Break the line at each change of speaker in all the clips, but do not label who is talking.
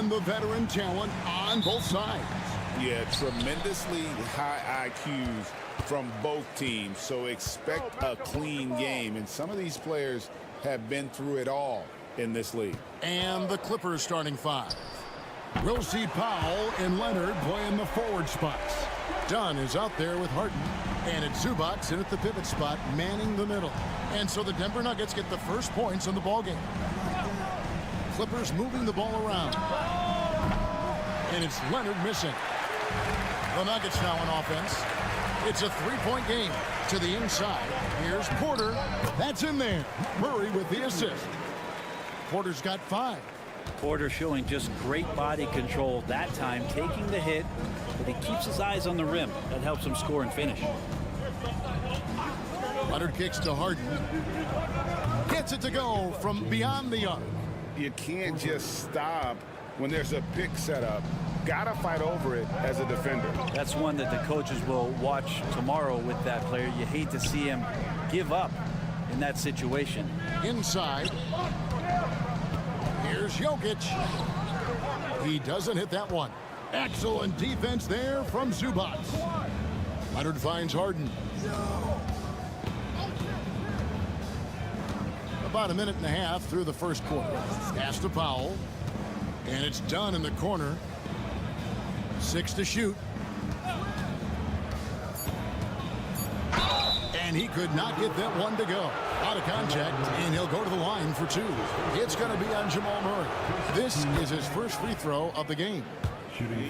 And the veteran talent on both sides.
Yeah, tremendously high IQs from both teams, so expect a clean game. And some of these players have been through it all in this league.
And the Clippers starting five. We'll see Powell and Leonard playing the forward spots. Dunn is out there with Harden. And it's Zubac in at the pivot spot, manning the middle. And so the Denver Nuggets get the first points in the ballgame. Clippers moving the ball around. And it's Leonard missing. The Nuggets now on offense. It's a three-point game to the inside. Here's Porter. That's in there. Murray with the assist. Porter's got 5.
Porter showing just great body control that time, taking the hit, but he keeps his eyes on the rim. That helps him score and finish.
Leonard kicks to Harden. Gets it to go from beyond the arc.
You can't just stop when there's a pick set up. Gotta fight over it as a defender.
That's one that the coaches will watch tomorrow with that player. You hate to see him give up in that situation.
Inside. Here's Jokic. He doesn't hit that one. Excellent defense there from Zubac. Leonard finds Harden. About a minute and a half through the first quarter. Pass to Powell. And it's Dunn in the corner. 6 to shoot. And he could not get that one to go. Out of contact, and he'll go to the line for 2. It's going to be on Jamal Murray. This is his first free throw of the game.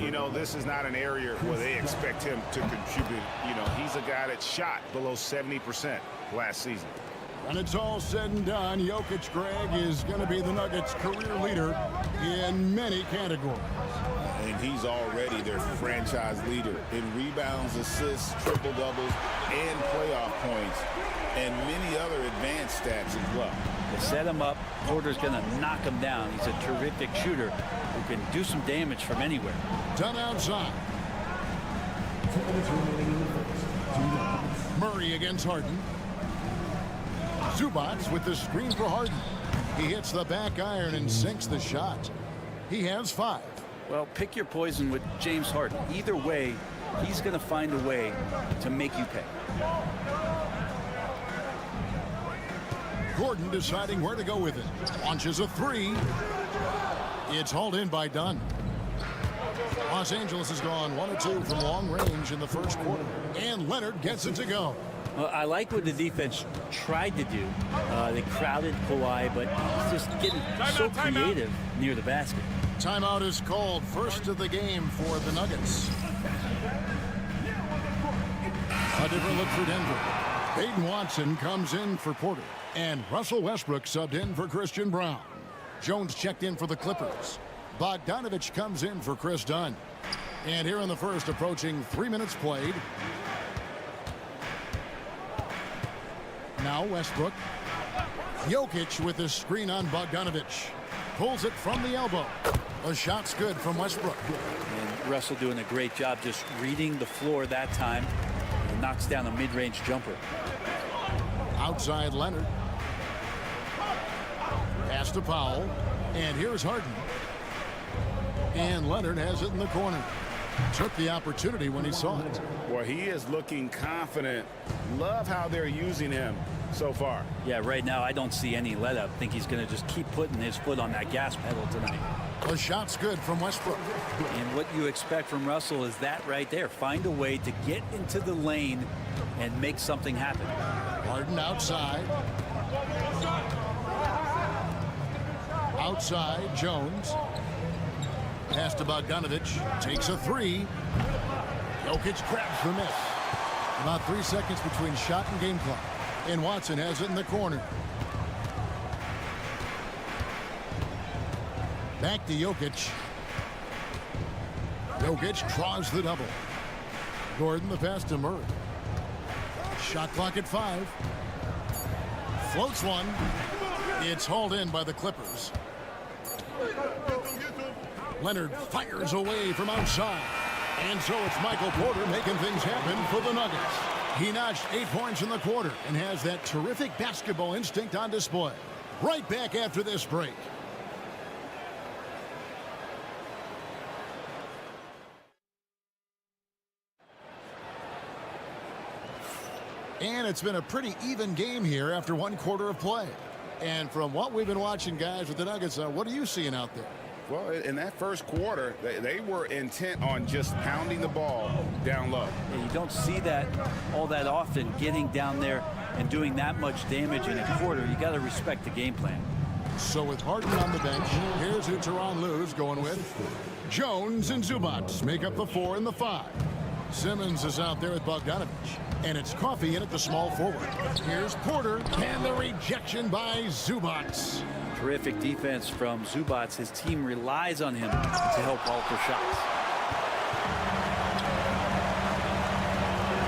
You know, this is not an area where they expect him to contribute. You know, he's a guy that shot below 70% last season.
When it's all said and done, Jokic, Greg, is going to be the Nuggets' career leader in many categories.
And he's already their franchise leader in rebounds, assists, triple-doubles, and playoff points, and many other advanced stats as well.
They set him up. Porter's going to knock him down. He's a terrific shooter who can do some damage from anywhere.
Done outside. Murray against Harden. Zubac with the screen for Harden. He hits the back iron and sinks the shot. He has 5.
Well, pick your poison with James Harden. Either way, he's going to find a way to make you pay.
Gordon deciding where to go with it. Launches a 3. It's hauled in by Dunn. Los Angeles has gone 1 or 2 from long range in the first quarter. And Leonard gets it to go.
Well, I like what the defense tried to do. They crowded Kawhi, but he's just getting so creative near the basket.
Timeout is called. First of the game for the Nuggets. A different look for Denver. Peyton Watson comes in for Porter. And Russell Westbrook subbed in for Christian Brown. Jones checked in for the Clippers. Bogdanovich comes in for Chris Dunn. And here in the first, approaching 3 minutes played. Now Westbrook. Jokic with the screen on Bogdanovich. Pulls it from the elbow. A shot's good from Westbrook.
And Russell doing a great job just reading the floor that time. And knocks down a mid-range jumper.
Outside Leonard. Pass to Powell. And here's Harden. And Leonard has it in the corner. Took the opportunity when he saw it.
Well, he is looking confident. Love how they're using him so far.
Yeah, right now I don't see any let up. Think he's going to just keep putting his foot on that gas pedal tonight.
The shot's good from Westbrook.
And what you expect from Russell is that right there. Find a way to get into the lane and make something happen.
Harden outside. Outside, Jones. Pass to Bogdanovich. Takes a 3. Jokic grabs the miss. About 3 seconds between shot and game clock. And Watson has it in the corner. Back to Jokic. Jokic draws the double. Gordon the pass to Murray. Shot clock at 5. Floats one. It's hauled in by the Clippers. Leonard fires away from outside. And so it's Michael Porter making things happen for the Nuggets. He notched 8 points in the quarter and has that terrific basketball instinct on display. Right back after this break. And it's been a pretty even game here after one quarter of play. And from what we've been watching, guys, with the Nuggets, what are you seeing out there?
Well, in that first quarter, they were intent on just pounding the ball down low.
And you don't see that all that often, getting down there and doing that much damage in a quarter. You got to respect the game plan.
So with Harden on the bench, here's who Tyronn Lue's going with. Jones and Zubac make up the 4 and the 5. Simmons is out there with Bogdanovich. And it's Coffey in at the small forward. Here's Porter, and the rejection by Zubac.
Terrific defense from Zubac. His team relies on him to help alter shots.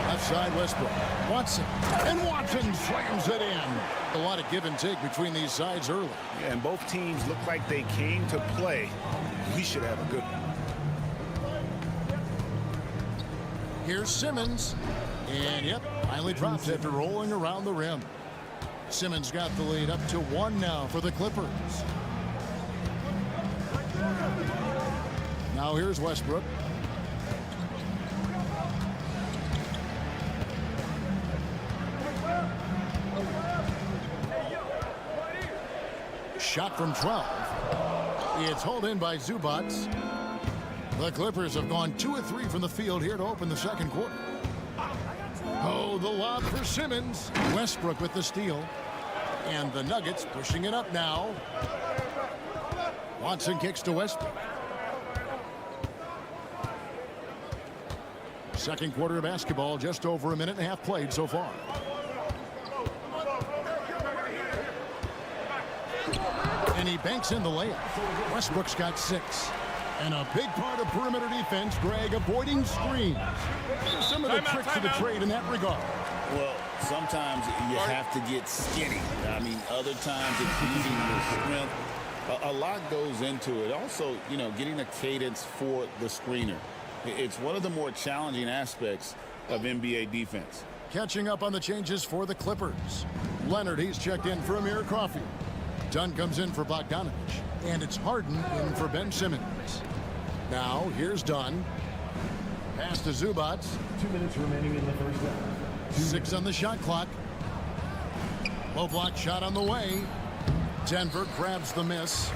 Left side, Westbrook. Watson. And Watson slams it in. A lot of give and take between these sides early.
Yeah, and both teams look like they came to play. We should have a good one.
Here's Simmons. And, yep, finally drops after rolling around the rim. Simmons got the lead up to 1 now for the Clippers. Now here's Westbrook. Shot from 12. It's hauled in by Zubac. The Clippers have gone 2 of 3 from the field here to open the second quarter. Oh, the lob for Simmons. Westbrook with the steal. And the Nuggets pushing it up now. Watson kicks to Westbrook. Second quarter of basketball, just over a minute and a half played so far. And he banks in the layup. Westbrook's got 6. And a big part of perimeter defense, Greg, avoiding screens. Some of the tricks of the trade in that regard.
Well, sometimes you have to get skinny. I mean, other times it's using your strength. A lot goes into it. Also, you know, getting a cadence for the screener. It's one of the more challenging aspects of NBA defense.
Catching up on the changes for the Clippers. Leonard, he's checked in for Amir Coffey. Dunn comes in for Bogdanovich. And it's Harden in for Ben Simmons. Now, here's Dunn. Pass to Zubac.
2 minutes remaining in the first half.
6 on the shot clock. Low block shot on the way. Denver grabs the miss.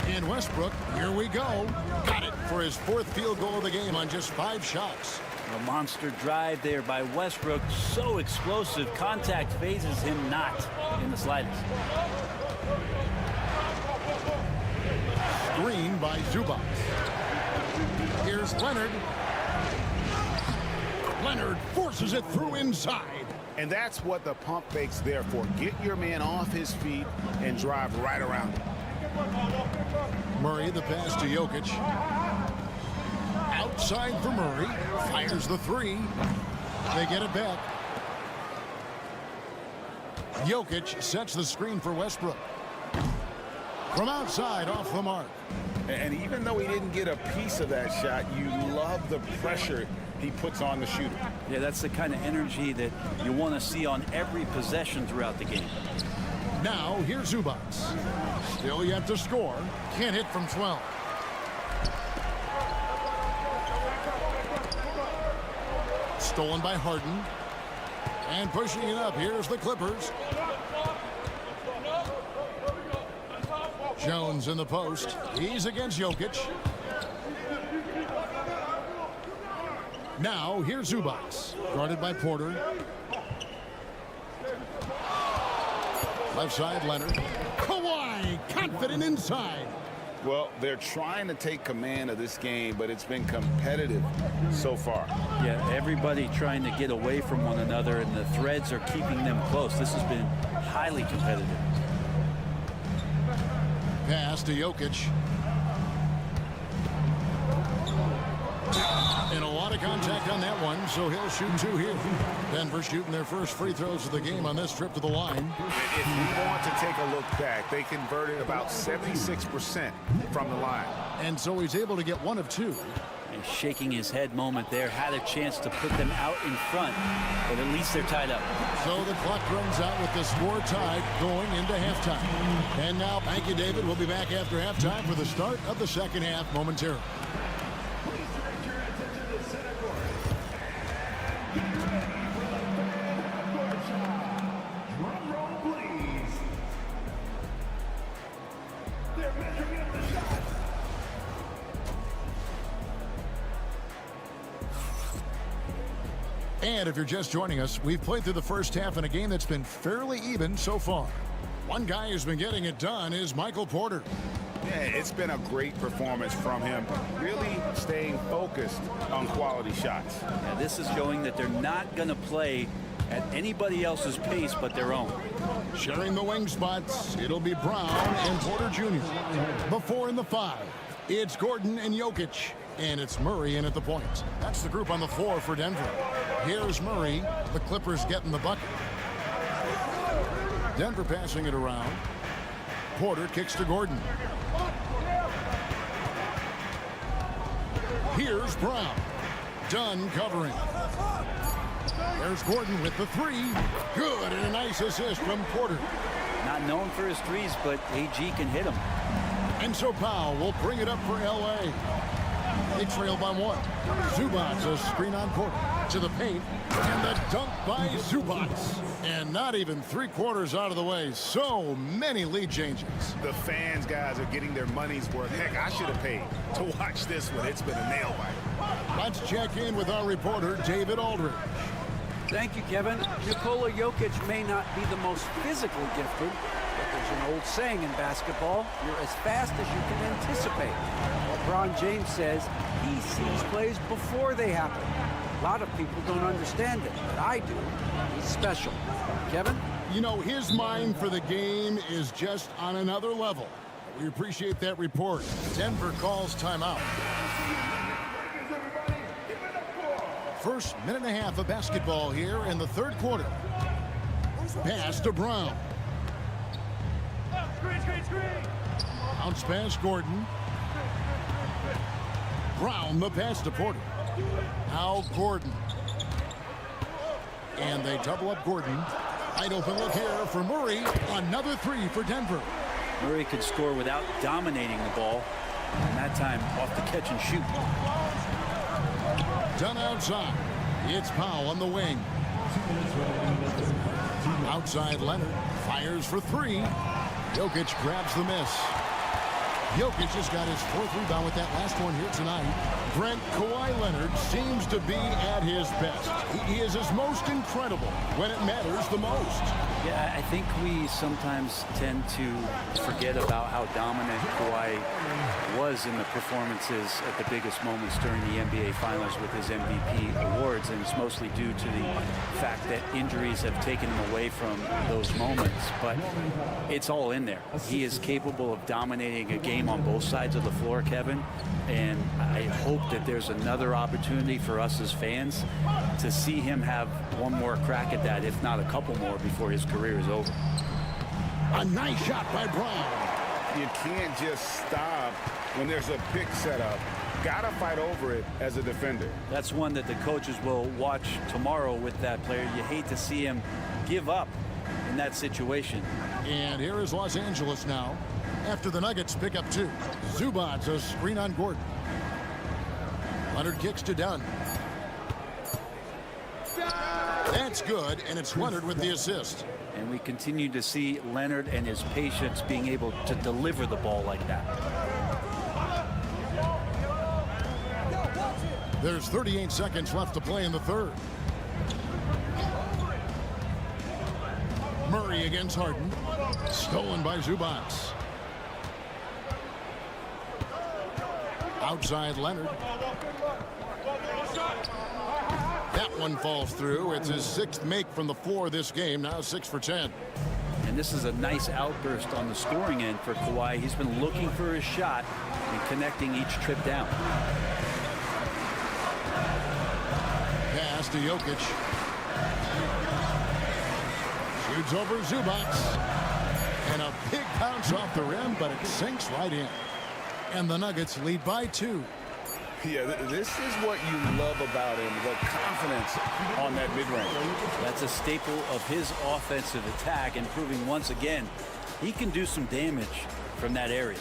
And Westbrook, here we go. Got it for his 4th field goal of the game on just 5 shots.
A monster drive there by Westbrook. So explosive. Contact phases him not in the slightest.
Screen by Zubac. Here's Leonard. Leonard forces it through inside.
And that's what the pump fake's there for. Get your man off his feet and drive right around him.
Murray, the pass to Jokic. Outside for Murray. Fires the 3. They get it back. Jokic sets the screen for Westbrook. From outside, off the mark.
And even though he didn't get a piece of that shot, you love the pressure he puts on the shooter.
Yeah, that's the kind of energy that you want to see on every possession throughout the game.
Now, here's Zubac. Still yet to score. Can't hit from 12. Stolen by Harden. And pushing it up. Here's the Clippers. Jones in the post. He's against Jokic. Now, here's Zubac. Guarded by Porter. Left side, Leonard. Kawhi, confident inside.
Well, they're trying to take command of this game, but it's been competitive so far.
Yeah, everybody trying to get away from one another, and the threads are keeping them close. This has been highly competitive.
Pass to Jokic. And a lot of contact on that one, so he'll shoot 2 here. Denver shooting their first free throws of the game on this trip to the line.
If we want to take a look back, they converted about 76% from the line.
And so he's able to get 1 of 2.
And shaking his head moment there, had a chance to put them out in front, but at least they're tied up.
So the clock runs out with the score tied going into halftime. And now, thank you, David. We'll be back after halftime for the start of the second half momentarily. And if you're just joining us, we've played through the first half in a game that's been fairly even so far. One guy who's been getting it done is Michael Porter.
Yeah, it's been a great performance from him, really staying focused on quality shots.
Yeah, this is showing that they're not going to play at anybody else's pace but their own.
Sharing the wing spots, it'll be Brown and Porter Jr. Before in the 5, it's Gordon and Jokic. And it's Murray in at the point. That's the group on the floor for Denver. Here's Murray. The Clippers getting the bucket. Denver passing it around. Porter kicks to Gordon. Here's Brown. Dunn covering. There's Gordon with the 3. Good, and a nice assist from Porter.
Not known for his threes, but AG can hit them.
And so Powell will bring it up for L.A. They trail by 1. Zubac, a screen on Porter. To the paint. And the dunk by Zubac. And not even 3/4 out of the way. So many lead changes.
The fans, guys, are getting their money's worth. Heck, I should have paid to watch this one. It's been a nail biter.
Let's check in with our reporter, David Aldridge.
Thank you, Kevin. Nikola Jokic may not be the most physically gifted, but there's an old saying in basketball, you're as fast as you can anticipate. LeBron James says he sees plays before they happen. A lot of people don't understand it, but I do. He's special. Kevin?
You know, his mind for the game is just on another level. We appreciate that report. Denver calls timeout. First minute and a half of basketball here in the third quarter. Pass to Brown. Bounce pass Gordon. Brown the pass to Porter. Now Gordon. And they double up Gordon. Wide open look here for Murray. Another 3 for Denver.
Murray could score without dominating the ball. And that time off the catch and shoot.
Done outside. It's Powell on the wing. Outside Leonard. Fires for 3. Jokic grabs the miss. Jokic just got his 4th rebound with that last one here tonight. Brent, Kawhi Leonard seems to be at his best. He is his most incredible when it matters the most.
Yeah, I think we sometimes tend to forget about how dominant Kawhi was in the performances at the biggest moments during the NBA Finals with his MVP awards, and it's mostly due to the fact that injuries have taken him away from those moments, but it's all in there. He is capable of dominating a game on both sides of the floor, Kevin, and I hope that there's another opportunity for us as fans to see him have one more crack at that, if not a couple more, before his career is over.
A nice shot by Brown.
You can't just stop when there's a pick set up. Gotta fight over it as a defender.
That's one that the coaches will watch tomorrow with that player. You hate to see him give up in that situation.
And here is Los Angeles now after the Nuggets pick up 2. Zubac, a screen on Gordon. Leonard kicks to Dunn. That's good, and it's Leonard with the assist.
And we continue to see Leonard and his patience being able to deliver the ball like that.
There's 38 seconds left to play in the third. Murray against Harden. Stolen by Zubac. Outside Leonard. That one falls through. It's his 6th make from the floor this game. Now 6 for 10.
And this is a nice outburst on the scoring end for Kawhi. He's been looking for his shot and connecting each trip down.
Pass to Jokic. Shoots over Zubac. And a big bounce off the rim, but it sinks right in. And the Nuggets lead by 2.
Yeah, this is what you love about him, the confidence on that mid-range.
That's a staple of his offensive attack, and proving once again he can do some damage from that area.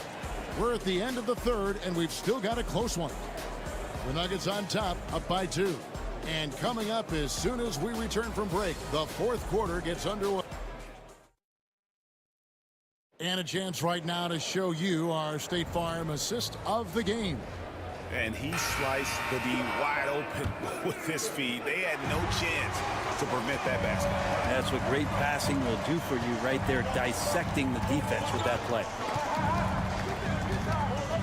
We're at the end of the third, and we've still got a close one. The Nuggets on top, up by 2. And coming up as soon as we return from break, the fourth quarter gets underway. And a chance right now to show you our State Farm assist of the game.
And he sliced the D wide open with his feet. They had no chance to prevent that basket.
That's what great passing will do for you right there, dissecting the defense with that play.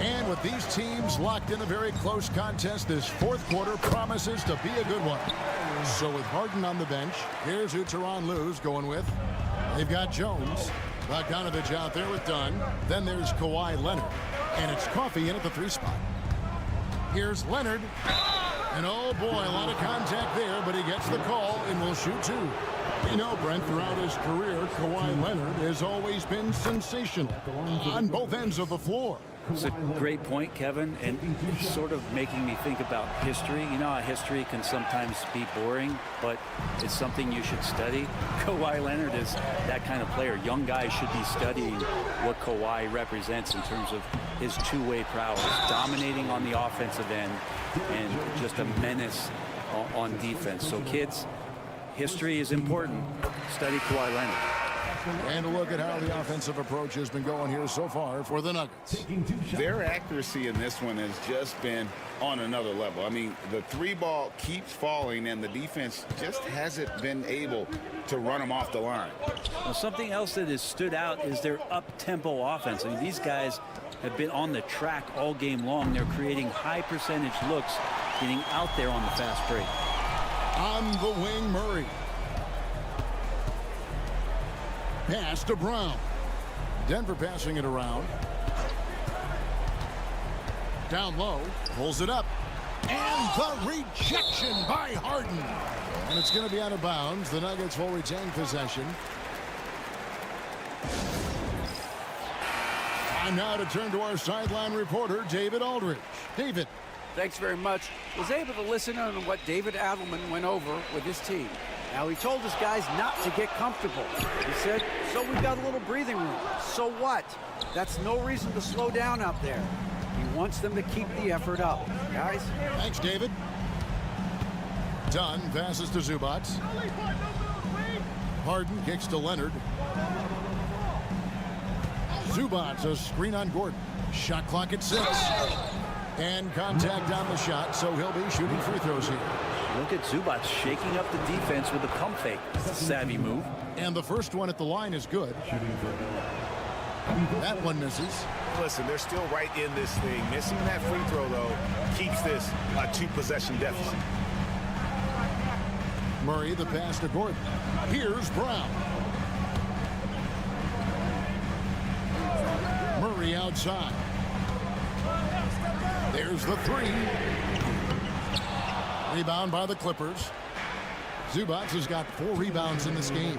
And with these teams locked in a very close contest, this fourth quarter promises to be a good one. So with Harden on the bench, here's who Tyronn Lue's going with. They've got Jones, Bogdanovich out there with Dunn. Then there's Kawhi Leonard. And it's Coffey in at the 3 spot. Here's Leonard. And oh boy, a lot of contact there, but he gets the call and will shoot 2. You know, Brent, throughout his career, Kawhi Leonard has always been sensational on both ends of the floor.
It's a great point, Kevin, and it's sort of making me think about history. You know how history can sometimes be boring, but it's something you should study. Kawhi Leonard is that kind of player. Young guys should be studying what Kawhi represents in terms of his two-way prowess, dominating on the offensive end, and just a menace on defense. So kids, history is important. Study Kawhi Leonard.
And a look at how the offensive approach has been going here so far for the Nuggets.
Their accuracy in this one has just been on another level. I mean, the 3 ball keeps falling, and the defense just hasn't been able to run them off the line.
Now, something else that has stood out is their up-tempo offense. I mean, these guys have been on the track all game long. They're creating high-percentage looks, getting out there on the fast break.
On the wing, Murray. Pass to Brown. Denver passing it around. Down low. Pulls it up. And the rejection by Harden. And it's going to be out of bounds. The Nuggets will retain possession. Time now to turn to our sideline reporter, David Aldridge. David.
Thanks very much. Was able to listen on what David Adelman went over with his team. Now, he told his guys not to get comfortable. He said, so we've got a little breathing room. So what? That's no reason to slow down out there. He wants them to keep the effort up. Guys?
Thanks, David. Dunn passes to Zubac. Harden kicks to Leonard. Zubac, a screen on Gordon. Shot clock at 6. And contact on the shot, so he'll be shooting free throws here.
Look at Zubac shaking up the defense with a pump fake. Savvy move.
And the first one at the line is good. That one misses.
Listen, they're still right in this thing. Missing that free throw, though, keeps this a 2-possession deficit.
Murray, the pass to Gordon. Here's Brown. Murray outside. There's the 3. Rebound by the Clippers. Zubac has got 4 rebounds in this game.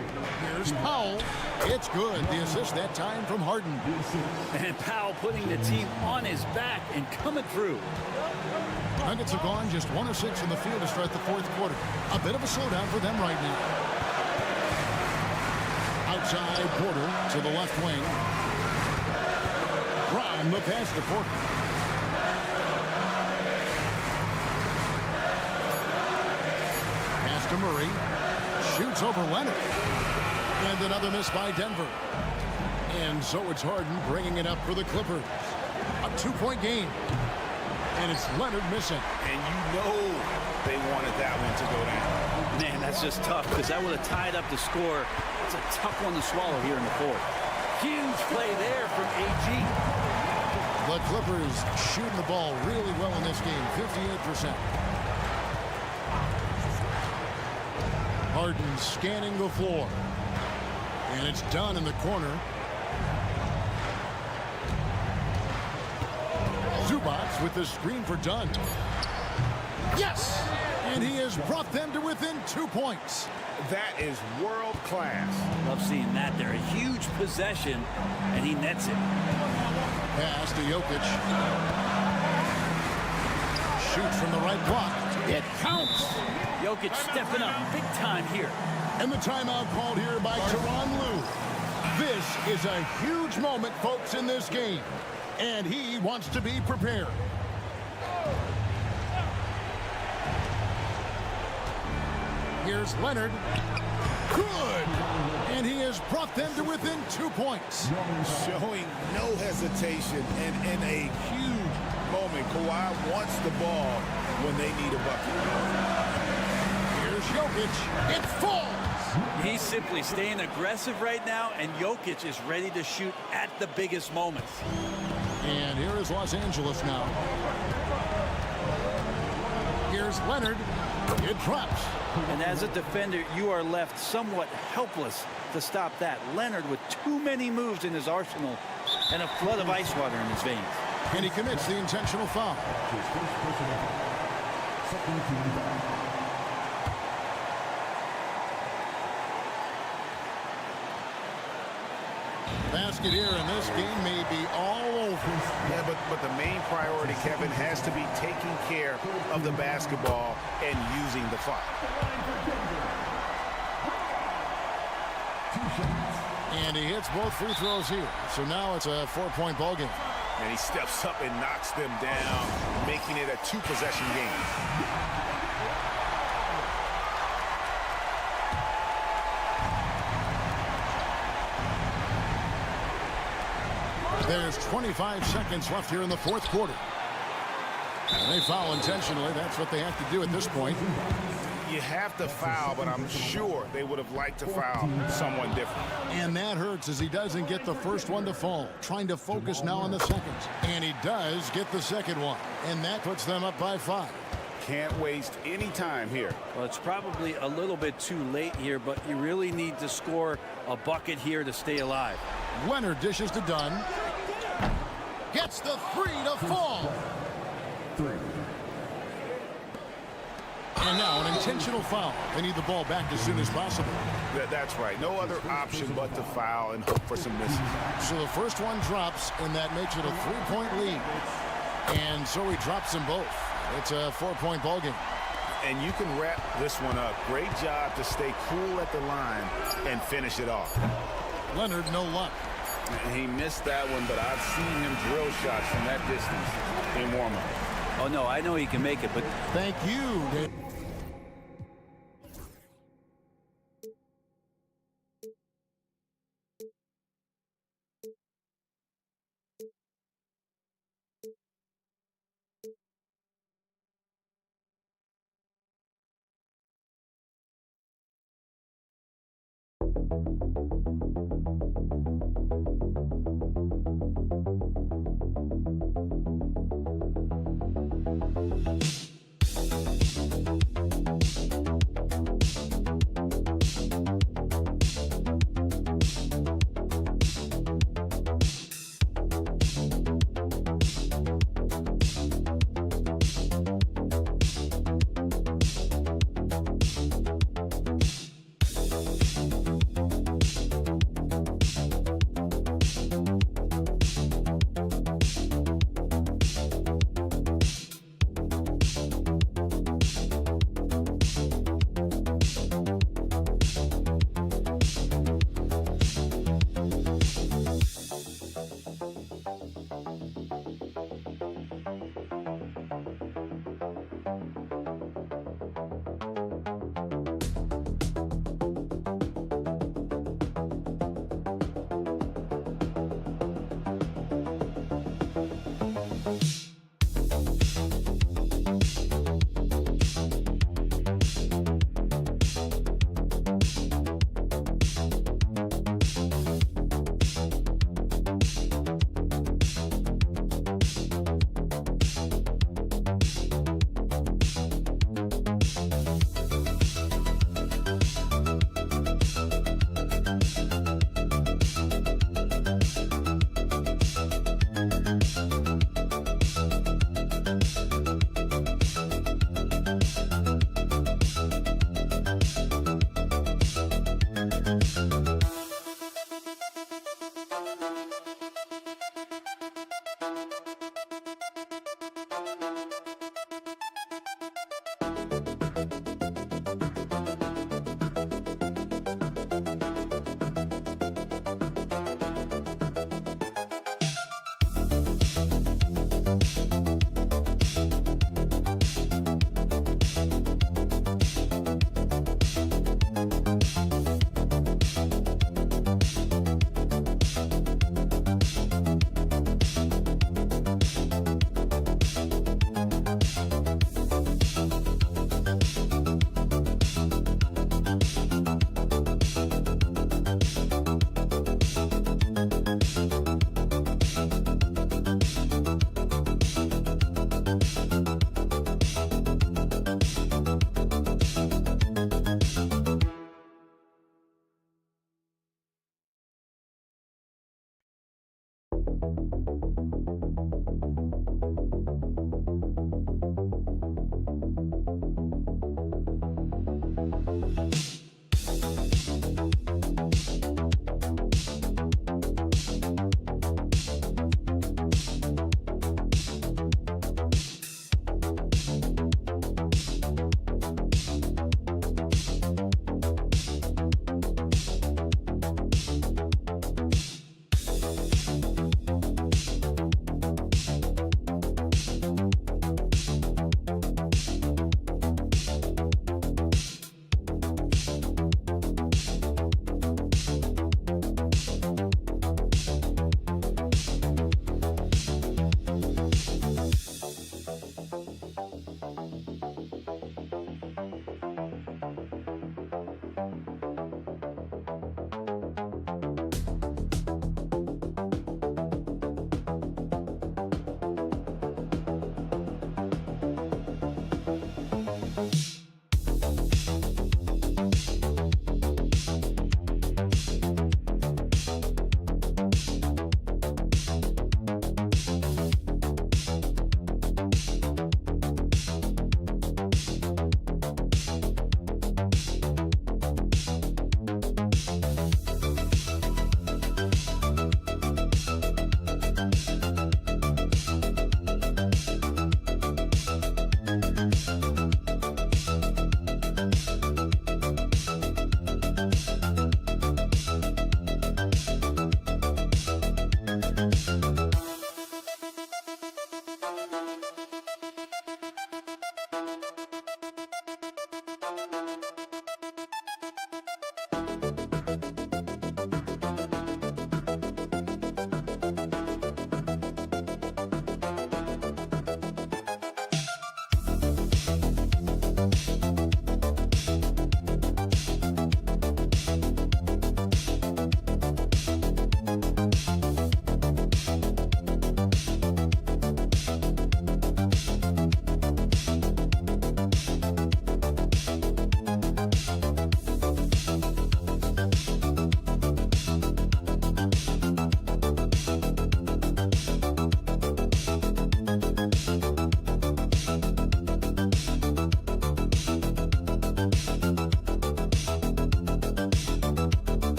Here's Powell. It's good. The assist that time from Harden.
And Powell putting the team on his back and coming through.
Nuggets have gone just 1 of 6 in the field to start the fourth quarter. A bit of a slowdown for them right now. Outside Porter to the left wing. Brown the pass to Porter. To Murray, shoots over Leonard, and another miss by Denver. And so it's Harden bringing it up for the Clippers. A 2-point game, and it's Leonard missing.
And you know they wanted that one to go down.
Man, that's just tough, because that would have tied up the score. It's a tough one to swallow here in the fourth. Huge play there from AG.
The Clippers shooting the ball really well in this game, 58%. Harden scanning the floor. And it's done in the corner. Zubac with the screen for Dunn. Yes! And he has brought them to within 2 points.
That is world class.
Love seeing that there. A huge possession, and he nets it.
Pass to Jokic. Shoots from the right block. It counts.
Jokic stepping up big time here.
And the timeout called here by Tyronn Lue. This is a huge moment, folks, in this game. And he wants to be prepared. Here's Leonard. Good. And he has brought them to within 2 points.
Showing no hesitation and in a huge moment moment. Kawhi wants the ball when they need a bucket.
Here's Jokic. It falls.
He's simply staying aggressive right now, and Jokic is ready to shoot at the biggest moments.
And here is Los Angeles now. Here's Leonard. It drops.
And as a defender, you are left somewhat helpless to stop that. Leonard with too many moves in his arsenal and a flood of ice water in his veins.
And he commits the intentional foul.
His first personal foul. Second team foul.
Basket here, and this game may be all over.
Yeah, but the main priority, Kevin, has to be taking care of the basketball and using the clock.
And he hits both free throws here. So now it's a 4-point ball game.
And he steps up and knocks them down, making it a 2-possession game.
There's 25 seconds left here in the fourth quarter. And they foul intentionally. That's what they have to do at this point.
You have to foul, but I'm sure they would have liked to foul someone different.
And that hurts as he doesn't get the first one to fall. Trying to focus now on the second. And he does get the second one. And that puts them up by 5.
Can't waste any time here.
Well, it's probably a little bit too late here, but you really need to score a bucket here to stay alive.
Leonard dishes to Dunn. Gets the 3 to fall.
3.
And now an intentional foul. They need the ball back as soon as possible.
That's right. No other option but to foul and hope for some misses.
So the first one drops, and that makes it a 3-point lead. And so he drops them both. It's a 4-point ball game.
And you can wrap this one up. Great job to stay cool at the line and finish it off.
Leonard, no luck.
He missed that one, but I've seen him drill shots from that distance in warm-up.
Oh, no, I know he can make it, but
Thank you, Dave.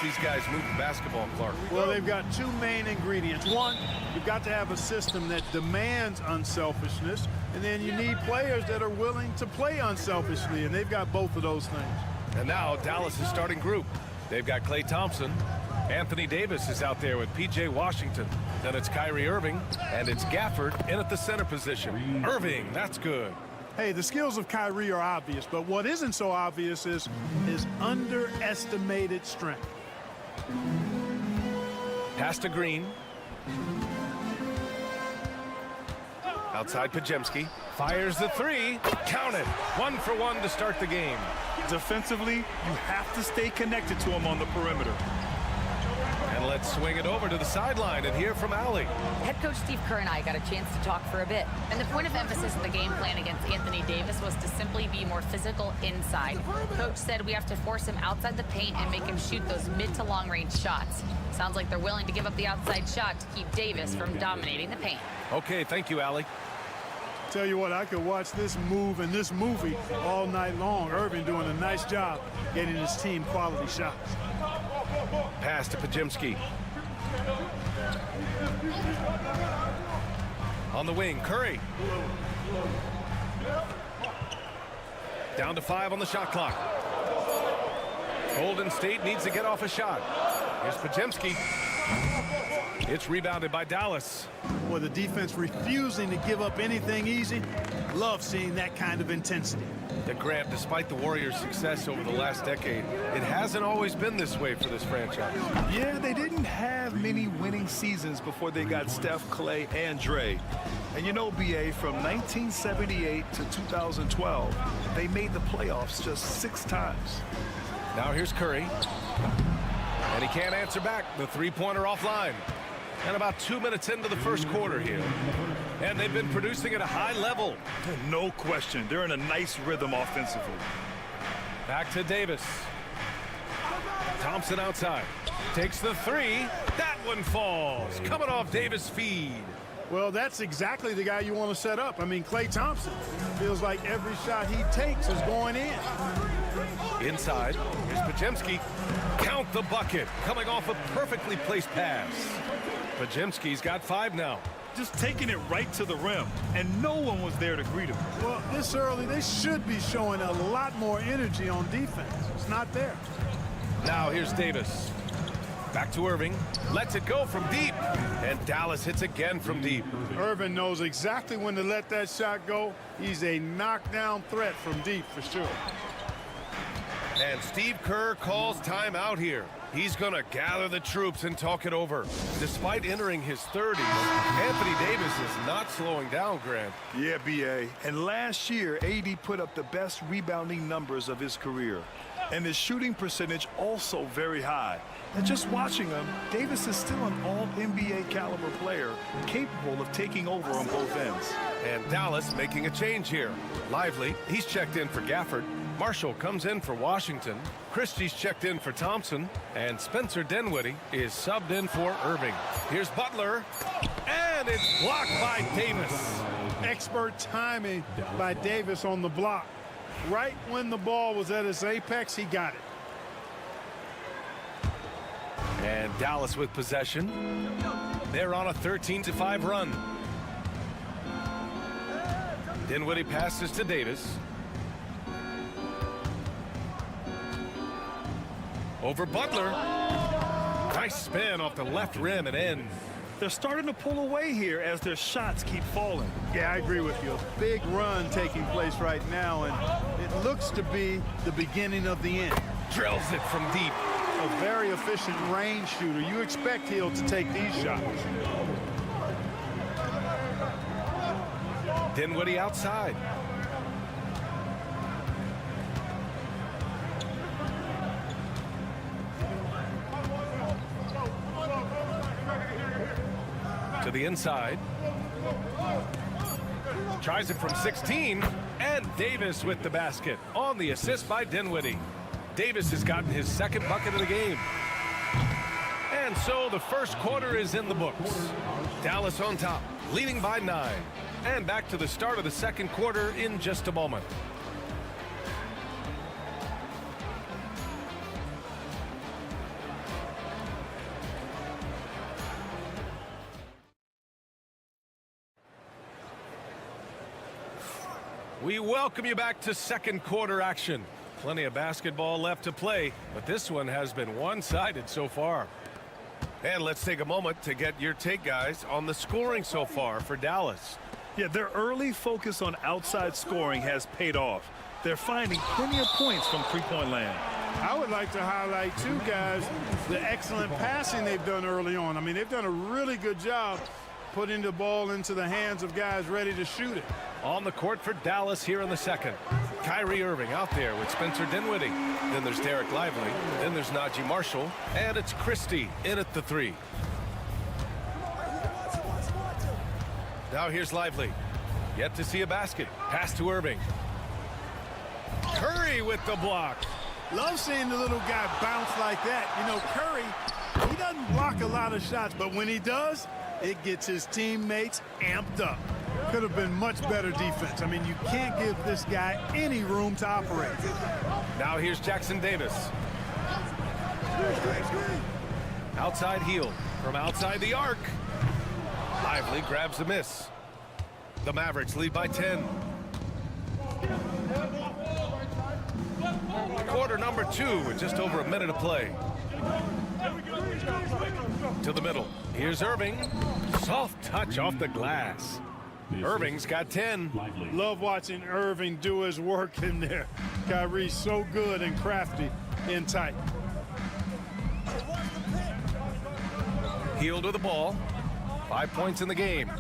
These guys move the basketball, Clark?
Well, they've got two main ingredients. One, you've got to have a system that demands unselfishness, and then you need players that are willing to play unselfishly, and they've got both of those things.
And now Dallas' starting group. They've got Klay Thompson. Anthony Davis is out there with P.J. Washington. Then it's Kyrie Irving, and it's Gafford in at the center position. Irving, that's good.
Hey, the skills of Kyrie are obvious, but what isn't so obvious is his underestimated strength.
Pass to Green. Outside Pajemski. Fires the three. Count it. 1 for 1 to start the game.
Defensively, you have to stay connected to him on the perimeter.
And let's swing it over to the sideline and hear from Allie.
Head coach Steve Kerr and I got a chance to talk for a bit. And the point of emphasis of the game plan against Anthony Davis was to simply be more physical inside. Coach said we have to force him outside the paint and make him shoot those mid to long range shots. Sounds like they're willing to give up the outside shot to keep Davis from dominating the paint.
Okay, thank you, Allie.
Tell you what, I could watch this move and this movie all night long. Irving doing a nice job getting his team quality shots.
Pass to Pajemski. On the wing, Curry. Down to 5 on the shot clock. Golden State needs to get off a shot. Here's Pajemski. It's rebounded by Dallas.
Well, the defense refusing to give up anything easy. Love seeing that kind of intensity.
Grant, despite the Warriors' success over the last decade, it hasn't always been this way for this franchise.
Yeah, they didn't have many winning seasons before they got Steph, Clay, and Dre. And you know, BA, from 1978 to 2012, they made the playoffs just 6 times.
Now here's Curry. And he can't answer back. The three-pointer offline. And about 2 minutes into the first quarter here. And they've been producing at a high level.
No question. They're in a nice rhythm offensively.
Back to Davis. Thompson outside. Takes the three. That one falls. Coming off Davis' feed.
Well, that's exactly the guy you want to set up. I mean, Klay Thompson feels like every shot he takes is going in.
Inside. Here's Pajemski. Count the bucket. Coming off a perfectly placed pass. Pajemski's got 5 now.
Just taking it right to the rim, and no one was there to greet him.
Well, this early, they should be showing a lot more energy on defense. It's not there.
Now here's Davis. Back to Irving. Lets it go from deep. And Dallas hits again from deep.
Irving knows exactly when to let that shot go. He's a knockdown threat from deep for sure.
And Steve Kerr calls timeout here. He's going to gather the troops and talk it over. Despite entering his 30s, Anthony Davis is not slowing down, Grant.
Yeah, BA. And last year, AD put up the best rebounding numbers of his career. And his shooting percentage also very high. And just watching him, Davis is still an all-NBA caliber player, capable of taking over on both ends.
And Dallas making a change here. Lively, he's checked in for Gafford. Marshall comes in for Washington. Christie's checked in for Thompson. And Spencer Dinwiddie is subbed in for Irving. Here's Butler. And it's blocked by Davis.
Expert timing by Davis on the block. Right when the ball was at its apex, he got it.
And Dallas with possession. They're on a 13-5 run. Dinwiddie passes to Davis. Over Butler. Nice spin off the left rim and in.
They're starting to pull away here as their shots keep falling.
Yeah, I agree with you. A big run taking place right now, and it looks to be the beginning of the end.
Drills it from deep.
A very efficient range shooter. You expect Hill to take these shots.
Dinwiddie outside. To the inside. Tries it from 16. And Davis with the basket on the assist by Dinwiddie. Davis has gotten his second bucket of the game. And so the first quarter is in the books. Dallas on top, leading by 9. And back to the start of the second quarter in just a moment. We welcome you back to second quarter action. Plenty of basketball left to play, but this one has been one-sided so far. And let's take a moment to get your take, guys, on the scoring so far for Dallas.
Yeah, their early focus on outside scoring has paid off. They're finding plenty of points from three-point land.
I would like to highlight, too, guys, the excellent passing they've done early on. I mean, they've done a really good job putting the ball into the hands of guys ready to shoot it.
On the court for Dallas here in the second. Kyrie Irving out there with Spencer Dinwiddie. Then there's Derek Lively. Then there's Najee Marshall. And it's Christie in at the 3. Now here's Lively. Yet to see a basket. Pass to Irving. Curry with the block.
Love seeing the little guy bounce like that. You know, Curry, he doesn't block a lot of shots, but when he does, it gets his teammates amped up. Could have been much better defense. I mean, you can't give this guy any room to operate.
Now here's Jackson Davis. Outside heel from outside the arc. Lively grabs the miss. The Mavericks lead by 10. Quarter number 2 with just over a minute to play. To the middle. Here's Irving. Soft touch off the glass. Irving's got 10.
Love watching Irving do his work in there. Kyrie's so good and crafty in tight.
Hield with the ball. 5 points in the game.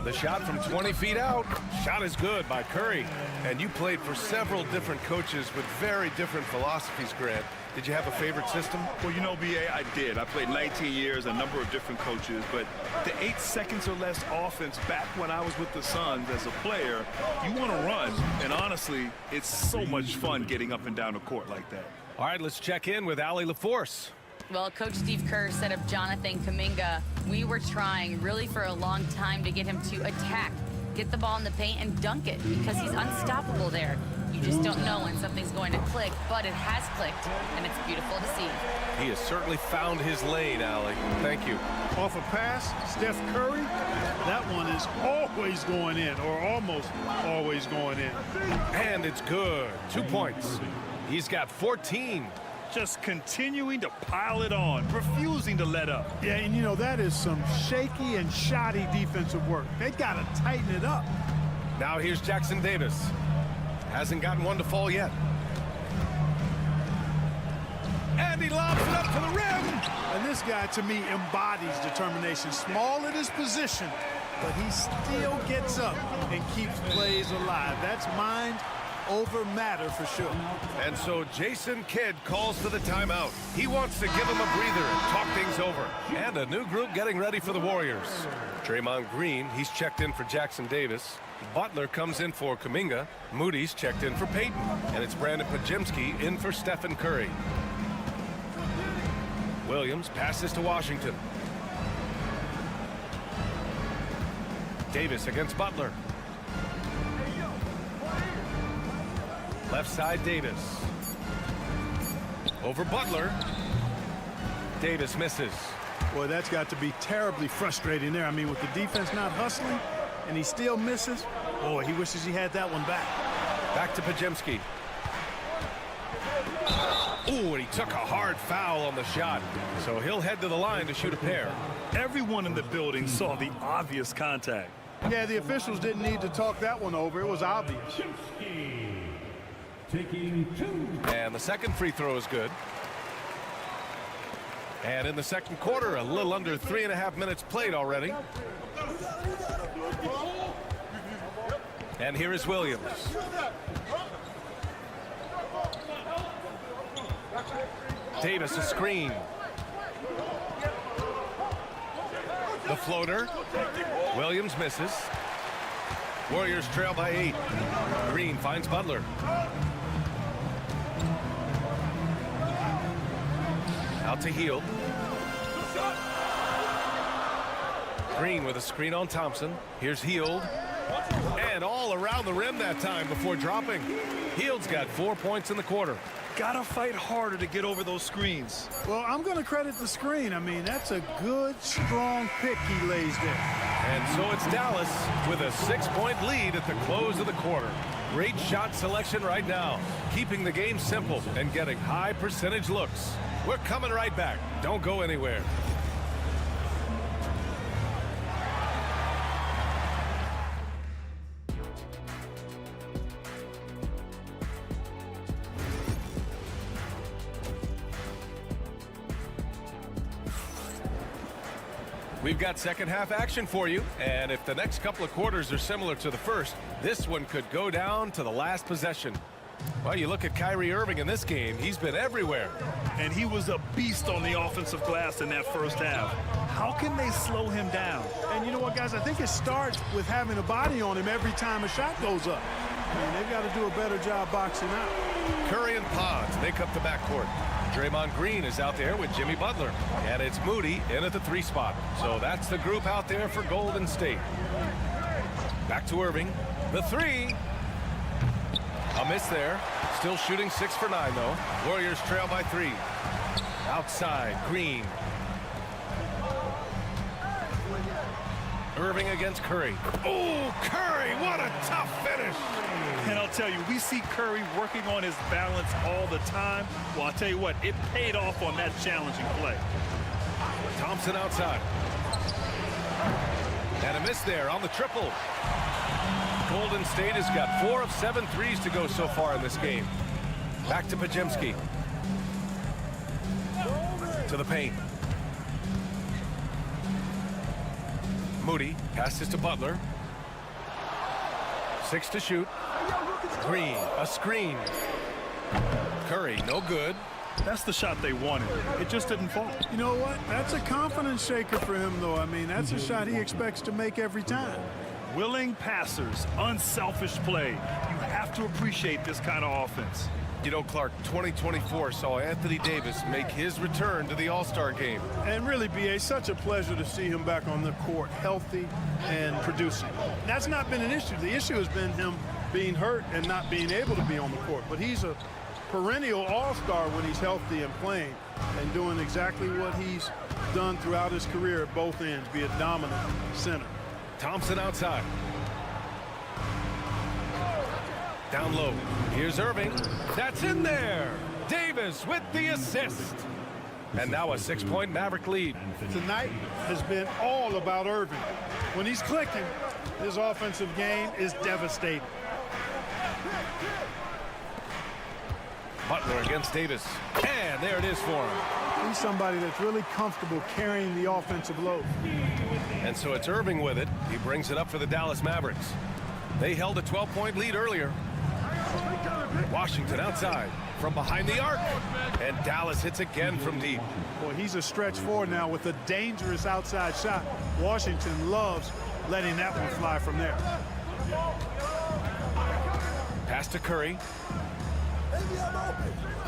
The shot from 20 feet out. Shot is good by Curry. And you played for several different coaches with very different philosophies, Grant. Did you have a favorite system?
Well, you know, B.A., I did. I played 19 years, a number of different coaches, but the 8 seconds or less offense back when I was with the Suns as a player, you want to run. And honestly, it's so much fun getting up and down the court like that.
All right, let's check in with Allie LaForce.
Well, Coach Steve Kerr said of Jonathan Kuminga, we were trying really for a long time to get him to attack, get the ball in the paint and dunk it because he's unstoppable there. You just don't know when something's going to click, but it has clicked, and it's beautiful to see.
He has certainly found his lane, Allie. Thank you.
Off a pass, Steph Curry, that one is always going in, or almost always going in.
And it's good. 2 points. He's got 14.
Just continuing to pile it on, refusing to let up.
Yeah, and you know, that is some shaky and shoddy defensive work. They got to tighten it up.
Now here's Jackson Davis. Hasn't gotten one to fall yet. And he lobs it up to the rim.
And this guy, to me, embodies determination. Small at his position, but he still gets up and keeps plays alive. That's mind over matter for sure.
And so Jason Kidd calls for the timeout. He wants to give him a breather and talk things over. And a new group getting ready for the Warriors. Draymond Green, he's checked in for Jackson Davis. Butler comes in for Kuminga. Moody's checked in for Payton. And it's Brandon Pajemski in for Stephen Curry. Williams passes to Washington. Davis against Butler. Left side, Davis. Over Butler. Davis misses.
Boy, that's got to be terribly frustrating there. I mean, with the defense not hustling, and he still misses. Boy, he wishes he had that one back.
Back to Pajemski. Ooh, and he took a hard foul on the shot. So he'll head to the line to shoot a pair.
Everyone in the building saw the obvious contact.
Yeah, the officials didn't need to talk that one over. It was obvious.
Taking 2.
And the second free throw is good. And in the second quarter, a little under 3.5 minutes played already. And here is Williams. Davis a screen. The floater. Williams misses. Warriors trail by 8. Green finds Butler. Out to Hield. Green with a screen on Thompson. Here's Hield. And all around the rim that time before dropping. Hield's got 4 points in the quarter.
Gotta fight harder to get over those screens.
Well, I'm going to credit the screen. I mean, that's a good, strong pick he lays there.
And so it's Dallas with a 6-point lead at the close of the quarter. Great shot selection right now, keeping the game simple and getting high percentage looks. We're coming right back. Don't go anywhere. We've got second half action for you, and if the next couple of quarters are similar to the first, this one could go down to the last possession. Well, you look at Kyrie Irving in this game, he's been everywhere.
And he was a beast on the offensive glass in that first half. How can they slow him down?
And you know what, guys? I think it starts with having a body on him every time a shot goes up. I mean, they've got to do a better job boxing out.
Curry and Pods make up the backcourt. Draymond Green is out there with Jimmy Butler. And it's Moody in at the 3 spot. So that's the group out there for Golden State. Back to Irving. The 3. A miss there. Still shooting 6 for 9, though. Warriors trail by 3. Outside, Green. Irving against Curry. Oh, Curry, what a tough finish.
And I'll tell you, we see Curry working on his balance all the time. Well, I'll tell you what, it paid off on that challenging play.
Thompson outside. And a miss there on the triple. Golden State has got 4 of 7 threes to go so far in this game. Back to Podziemski. To the paint. Moody passes to Butler. 6 to shoot. Green, a screen. Curry, no good.
That's the shot they wanted. It just didn't fall.
You know what? That's a confidence shaker for him, though. I mean, that's a shot he expects to make every time.
Willing passers, unselfish play. You have to appreciate this kind of offense.
You know, Clark, 2024 saw Anthony Davis make his return to the All-Star game.
And really, B.A., such a pleasure to see him back on the court, healthy and producing. That's not been an issue. The issue has been him being hurt and not being able to be on the court. But he's a perennial all-star when he's healthy and playing and doing exactly what he's done throughout his career at both ends, be a dominant center.
Thompson outside. Down low. Here's Irving. That's in there. Davis with the assist. And now a 6-point Maverick lead.
Tonight has been all about Irving. When he's clicking, his offensive game is devastating.
Butler against Davis. And there it is for him.
He's somebody that's really comfortable carrying the offensive load.
And so it's Irving with it. He brings it up for the Dallas Mavericks. They held a 12-point lead earlier. Washington outside from behind the arc. And Dallas hits again from deep.
Boy, he's a stretch forward now with a dangerous outside shot. Washington loves letting that one fly from there.
Pass to Curry.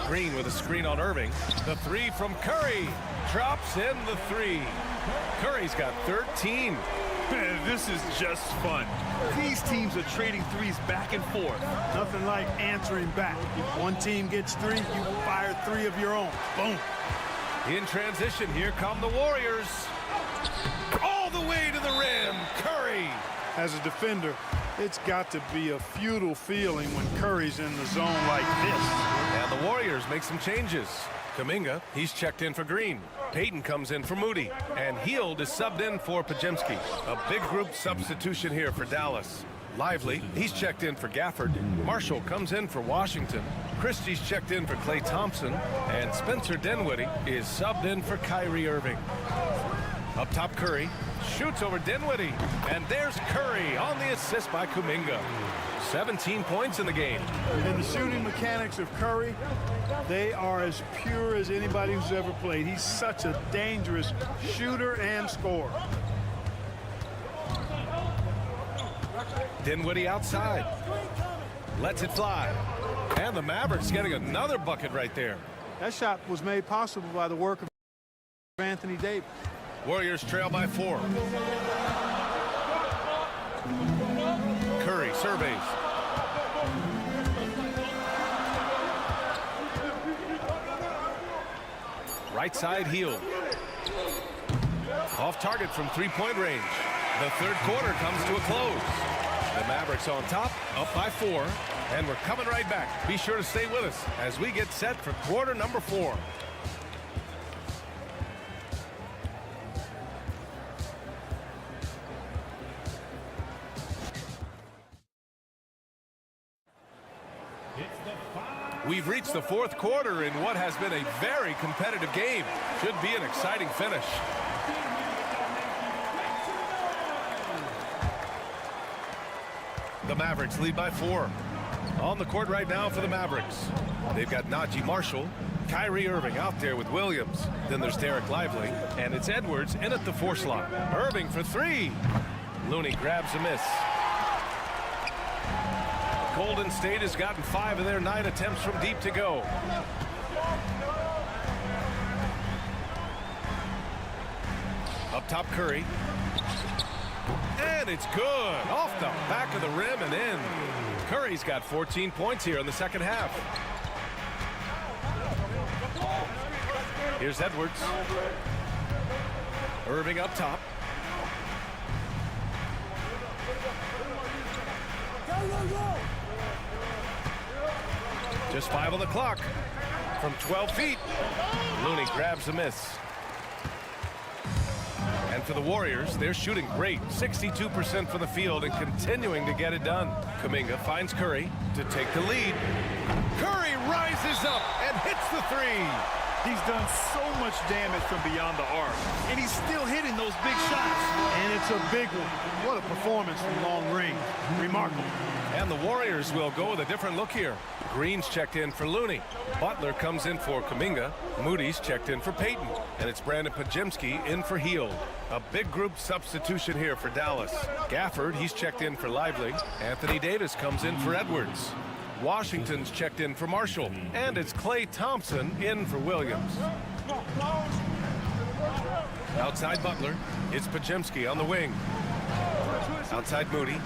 Green with a screen on Irving. The 3 from Curry. Drops in the 3. Curry's got 13.
Man, this is just fun. These teams are trading threes back and forth.
Nothing like answering back. One team gets 3, you fire 3 of your own. Boom.
In transition, here come the Warriors. All the way to the rim. Curry.
As a defender, it's got to be a futile feeling when Curry's in the zone like this.
And the Warriors make some changes. Kuminga, he's checked in for Green. Payton comes in for Moody. And Hield is subbed in for Podziemski. A big group substitution here for Dallas. Lively, he's checked in for Gafford. Marshall comes in for Washington. Christie's checked in for Klay Thompson. And Spencer Dinwiddie is subbed in for Kyrie Irving. Up top, Curry shoots over Dinwiddie. And there's Curry on the assist by Kuminga. 17 points in the game.
And the shooting mechanics of Curry, they are as pure as anybody who's ever played. He's such a dangerous shooter and scorer.
Dinwiddie outside. Lets it fly. And the Mavericks getting another bucket right there.
That shot was made possible by the work of Anthony Davis.
Warriors trail by 4. Curry surveys. Right side, Hield. Off target from 3-point range. The third quarter comes to a close. The Mavericks on top, up by 4. And we're coming right back. Be sure to stay with us as we get set for quarter number 4. We've reached the fourth quarter in what has been a very competitive game. Should be an exciting finish. The Mavericks lead by 4. On the court right now for the Mavericks, they've got Najee Marshall, Kyrie Irving out there with Williams. Then there's Derek Lively, and it's Edwards in at the 4 slot. Irving for 3. Looney grabs a miss. Golden State has gotten 5 of their 9 attempts from deep to go. Up top, Curry. And it's good. Off the back of the rim and in. Curry's got 14 points here in the second half. Here's Edwards. Irving up top. Just 5 on the clock. From 12 feet. Looney grabs a miss. And for the Warriors, they're shooting great. 62% from the field and continuing to get it done. Kuminga finds Curry to take the lead. Curry rises up and hits the 3.
He's done so much damage from beyond the arc, and he's still hitting those big shots.
And it's a big one. What a performance from long range. Remarkable.
And the Warriors will go with a different look here. Green's checked in for Looney. Butler comes in for Kuminga. Moody's checked in for Payton. And it's Brandon Pajemski in for Hield. A big group substitution here for Dallas. Gafford, he's checked in for Lively. Anthony Davis comes in for Edwards. Washington's checked in for Marshall. And it's Klay Thompson in for Williams. Outside Butler, it's Pajemski on the wing. Outside Moody.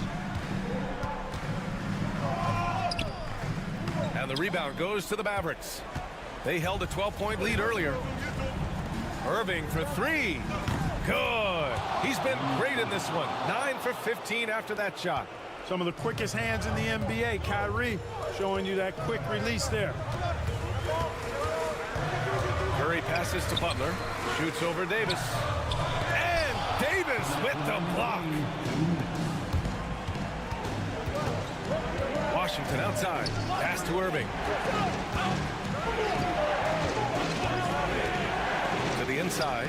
And the rebound goes to the Mavericks. They held a 12-point lead earlier. Irving for 3. Good. He's been great in this one. 9 for 15 after that shot.
Some of the quickest hands in the NBA. Kyrie showing you that quick release there.
Curry passes to Butler. Shoots over Davis. And Davis with the block. Washington outside. Pass to Irving. To the inside.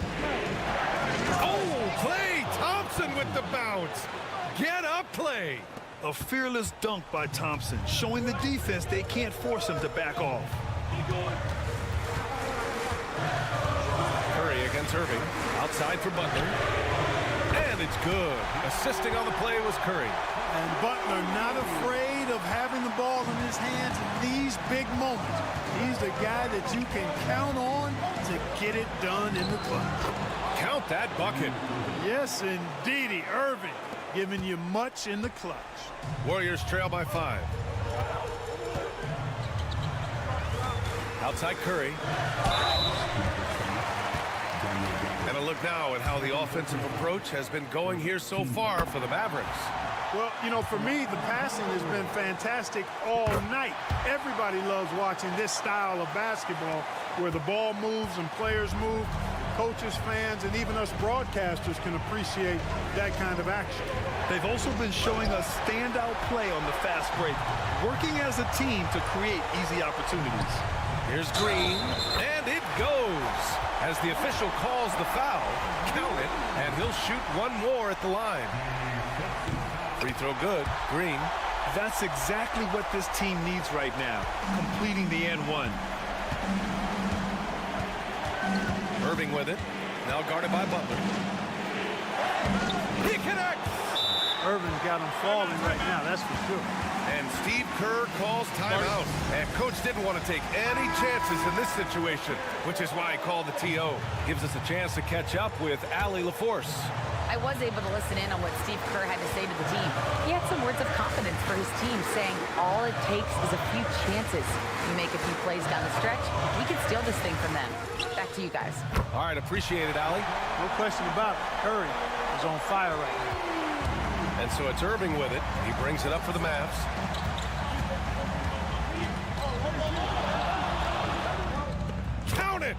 Oh, Klay Thompson with the bounce. Get up, Klay.
A fearless dunk by Thompson, showing the defense they can't force him to back off.
Curry against Irving. Outside for Butler. And it's good. Assisting on the play was Curry.
And Butler not afraid of having the ball in his hands in these big moments. He's the guy that you can count on to get it done in the clutch.
Count that bucket.
Yes, indeedy. Irving giving you much in the clutch.
Warriors trail by 5. Outside Curry. And a look now at how the offensive approach has been going here so far for the Mavericks.
Well, you know, for me, the passing has been fantastic all night. Everybody loves watching this style of basketball where the ball moves and players move. Coaches, fans, and even us broadcasters can appreciate that kind of action.
They've also been showing us standout play on the fast break, working as a team to create easy opportunities.
Here's Green, and it goes. As the official calls the foul, count it, and he'll shoot one more at the line. Free throw good. Green.
That's exactly what this team needs right now, completing the N1.
Irving with it. Now guarded by Butler. He connects!
Irving's got him falling right now, that's for sure.
And Steve Kerr calls timeout. And Coach didn't want to take any chances in this situation, which is why he called the TO. Gives us a chance to catch up with Allie LaForce.
I was able to listen in on what Steve Kerr had to say to the team. He had some words of confidence for his team, saying all it takes is a few chances. You make a few plays down the stretch, we can steal this thing from them. Back to you guys.
All right, appreciate it, Allie.
No question about it. Curry is on fire right now.
And so it's Irving with it. He brings it up for the Mavs. Count it!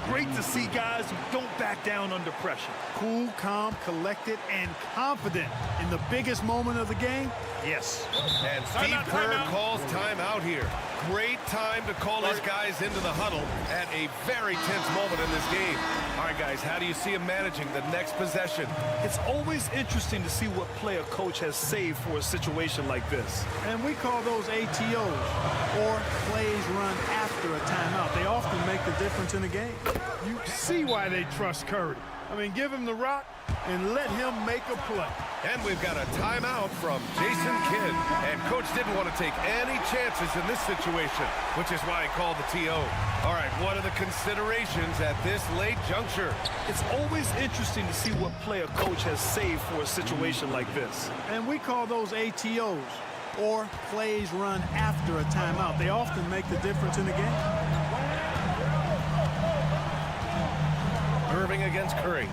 Great to see guys who don't back down under pressure.
Cool, calm, collected, and confident in the biggest moment of the game. Yes.
And Steve Kerr calls timeout here. great time to call his guys into the huddle at a very tense moment in this game. All right, guys, how do you see him managing the next possession?
It's always interesting to see what play a coach has saved for a situation like this.
And we call those ATOs, or plays run after a timeout. They often make the difference in a game. You see why they trust Curry. I mean, give him the rock and let him make a play.
And we've got a timeout from Jason Kidd. And Coach didn't want to take any chances in this situation, which is why he called the TO. All right, what are the considerations at this late juncture?
It's always interesting to see what play a coach has saved for a situation like this.
And we call those ATOs, or plays run after a timeout. They often make the difference in the game.
Irving against Curry.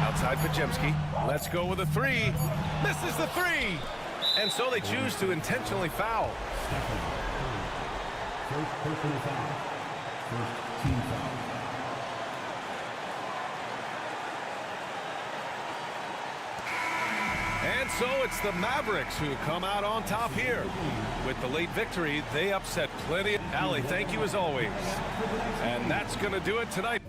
Outside Pajemski. Let's go with a three. Misses the three. And so they choose to intentionally foul.
First personal foul. First team foul.
And so it's the Mavericks who come out on top here. With the late victory, they upset plenty. Allie, thank you as always. And that's going to do it tonight.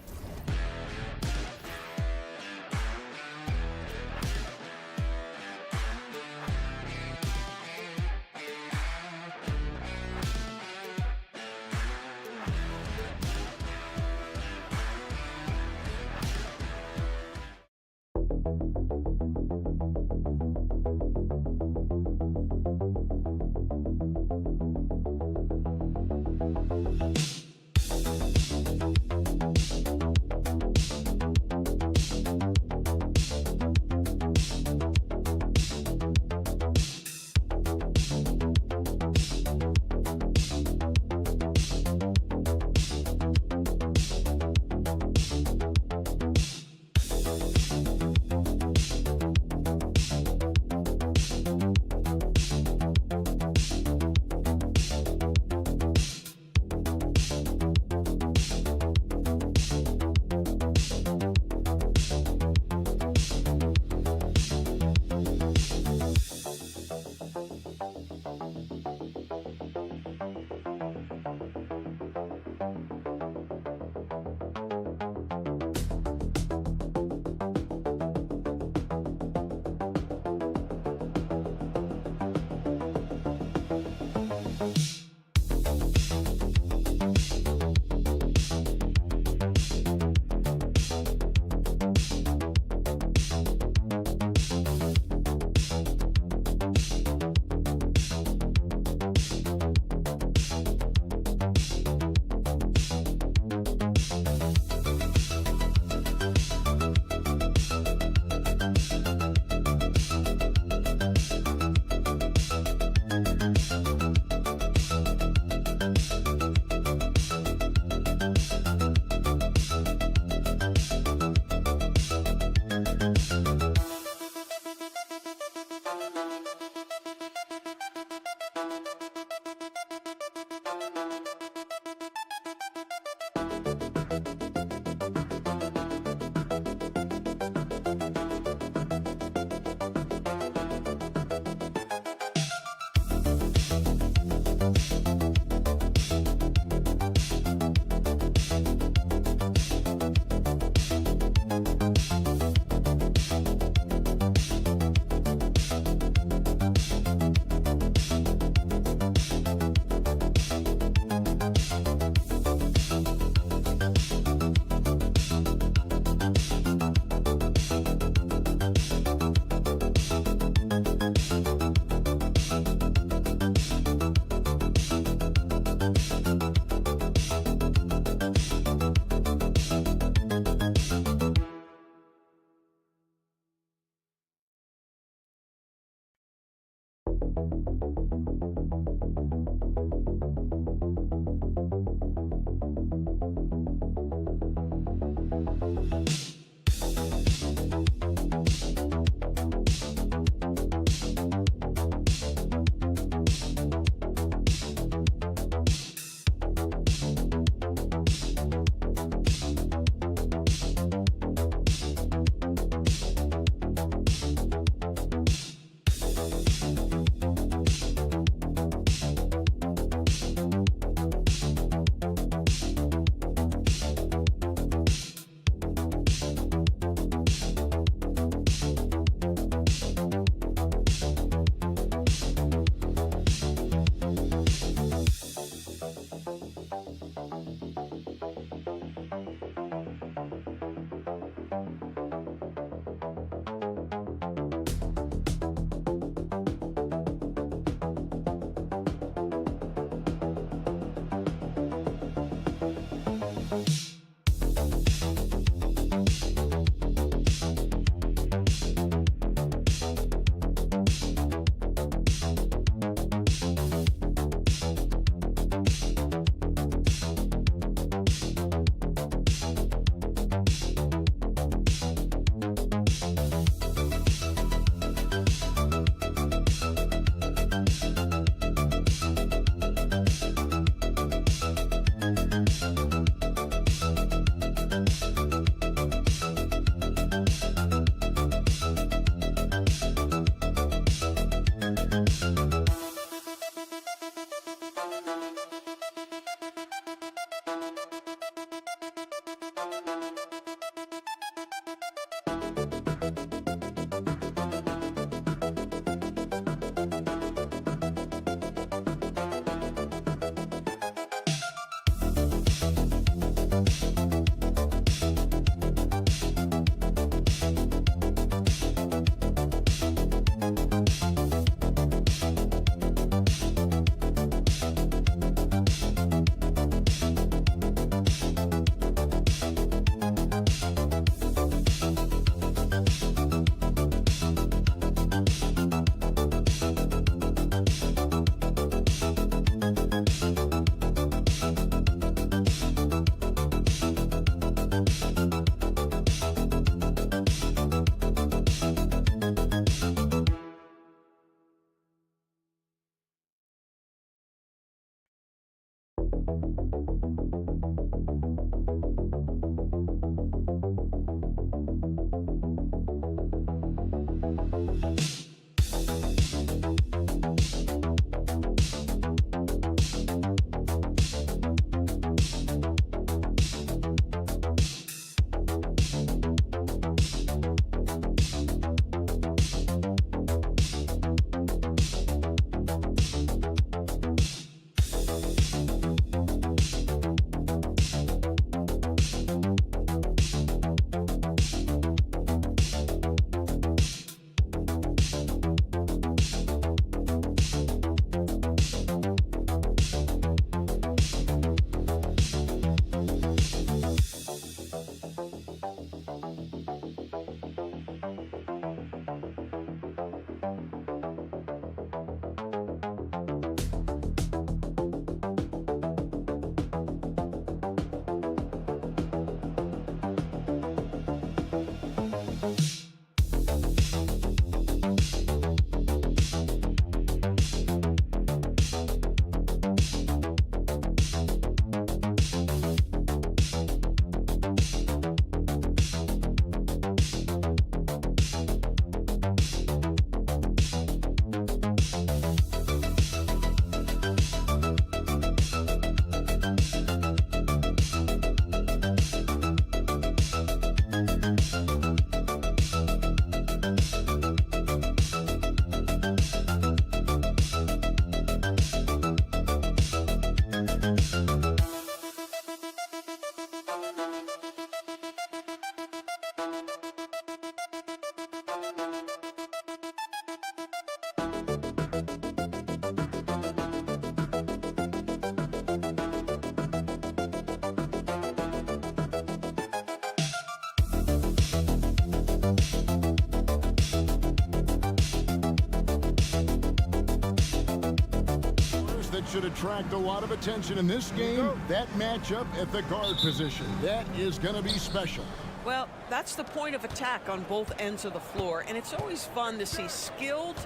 That should attract a lot of attention in this game. That matchup at the guard position. That is going to be special.
Well, that's the point of attack on both ends of the floor, and it's always fun to see skilled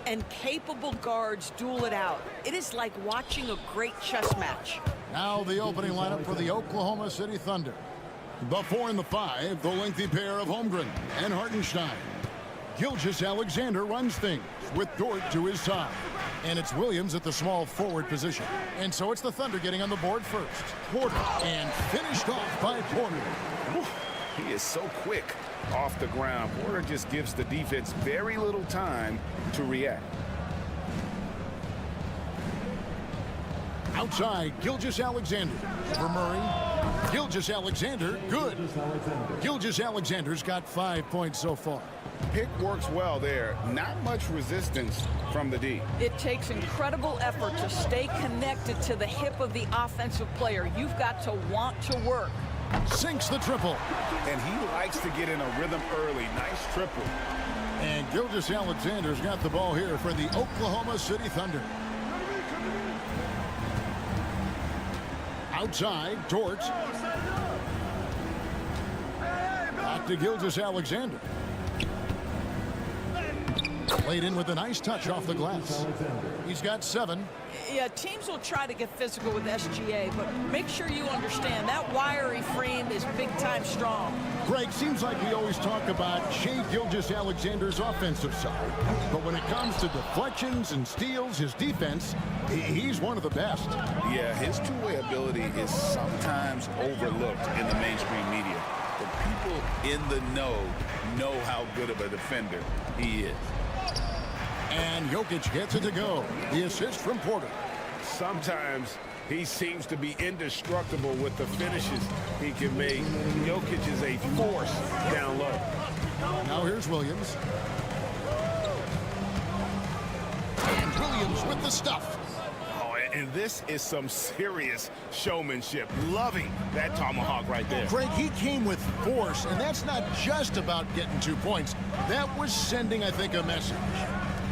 and capable guards duel it out. It is like watching a great chess match.
Now the opening lineup for the Oklahoma City Thunder. The 4 and the 5, the lengthy pair of Holmgren and Hartenstein. Gilgeous-Alexander runs things with Dort to his side. And it's Williams at the small forward position. And so it's the Thunder getting on the board first. Porter, and finished off by Porter.
He is so quick off the ground. Porter just gives the defense very little time to react.
Outside, Gilgeous-Alexander. For Murray. Gilgeous-Alexander, good. Gilgeous-Alexander's got 5 points so far.
Pick works well there. Not much resistance from the D.
It takes incredible effort to stay connected to the hip of the offensive player. You've got to want to work.
Sinks the triple.
And he likes to get in a rhythm early. Nice triple.
And Gilgeous-Alexander's got the ball here for the Oklahoma City Thunder. Outside, Dort. Back to Gilgeous-Alexander. Played in with a nice touch off the glass. He's got 7.
Yeah, teams will try to get physical with SGA, but make sure you understand that wiry frame is big-time strong.
Greg, seems like we always talk about Shai Gilgeous-Alexander's offensive side. But when it comes to deflections and steals, his defense, he's one of the best.
Yeah, his two-way ability is sometimes overlooked in the mainstream media. The people in the know how good of a defender he is.
And Jokic gets it to go. The assist from Porter.
Sometimes he seems to be indestructible with the finishes he can make. Jokic is a force down low.
Now here's Williams. And Williams with the stuff.
Oh, and this is some serious showmanship. Loving that tomahawk right there.
Greg, he came with force, and that's not just about getting 2 points. That was sending, I think, a message.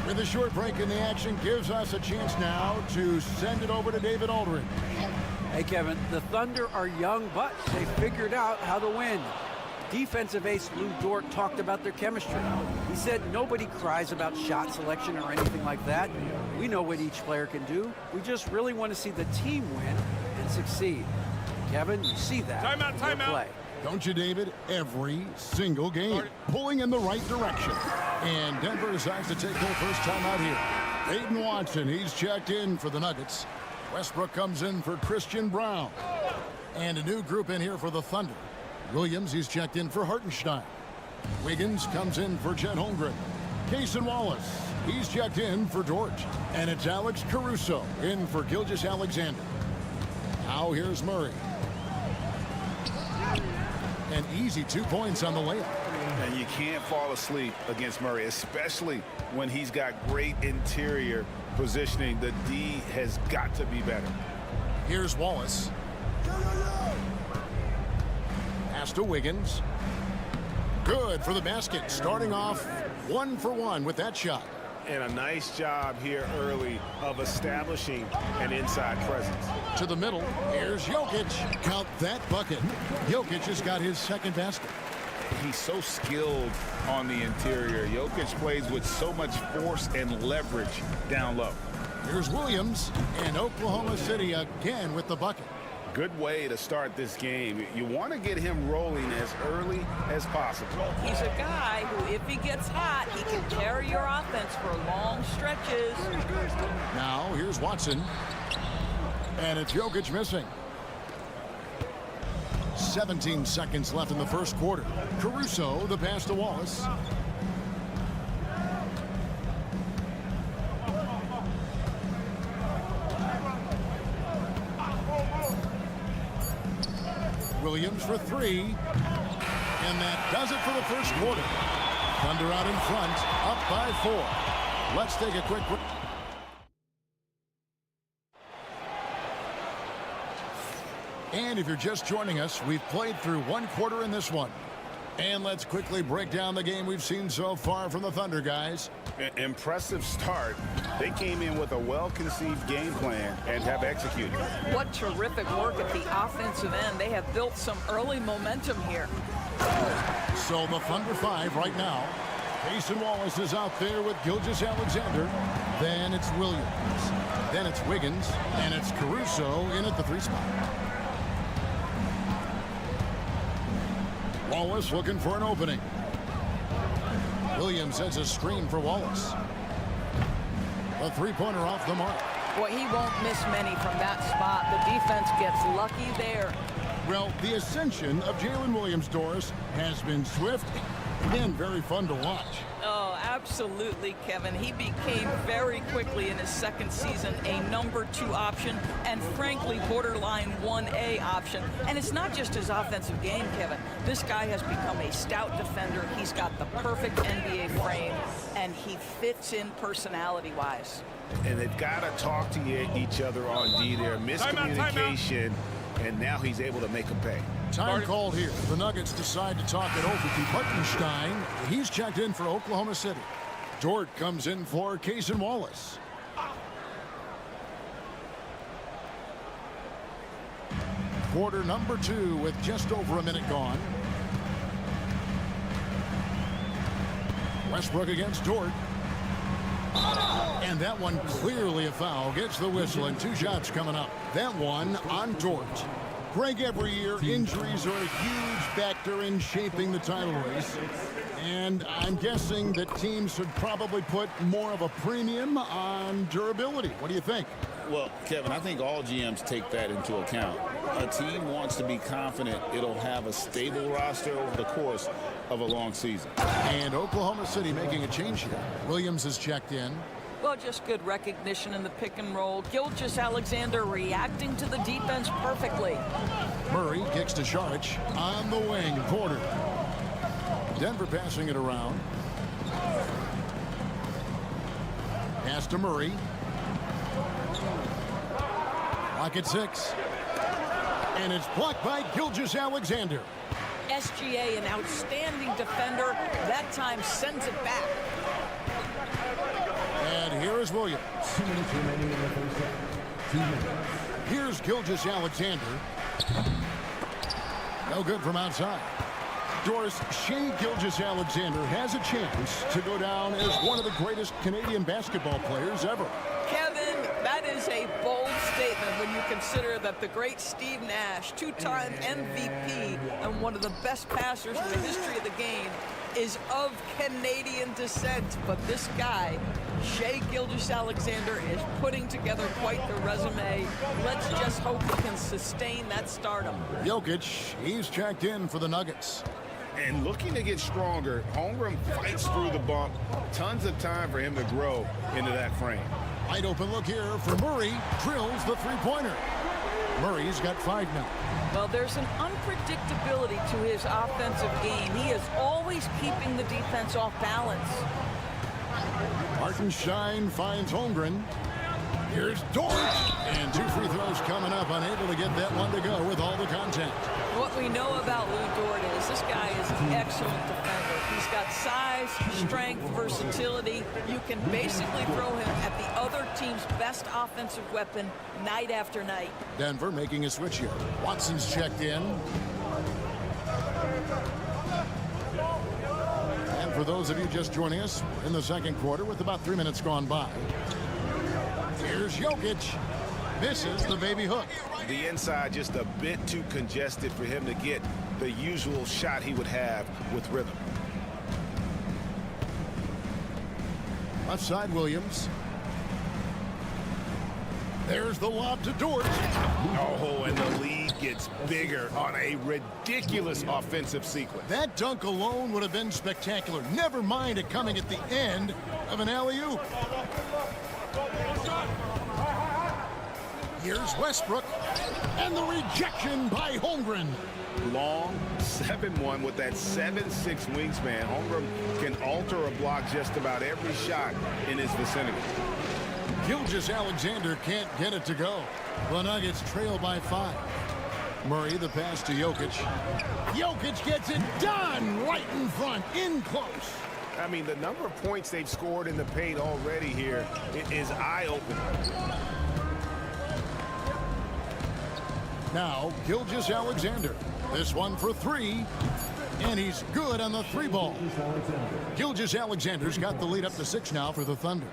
With a short break in the action, gives us a chance now to send it over to David Aldridge.
Hey, Kevin, the Thunder are young, but they figured out how to win. Defensive ace Lou Dort talked about their chemistry. He said nobody cries about shot selection or anything like that. We know what each player can do. We just really want to see the team win and succeed. Kevin, you see that.
Timeout.
Play.
Don't you, David? Every single game. Pulling in the right direction. And Denver decides to take their first time out here. Aiden Watson, he's checked in for the Nuggets. Westbrook comes in for Christian Brown. And a new group in here for the Thunder. Williams, he's checked in for Hartenstein. Wiggins comes in for Chet Holmgren. Cason Wallace, he's checked in for Dort. And it's Alex Caruso in for Gilgeous-Alexander. Now here's Murray. An easy 2 points on the layup.
And you can't fall asleep against Murray, especially when he's got great interior positioning. The D has got to be better.
Here's Wallace. Pass to Wiggins. Good for the basket. Starting off 1 for 1 with that shot.
And a nice job here early of establishing an inside presence.
To the middle. Here's Jokic. Count that bucket. Jokic has got his second basket.
He's so skilled on the interior. Jokic plays with so much force and leverage down low.
Here's Williams, and Oklahoma City again with the bucket.
Good way to start this game. You want to get him rolling as early as possible.
He's a guy who, if he gets hot, he can carry your offense for long stretches.
Now, here's Watson. And it's Jokic missing. 17 seconds left in the first quarter. Caruso, the pass to Wallace. Williams for three. And that does it for the first quarter. Thunder out in front, up by 4. Let's take a quick break. And if you're just joining us, we've played through one quarter in this one. And let's quickly break down the game we've seen so far from the Thunder, guys.
Impressive start. They came in with a well-conceived game plan and have executed.
What terrific work at the offensive end. They have built some early momentum here.
So the Thunder 5 right now. Mason Wallace is out there with Gilgeous-Alexander. Then it's Williams. Then it's Wiggins. And it's Caruso in at the 3 spot. Wallace looking for an opening. Williams has a screen for Wallace. A 3-pointer off the mark.
Boy, he won't miss many from that spot. The defense gets lucky there.
Well, the ascension of Jalen Williams, Doris, has been swift and very fun to watch.
Oh, absolutely, Kevin. He became very quickly in his second season a number 2 option and, frankly, borderline 1A option. And it's not just his offensive game, Kevin. This guy has become a stout defender. He's got the perfect NBA frame, and he fits in personality-wise.
And they've got to talk to each other on D there. Miscommunication, and now he's able to make them pay.
Time called here. The Nuggets decide to talk it over to Hartenstein. He's checked in for Oklahoma City. Dort comes in for Cason Wallace. Quarter number 2 with just over a minute gone. Westbrook against Dort. And that one clearly a foul. Gets the whistle and 2 shots coming up. That one on Dort. Greg, every year, injuries are a huge factor in shaping the title race. And I'm guessing that teams should probably put more of a premium on durability. What do you think?
Well, Kevin, I think all GMs take that into account. A team wants to be confident it'll have a stable roster over the course of a long season.
And Oklahoma City making a change here. Williams is checked in.
Well, just good recognition in the pick and roll. Gilgeous-Alexander reacting to the defense perfectly.
Murray kicks to Saric on the wing. Porter. Denver passing it around. Pass to Murray. Clock at 6. And it's blocked by Gilgeous-Alexander.
SGA, an outstanding defender. That time sends it back.
And here is Williams.
2 minutes remaining in the first half. 2 minutes.
Here's Gilgeous-Alexander. No good from outside. Doris, Shea Gilgeous-Alexander has a chance to go down as one of the greatest Canadian basketball players ever.
Kevin, that is a bold statement when you consider that the great Steve Nash, 2-time MVP and one of the best passers in the history of the game, is of Canadian descent. But this guy, Shea Gilgeous-Alexander, is putting together quite the resume. Let's just hope he can sustain that stardom.
Jokic, he's checked in for the Nuggets.
And looking to get stronger, Holmgren fights through the bump. Tons of time for him to grow into that frame.
Wide open look here for Murray. Drills the 3-pointer. Murray's got 5 now.
Well, there's an unpredictability to his offensive game. He is always keeping the defense off balance.
Hartenstein finds Holmgren. Here's Dort. And 2 free throws coming up. Unable to get that one to go with all the contact.
What we know about Lou Dort is this guy is an excellent defender. He's got size, strength, versatility. You can basically throw him at the other team's best offensive weapon night after night.
Denver making a switch here. Watson's checked in. And for those of you just joining us, we're in the second quarter with about 3 minutes gone by. Here's Jokic. Misses the baby hook.
The inside just a bit too congested for him to get the usual shot he would have with rhythm.
Left side, Williams. There's the lob to Dort.
Oh, and the lead gets bigger on a ridiculous offensive sequence.
That dunk alone would have been spectacular. Never mind it coming at the end of an alley-oop. Here's Westbrook. And the rejection by Holmgren.
long, 7'1", with that 7'6" wingspan. Holmgren can alter a block just about every shot in his vicinity.
Gilgeous-Alexander can't get it to go. The Nuggets trail by 5. Murray, the pass to Jokic. Jokic gets it done right in front, in close.
I mean, the number of points they've scored in the paint already here is eye-opening.
Now, Gilgeous-Alexander. This one for 3. And he's good on the 3-ball. Gilgeous-Alexander's got the lead up to 6 now for the Thunder.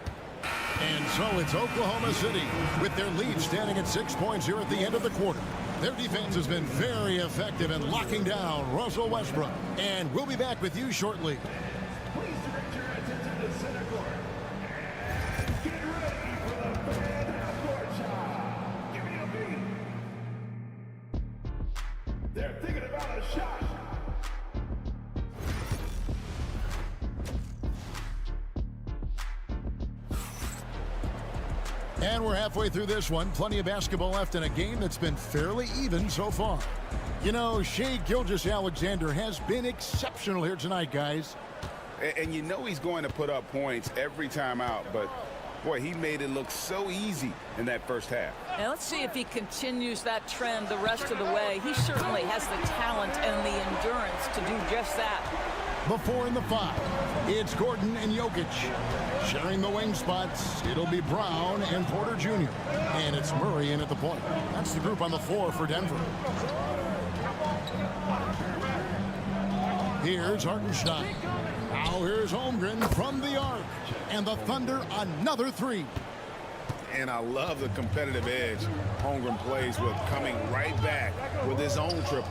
And so it's Oklahoma City with their lead standing at 6 points here at the end of the quarter. Their defense has been very effective in locking down Russell Westbrook. And we'll be back with you shortly.
Please direct your attention to center court. And get ready for the fan court shot. Give me a beat. They're thinking about a shot.
And we're halfway through this one. Plenty of basketball left in a game that's been fairly even so far. You know, Shai Gilgeous-Alexander has been exceptional here tonight, guys.
And you know he's going to put up points every time out, but boy, he made it look so easy in that first half.
Now let's see if he continues that trend the rest of the way. He certainly has the talent and the endurance to do just that.
The 4 and the 5. It's Gordon and Jokic. Sharing the wing spots, it'll be Brown and Porter Jr. And it's Murray in at the point. That's the group on the floor for Denver. Here's Hartenstein. Now here's Holmgren from the arc. And the Thunder another 3.
And I love the competitive edge Holmgren plays with, coming right back with his own triple.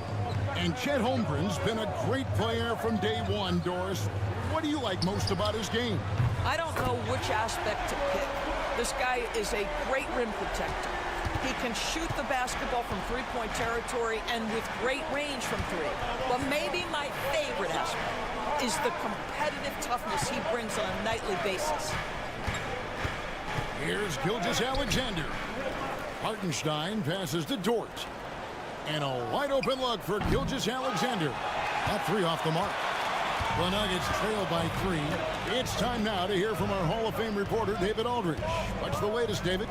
And Chet Holmgren's been a great player from day one, Doris. What do you like most about his game?
I don't know which aspect to pick. This guy is a great rim protector. He can shoot the basketball from three-point territory and with great range from 3. But maybe my favorite aspect is the competitive toughness he brings on a nightly basis.
Here's Gilgeous-Alexander. Hartenstein passes to Dort. And a wide open look for Gilgeous-Alexander. That 3 off the mark. The Nuggets trail by 3. It's time now to hear from our Hall of Fame reporter, David Aldridge. What's the latest, David?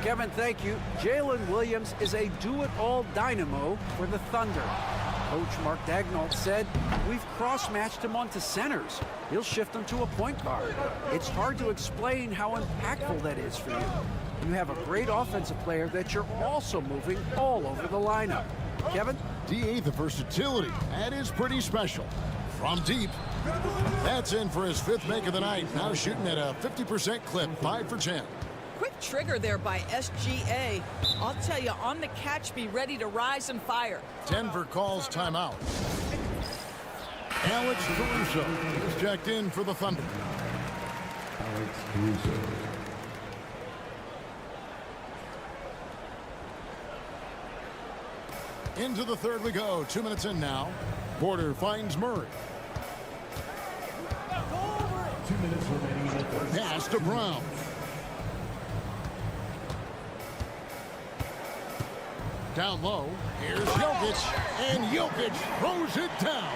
Kevin, thank you. Jalen Williams is a do-it-all dynamo for the Thunder. Coach Mark Daigneault said, we've cross-matched him onto centers. He'll shift him to a point guard. It's hard to explain how impactful that is for you. You have a great offensive player that you're also moving all over the lineup. Kevin?
D.A. the versatility. That is pretty special. From deep. That's in for his 5th make of the night. Now shooting at a 50% clip, 5 for 10.
Quick trigger there by SGA. I'll tell you, on the catch, be ready to rise and fire.
Denver calls timeout. Alex Caruso is checked in for the Thunder.
Alex Caruso.
Into the 3rd we go. 2 minutes in now. Porter finds Murray.
2 minutes remaining in the third.
Pass to Brown. Down low. Here's Jokic. And Jokic throws it down.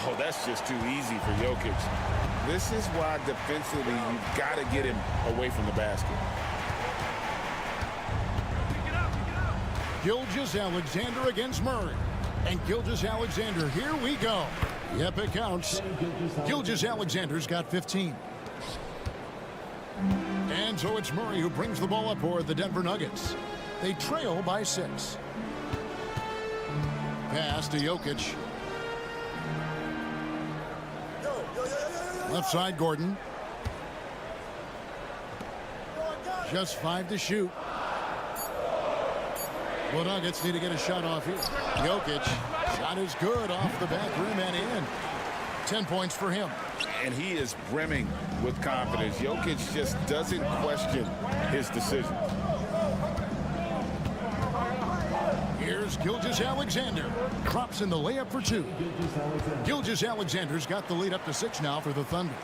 Oh, that's just too easy for Jokic. This is why defensively you've got to get him away from the basket.
Gilgeous-Alexander against Murray. And Gilgeous-Alexander, here we go. Yep, it counts. Gilgeous-Alexander's got 15. And so it's Murray who brings the ball up for the Denver Nuggets. They trail by 6. Pass to Jokic. Left side, Gordon. Just 5 to shoot. The Nuggets need to get a shot off here. Jokic, shot is good off the back rim and in. 10 points for him.
And he is brimming with confidence. Jokic just doesn't question his decision.
Here's Gilgeous-Alexander. Drops in the layup for 2. Gilgeous-Alexander's got the lead up to 6 now for the Thunder.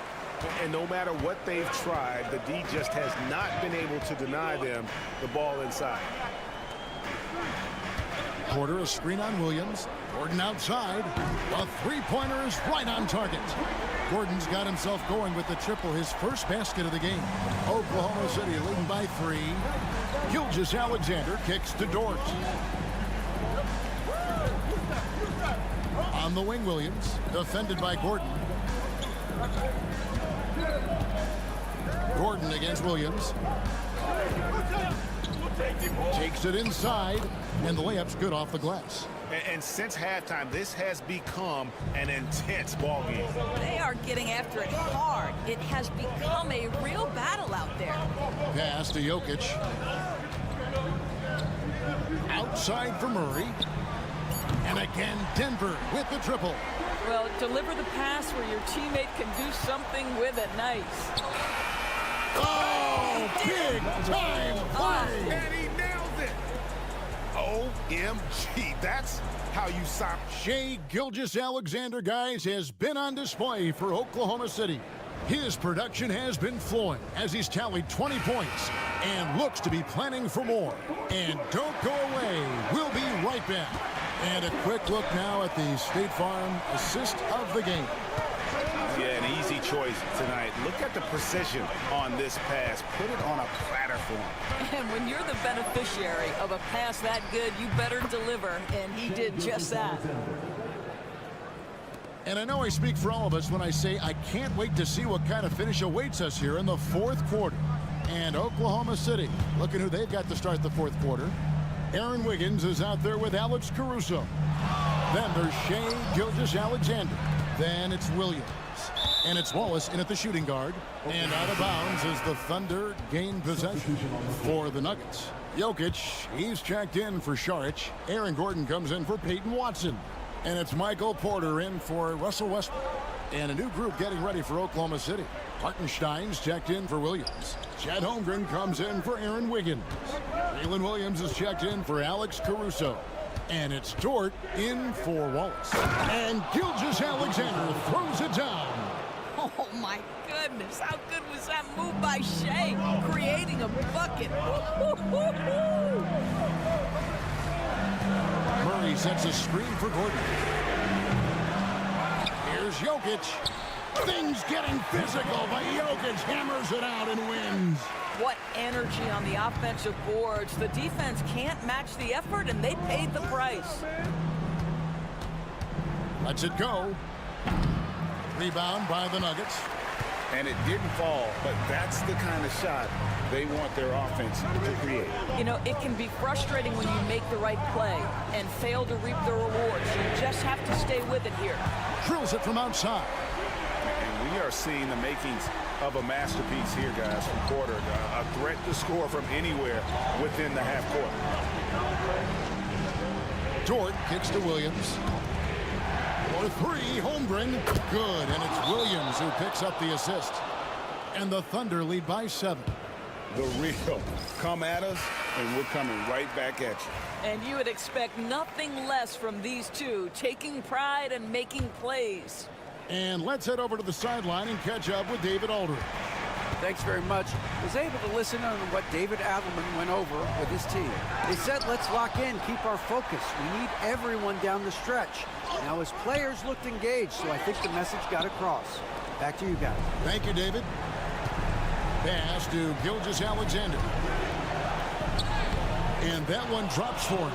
And no matter what they've tried, the D just has not been able to deny them the ball inside.
Porter, a screen on Williams. Gordon outside. A three-pointer is right on target. Gordon's got himself going with the triple, his first basket of the game. Oklahoma City leading by 3. Gilgeous-Alexander kicks to Dort. On the wing, Williams, defended by Gordon. Gordon against Williams. Takes it inside, and the layup's good off the glass.
And since halftime, this has become an intense ball game.
They are getting after it hard. It has become a real battle out there.
Pass to Jokic. Outside for Murray. And again, Denver with the triple.
Well, deliver the pass where your teammate can do something with it. Nice.
Oh, big time play.
And he nailed it. OMG, that's how you sign.
Shai Gilgeous-Alexander, guys, has been on display for Oklahoma City. His production has been flowing as he's tallied 20 points and looks to be planning for more. And don't go away. We'll be right back. And a quick look now at the State Farm assist of the game.
Yeah, an easy choice tonight. Look at the precision on this pass. Put it on a platter for him.
And when you're the beneficiary of a pass that good, you better deliver, and he did just that.
And I know I speak for all of us when I say I can't wait to see what kind of finish awaits us here in the fourth quarter. And Oklahoma City, looking who they've got to start the fourth quarter. Aaron Wiggins is out there with Alex Caruso. Then there's Shai Gilgeous-Alexander. Then it's Williams. And it's Wallace in at the shooting guard. And out of bounds as the Thunder gain possession for the Nuggets. Jokic, he's checked in for Šarić. Aaron Gordon comes in for Peyton Watson. And it's Michael Porter in for Russell Westbrook. And a new group getting ready for Oklahoma City. Hartenstein's checked in for Williams. Chet Holmgren comes in for Aaron Wiggins. Jalen Williams is checked in for Alex Caruso. And it's Dort in for Wallace. And Gilgeous-Alexander throws it down.
Oh, my goodness. How good was that move by Shai, creating a bucket?
Murray sets a screen for Gordon. Here's Jokic. Things getting physical, but Jokic hammers it out and wins.
What energy on the offensive boards. The defense can't match the effort, and they paid the price.
Lets it go. Rebound by the Nuggets.
And it didn't fall, but that's the kind of shot they want their offense to create.
You know, it can be frustrating when you make the right play and fail to reap the rewards. You just have to stay with it here.
Drills it from outside.
And we are seeing the makings of a masterpiece here, guys, from Porter. A threat to score from anywhere within the half court.
Dort kicks to Williams. For 3, Holmgren. Good, and it's Williams who picks up the assist. And the Thunder lead by 7.
The real come at us, and we're coming right back at you.
And you would expect nothing less from these two, taking pride and making plays.
And let's head over to the sideline and catch up with David Aldridge.
Thanks very much. I was able to listen on what David Adelman went over with his team. They said, let's lock in, keep our focus. We need everyone down the stretch. Now his players looked engaged, so I think the message got across. Back to you guys.
Thank you, David. Pass to Gilgeous-Alexander. And that one drops for him.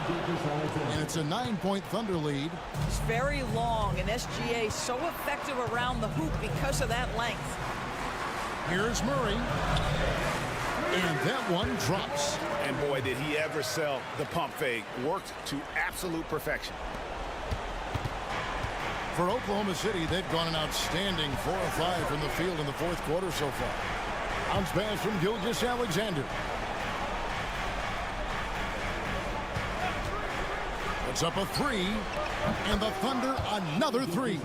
And it's a 9-point Thunder lead.
It's very long, and SGA so effective around the hoop because of that length.
Here's Murray. And that one drops.
And boy, did he ever sell the pump fake. Worked to absolute perfection.
For Oklahoma City, they've gone an outstanding 4 of 5 from the field in the fourth quarter so far. Bounce pass from Gilgeous-Alexander. Puts up a 3, and the Thunder another 3.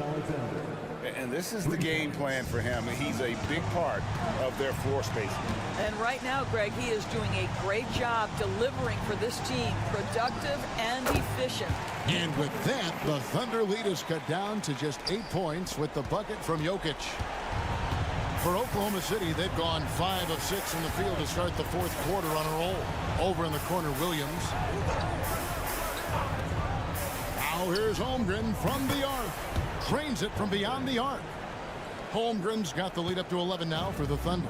And this is the game plan for him. He's a big part of their floor spacing.
And right now, Greg, he is doing a great job delivering for this team, productive and efficient.
And with that, the Thunder lead is cut down to just 8 points with the bucket from Jokic. For Oklahoma City, they've gone 5 of 6 from the field to start the fourth quarter on a roll. Over in the corner, Williams. Foul Now here's Holmgren from the arc. Trains it from beyond the arc. Holmgren's got the lead up to 11 now for the Thunder.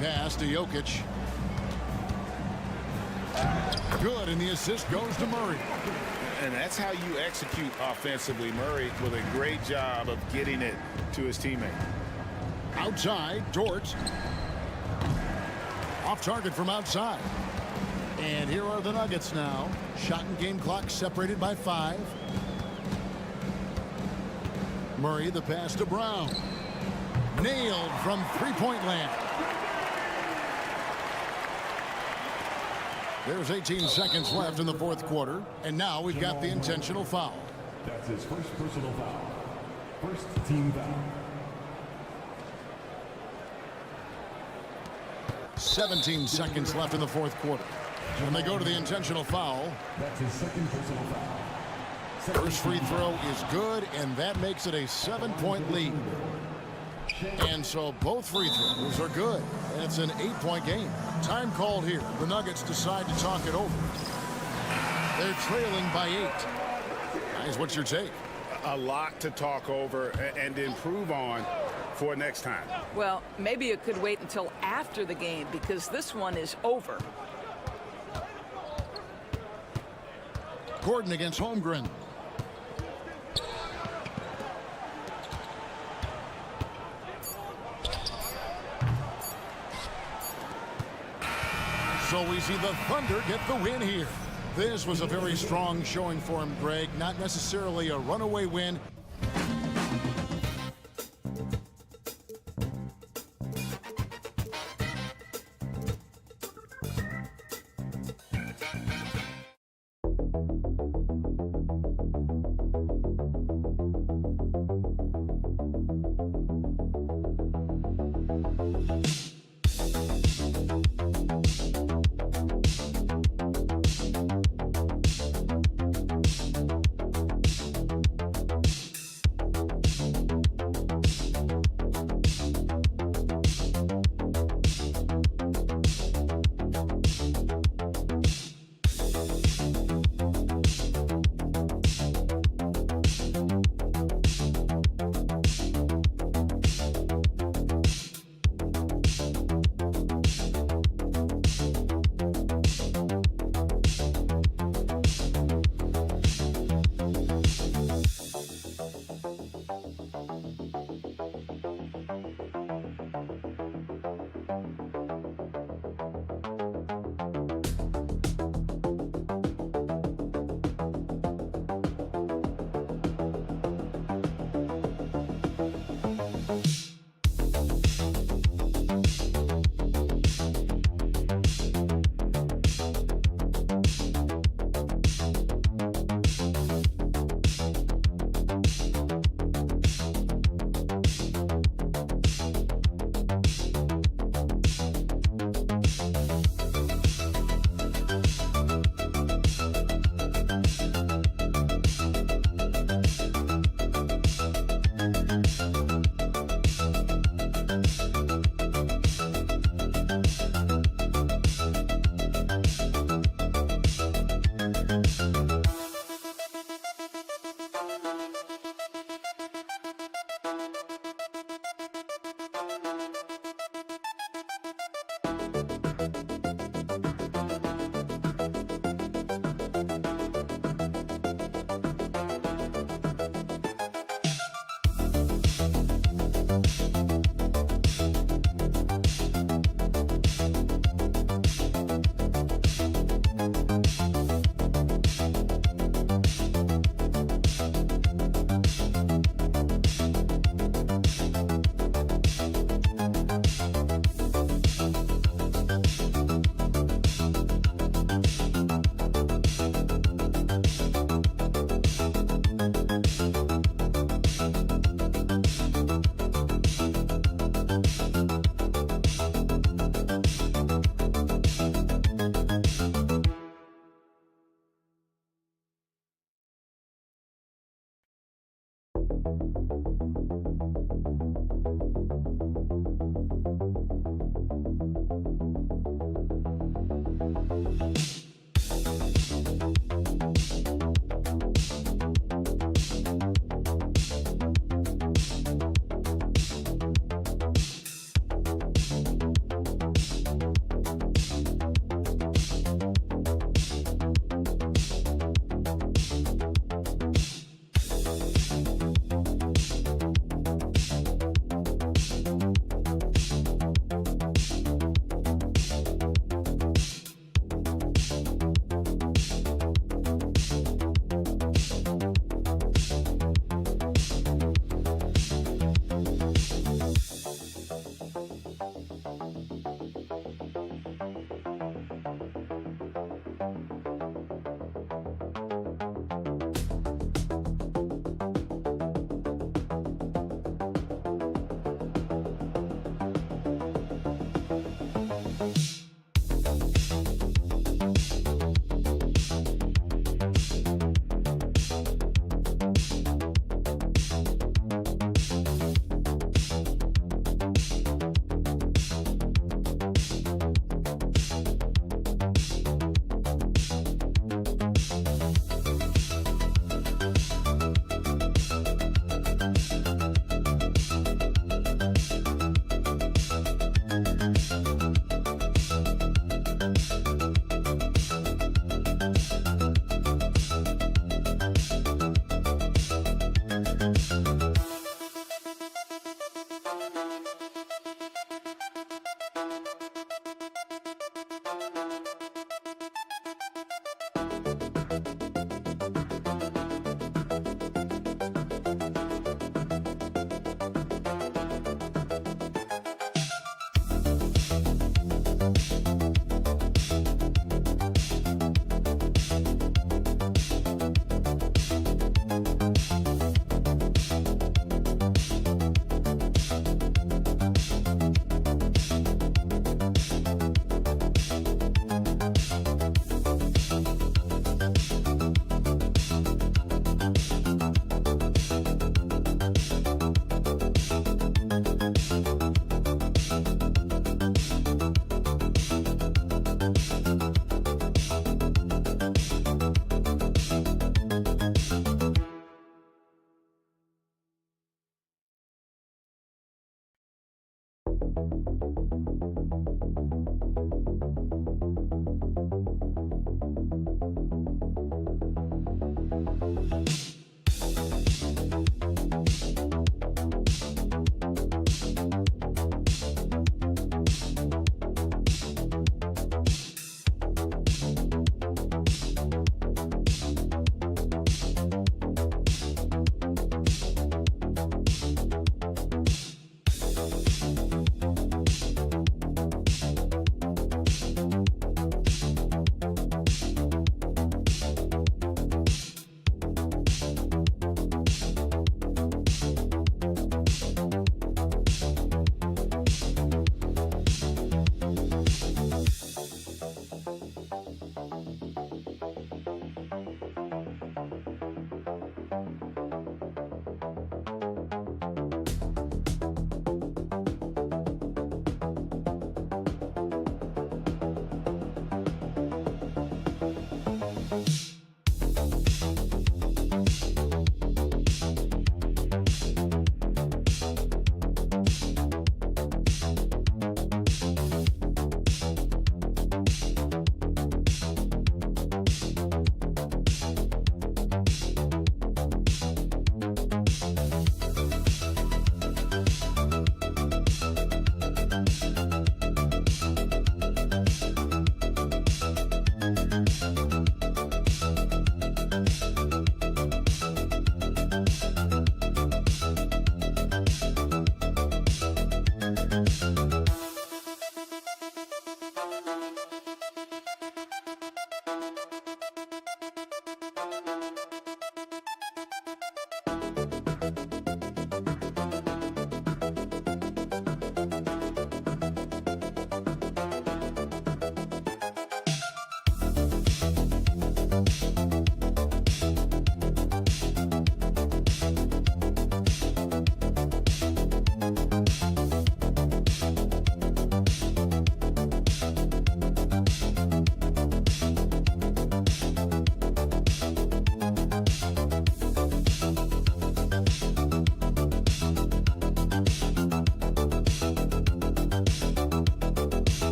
Pass to Jokic. Good, and the assist goes to Murray.
And that's how you execute offensively. Murray with a great job of getting it to his teammate.
Outside, Dort. Off target from outside. And here are the Nuggets now. Shot and game clock separated by 5. Murray, the pass to Brown. Nailed from three-point land. There's 18 seconds left in the fourth quarter. And now we've got the intentional foul.
That's his first personal foul. First team foul.
17 seconds left in the fourth quarter. And they go to the intentional foul.
That's his second personal foul.
First free throw is good, and that makes it a 7-point lead. And so both free throws are good. And it's an 8-point game. Time called here. The Nuggets decide to talk it over. They're trailing by 8. Guys, what's your take?
A lot to talk over and improve on for next time.
Well, maybe it could wait until after the game because this one is over.
Gordon against Holmgren. So we see the Thunder get the win here. This was a very strong showing for him, Greg. Not necessarily a runaway win.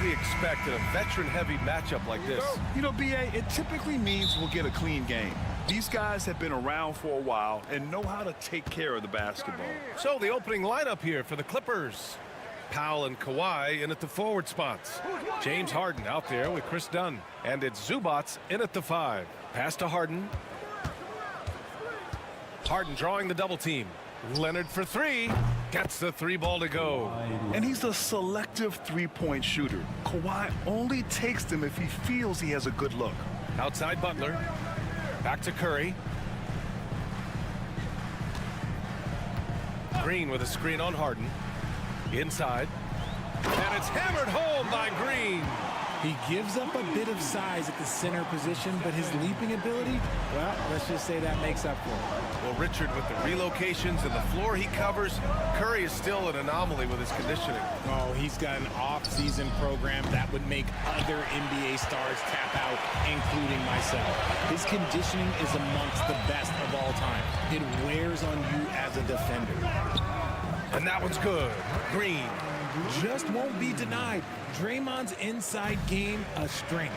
should we expect in a veteran-heavy matchup like this?
You know, B.A., it typically means we'll get a clean game. These guys have been around for a while and know how to take care of the basketball.
So the opening lineup here for the Clippers. Powell and Kawhi in at the forward spots. James Harden out there with Chris Dunn. And it's Zubac in at the 5. Pass to Harden. Harden drawing the double team. Leonard for 3. Gets the 3 ball to go.
And he's a selective three-point shooter. Kawhi only takes them if he feels he has a good look.
Outside Butler. Back to Curry. Green with a screen on Harden. Inside. And it's hammered home by Green.
He gives up a bit of size at the center position, but his leaping ability, well, let's just say that makes up for it.
Well, Richard, with the relocations and the floor he covers, Curry is still an anomaly with his conditioning.
Oh, he's got an off-season program that would make other NBA stars tap out, including myself. His conditioning is amongst the best of all time. It wears on you as a defender.
And that one's good. Green.
Just won't be denied. Draymond's inside game a strength.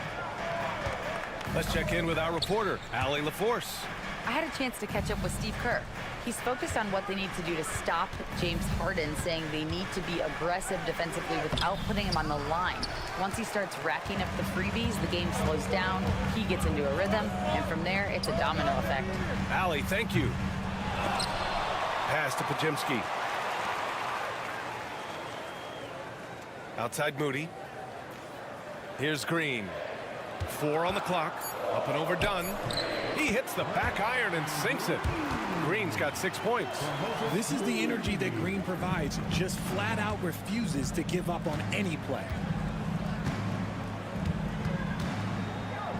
Let's check in with our reporter, Allie LaForce.
I had a chance to catch up with Steve Kerr. He's focused on what they need to do to stop James Harden, saying they need to be aggressive defensively without putting him on the line. Once he starts racking up the freebies, the game slows down, he gets into a rhythm, and from there, it's a domino effect.
Allie, thank you. Pass to Pajemski. Outside Moody. Here's Green. 4 on the clock. Up and over Dunn. He hits the back iron and sinks it. Green's got 6 points.
This is the energy that Green provides. Just flat out refuses to give up on any play.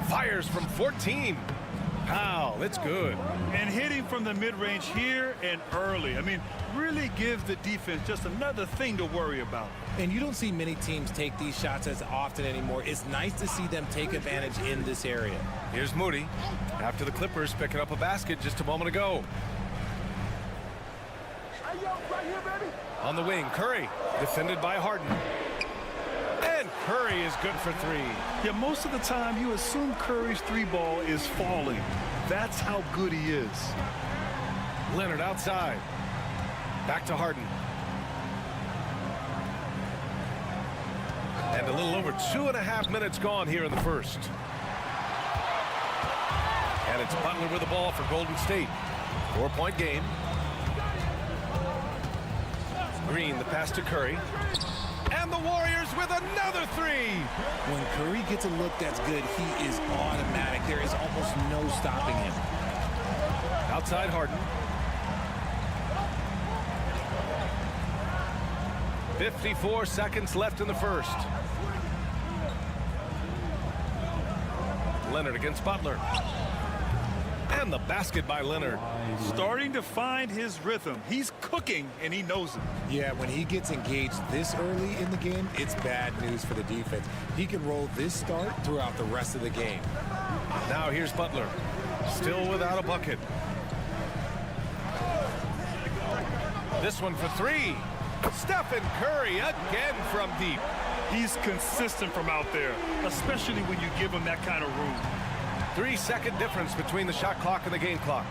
Fires from 14. Wow, that's good.
And hitting from the mid-range here and early. I mean, really gives the defense just another thing to worry about.
And you don't see many teams take these shots as often anymore. It's nice to see them take advantage in this area.
Here's Moody. After the Clippers picking up a basket just a moment ago. On the wing, Curry. Defended by Harden. And Curry is good for 3.
Yeah, most of the time you assume Curry's 3-ball is falling. That's how good he is.
Leonard outside. Back to Harden. And a little over 2.5 minutes gone here in the first. And it's Butler with the ball for Golden State. 4-point game. Green, the pass to Curry. And the Warriors with another 3.
When Curry gets a look that's good, he is automatic. There is almost no stopping him.
Outside Harden. 54 seconds left in the first. Leonard against Butler. And the basket by Leonard.
Starting to find his rhythm. He's cooking, and he knows it.
Yeah, when he gets engaged this early in the game, it's bad news for the defense. He can roll this start throughout the rest of the game.
Now here's Butler. Still without a bucket. This one for 3. Stephen Curry again from deep.
He's consistent from out there, especially when you give him that kind of room.
3-second difference between the shot clock and the game clock.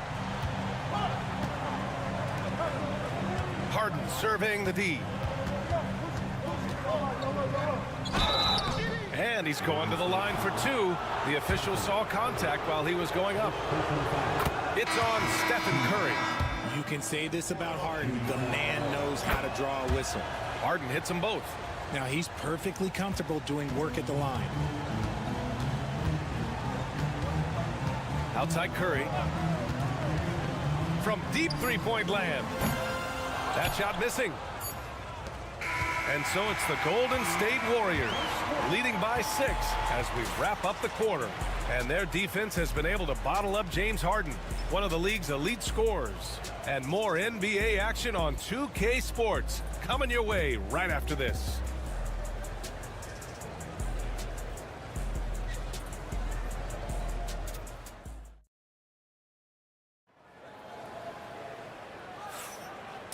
Harden surveying the D. And he's going to the line for 2. The official saw contact while he was going up. It's on Stephen Curry.
You can say this about Harden. The man knows how to draw a whistle.
Harden hits them both.
Now he's perfectly comfortable doing work at the line.
Outside Curry. From deep 3-point land. That shot missing. And so it's the Golden State Warriors leading by 6 as we wrap up the quarter. And their defense has been able to bottle up James Harden, one of the league's elite scorers. And more NBA action on 2K Sports coming your way right after this.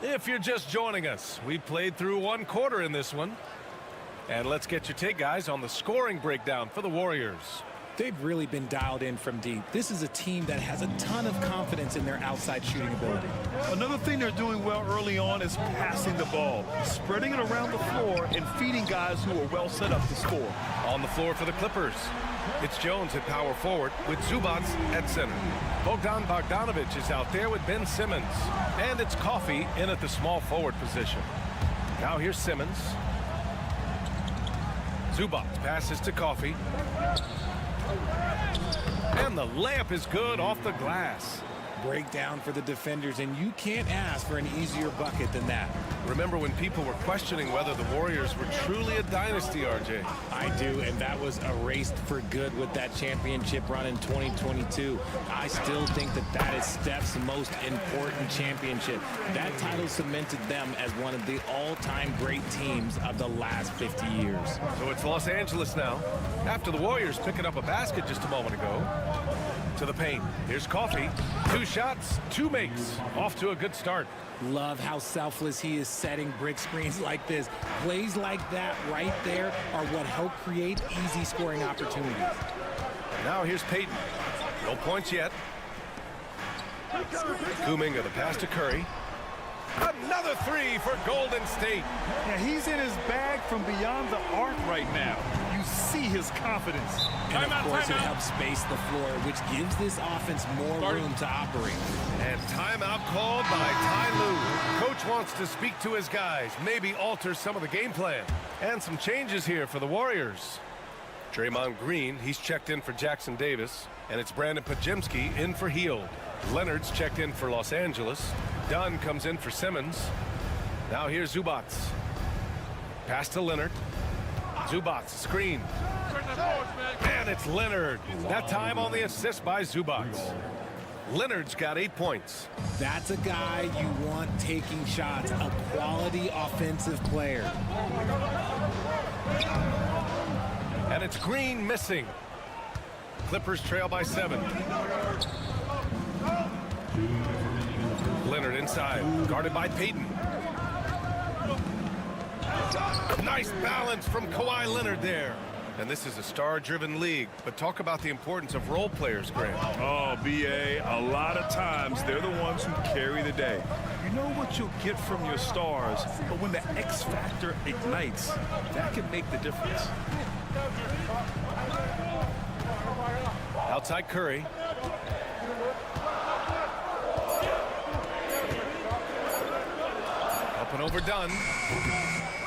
If you're just joining us, we played through 1 quarter in this one. And let's get your take, guys, on the scoring breakdown for the Warriors.
They've really been dialed in from deep. This is a team that has a ton of confidence in their outside shooting ability.
Another thing they're doing well early on is passing the ball, spreading it around the floor and feeding guys who are well set up to score.
On the floor for the Clippers, it's Jones at power forward with Zubac at center. Bogdan Bogdanovic is out there with Ben Simmons. And it's Coffey in at the small forward position. Now here's Simmons. Zubac passes to Coffey. And the layup is good off the glass.
Breakdown for the defenders, and you can't ask for an easier bucket than that.
Remember when people were questioning whether the Warriors were truly a dynasty, RJ?
I do, and that was erased for good with that championship run in 2022. I still think that is Steph's most important championship. That title cemented them as one of the all-time great teams of the last 50 years.
So it's Los Angeles now. After the Warriors picking up a basket just a moment ago. To the paint. Here's Coffey. 2 shots, 2 makes. Off to a good start.
Love how selfless he is setting brick screens like this. Plays like that right there are what help create easy scoring opportunities.
Now here's Payton. No points yet. Kuminga the pass to Curry. Another 3 for Golden State.
Yeah, he's in his bag from beyond the arc right now. You see his confidence.
And of course, it helps space the floor, which gives this offense more room to operate.
And timeout called by Ty Lue. Coach wants to speak to his guys, maybe alter some of the game plan. And some changes here for the Warriors. Draymond Green, he's checked in for Jackson Davis. And it's Brandon Podziemski in for Hield. Leonard's checked in for Los Angeles. Dunn comes in for Simmons. Now here's Zubac. Pass to Leonard. Zubac screen. And it's Leonard. That time on the assist by Zubac. Leonard's got 8 points.
That's a guy you want taking shots, a quality offensive player.
And it's Green missing. Clippers trail by 7. Leonard inside, guarded by Payton. Nice balance from Kawhi Leonard there. And this is a star-driven league, but talk about the importance of role players, Grant.
Oh, B.A., a lot of times they're the ones who carry the day. You know what you'll get from your stars, but when the X factor ignites, that can make the difference.
Outside Curry. Up and over Dunn.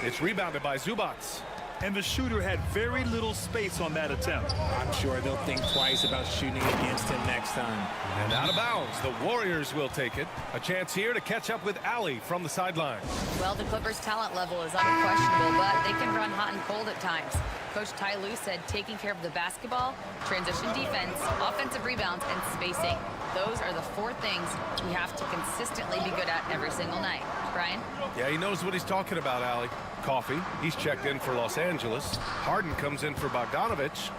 It's rebounded by Zubac.
And the shooter had very little space on that attempt.
I'm sure they'll think twice about shooting against him next time.
And out of bounds, the Warriors will take it. A chance here to catch up with Allie from the sideline.
Well, the Clippers' talent level is unquestionable, but they can run hot and cold at times. Coach Ty Lue said taking care of the basketball, transition defense, offensive rebounds, and spacing. Those are the 4 things we have to consistently be good at every single night. Brian?
Yeah, he knows what he's talking about, Allie. Coffey, he's checked in for Los Angeles. Harden comes in for Bogdanovic.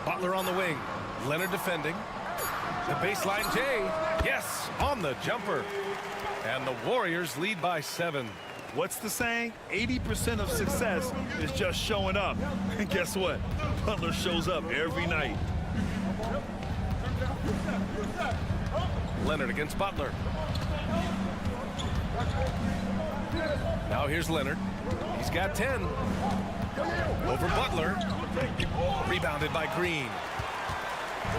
Butler on the wing. Leonard defending. The baseline J. Yes, on the jumper. And the Warriors lead by 7.
What's the saying? 80% of success is just showing up. And guess what? Butler shows up every night.
Leonard against Butler. Now here's Leonard. He's got 10. Over Butler. Rebounded by Green.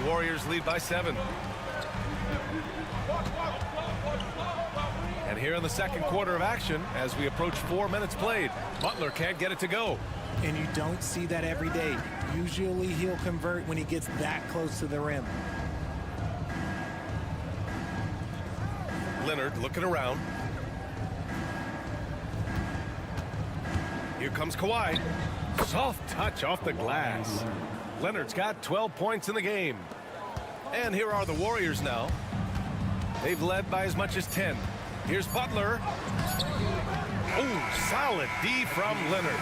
The Warriors lead by 7. And here in the second quarter of action, as we approach 4 minutes played, Butler can't get it to go.
And you don't see that every day. Usually he'll convert when he gets that close to the rim.
Leonard looking around. Here comes Kawhi. Soft touch off the glass. Leonard's got 12 points in the game. And here are the Warriors now. They've led by as much as 10. Here's Butler. Oh, solid D from Leonard.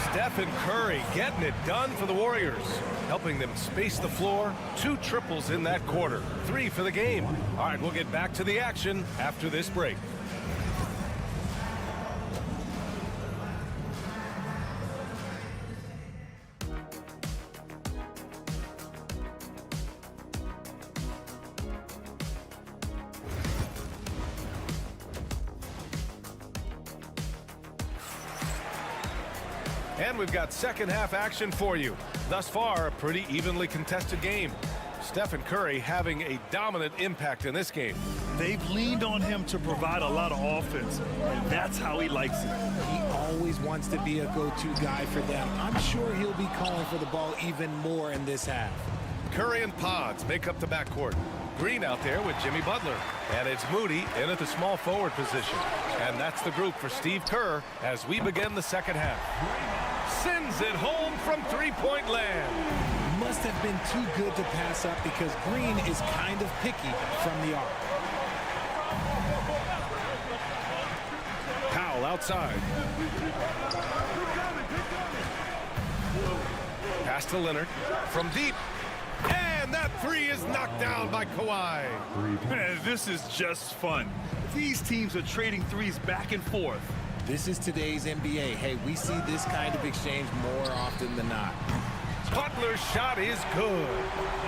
Stephen Curry getting it done for the Warriors, helping them space the floor. 2 triples in that quarter. 3 for the game. All right, we'll get back to the action after this break. And we've got second half action for you. Thus far, a pretty evenly contested game. Stephen Curry having a dominant impact in this game.
They've leaned on him to provide a lot of offense, and that's how he likes it.
He always wants to be a go-to guy for them. I'm sure he'll be calling for the ball even more in this half.
Curry and Pods make up the backcourt. Green out there with Jimmy Butler. And it's Moody in at the small forward position. And that's the group for Steve Kerr as we begin the second half. Sends it home from three-point land.
Must have been too good to pass up because Green is kind of picky from the arc.
Powell outside. Pass to Leonard from deep. And that three is knocked down by Kawhi.
Man, this is just fun. These teams are trading threes back and forth.
This is today's NBA. Hey, we see this kind of exchange more often than not.
Butler's shot is good.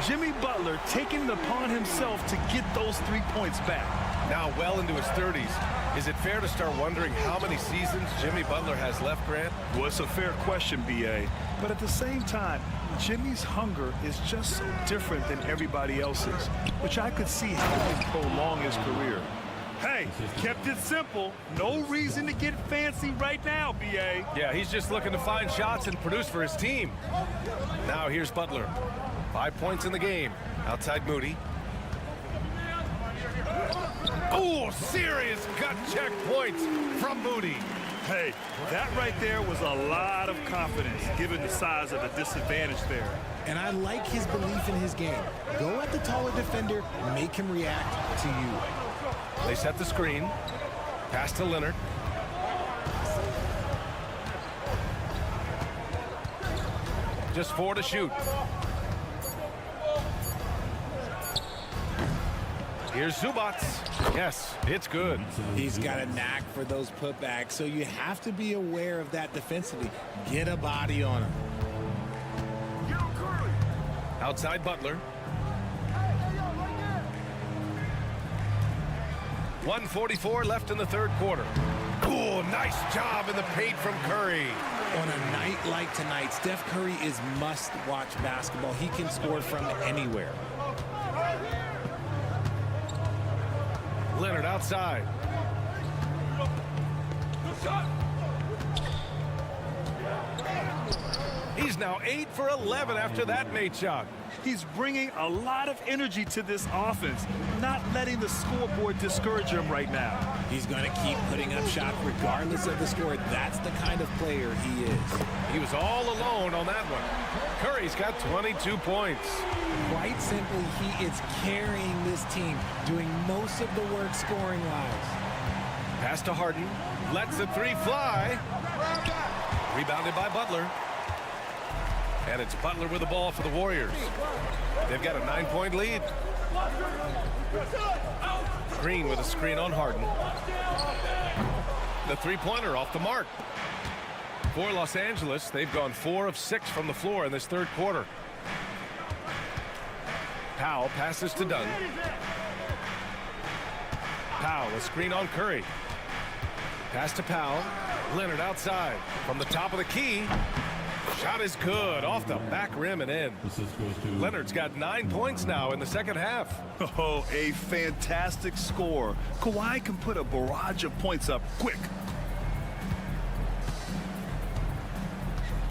Jimmy Butler taking it upon himself to get those 3 points back.
Now well into his 30s. Is it fair to start wondering how many seasons Jimmy Butler has left, Grant?
Well, it's a fair question, B.A. But at the same time, Jimmy's hunger is just so different than everybody else's, which I could see helping prolong his career. Hey, kept it simple. No reason to get fancy right now, B.A.
Yeah, he's just looking to find shots and produce for his team. Now here's Butler. 5 points in the game. Outside Moody. Oh, serious gut check points from Moody.
Hey, that right there was a lot of confidence, given the size of the disadvantage there.
And I like his belief in his game. Go at the taller defender, make him react to you.
They set the screen. Pass to Leonard. Just 4 to shoot. Here's Zubac. Yes, it's good.
He's got a knack for those putbacks, so you have to be aware of that defensively. Get a body on him.
Outside Butler. 1:44 left in the third quarter. Oh, nice job in the paint from Curry.
On a night like tonight, Steph Curry is must-watch basketball. He can score from anywhere.
Leonard outside. He's now 8 for 11 after that made shot.
He's bringing a lot of energy to this offense, not letting the scoreboard discourage him right now.
He's going to keep putting up shots regardless of the score. That's the kind of player he is.
He was all alone on that one. Curry's got 22 points.
Quite simply, he is carrying this team, doing most of the work scoring-wise.
Pass to Harden. Lets the three fly. Rebounded by Butler. And it's Butler with the ball for the Warriors. They've got a 9-point lead. Green with a screen on Harden. The three-pointer off the mark. For Los Angeles, they've gone 4 of 6 from the floor in this third quarter. Powell passes to Dunn. Powell, a screen on Curry. Pass to Powell. Leonard outside. From the top of the key. Shot is good. Off the back rim and in. Leonard's got 9 points now in the second half.
Oh, a fantastic score. Kawhi can put a barrage of points up quick.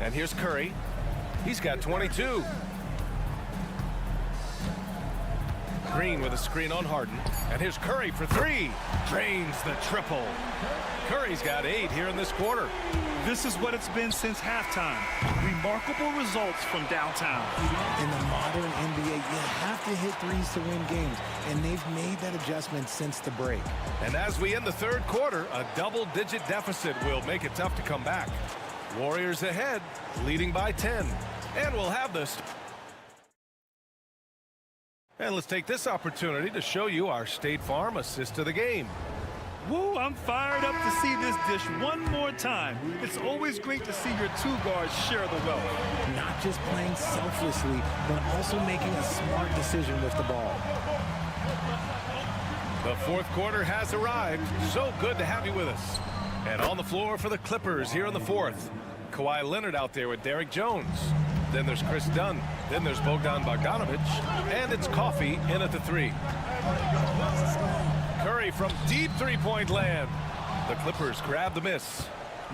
And here's Curry. He's got 22. Green with a screen on Harden. And here's Curry for 3. Drains the triple. Curry's got 8 here in this quarter.
This is what it's been since halftime. Remarkable results from downtown.
In the modern NBA, you have to hit threes to win games, and they've made that adjustment since the break.
And as we end the third quarter, a double-digit deficit will make it tough to come back. Warriors ahead, leading by 10. And we'll have this. And let's take this opportunity to show you our State Farm assist to the game.
Woo, I'm fired up to see this dish one more time. It's always great to see your two guards share the wealth.
Not just playing selflessly, but also making a smart decision with the ball.
The fourth quarter has arrived. So good to have you with us. And on the floor for the Clippers here in the fourth. Kawhi Leonard out there with Derek Jones. Then there's Chris Dunn. Then there's Bogdan Bogdanovic. And it's Coffey in at the 3. Curry from deep three-point land. The Clippers grab the miss.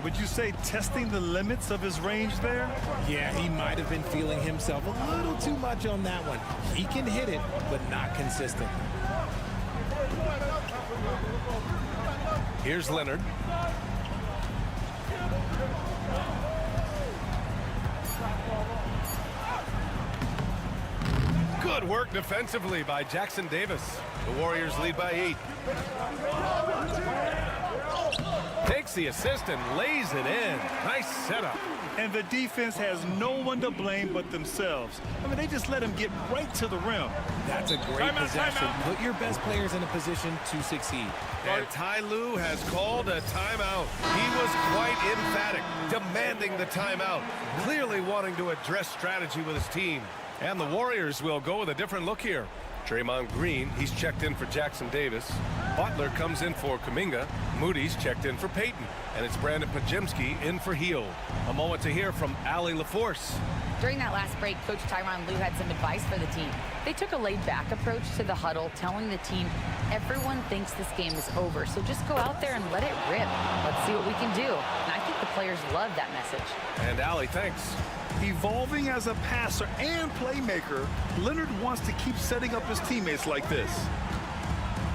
Would you say testing the limits of his range there?
Yeah, he might have been feeling himself a little too much on that one. He can hit it, but not consistent.
Here's Leonard. Good work defensively by Jackson Davis. The Warriors lead by 8. Takes the assist and lays it in. Nice setup.
And the defense has no one to blame but themselves. I mean, they just let him get right to the rim.
That's a great possession. Put your best players in a position to succeed.
And Ty Lue has called a timeout. He was quite emphatic, demanding the timeout, clearly wanting to address strategy with his team. And the Warriors will go with a different look here. Draymond Green, he's checked in for Jackson Davis. Butler comes in for Kuminga. Moody's checked in for Payton. And it's Brandon Pajemski in for Hield. A moment to hear from Allie LaForce.
During that last break, Coach Tyronn Lue had some advice for the team. They took a laid-back approach to the huddle, telling the team, everyone thinks this game is over, so just go out there and let it rip. Let's see what we can do. And I think the players love that message.
And Allie, thanks.
Evolving as a passer and playmaker, Leonard wants to keep setting up his teammates like this.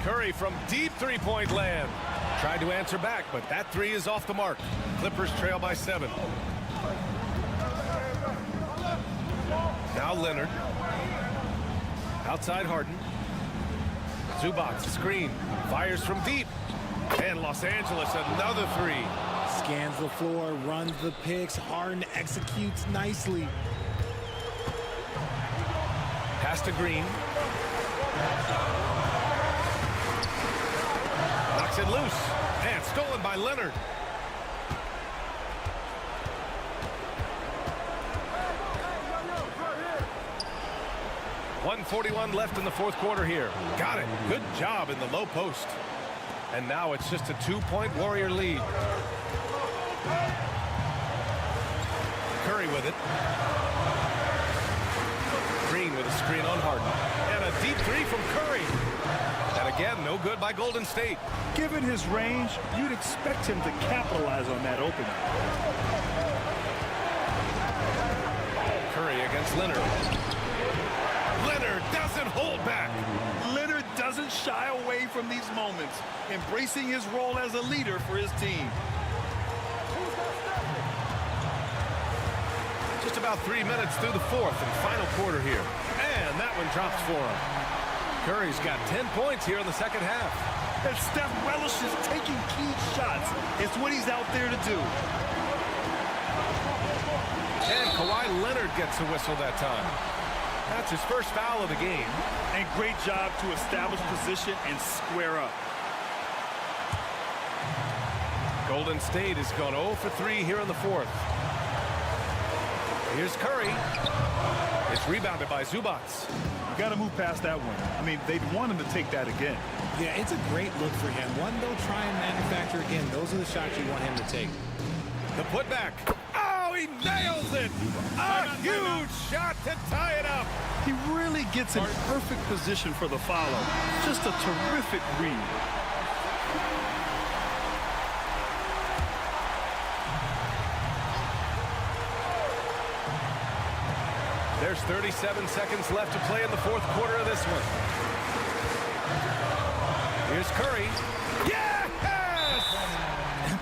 Curry from deep three-point land. Tried to answer back, but that 3 is off the mark. Clippers trail by 7. Now Leonard. Outside Harden. Zubac screen. Fires from deep. And Los Angeles another 3.
Scans the floor, runs the picks. Harden executes nicely.
Pass to Green. Knocks it loose. And stolen by Leonard. .141 left in the fourth quarter here. Got it. Good job in the low post. And now it's just a 2-point Warrior lead. Curry with it. Green with a screen on Harden. And a deep 3 from Curry. And again, no good by Golden State.
Given his range, you'd expect him to capitalize on that opening.
Curry against Leonard. Leonard doesn't hold back.
Leonard doesn't shy away from these moments, embracing his role as a leader for his team.
Just about 3 minutes through the fourth and final quarter here. And that one drops for him. Curry's got 10 points here in the second half.
And Steph relishes taking key shots. It's what he's out there to do.
And Kawhi Leonard gets a whistle that time. That's his first foul of the game.
And great job to establish position and square up.
Golden State has gone 0 for 3 here in the fourth. Here's Curry. It's rebounded by Zubac.
You got to move past that one. I mean, they'd want him to take that again.
Yeah, it's a great look for him. One they'll try and manufacture again. Those are the shots you want him to take.
The putback. Oh, he nails it. A huge shot to tie it up.
He really gets in perfect position for the follow. Just a terrific read.
There's 37 seconds left to play in the fourth quarter of this one. Here's Curry. Yes!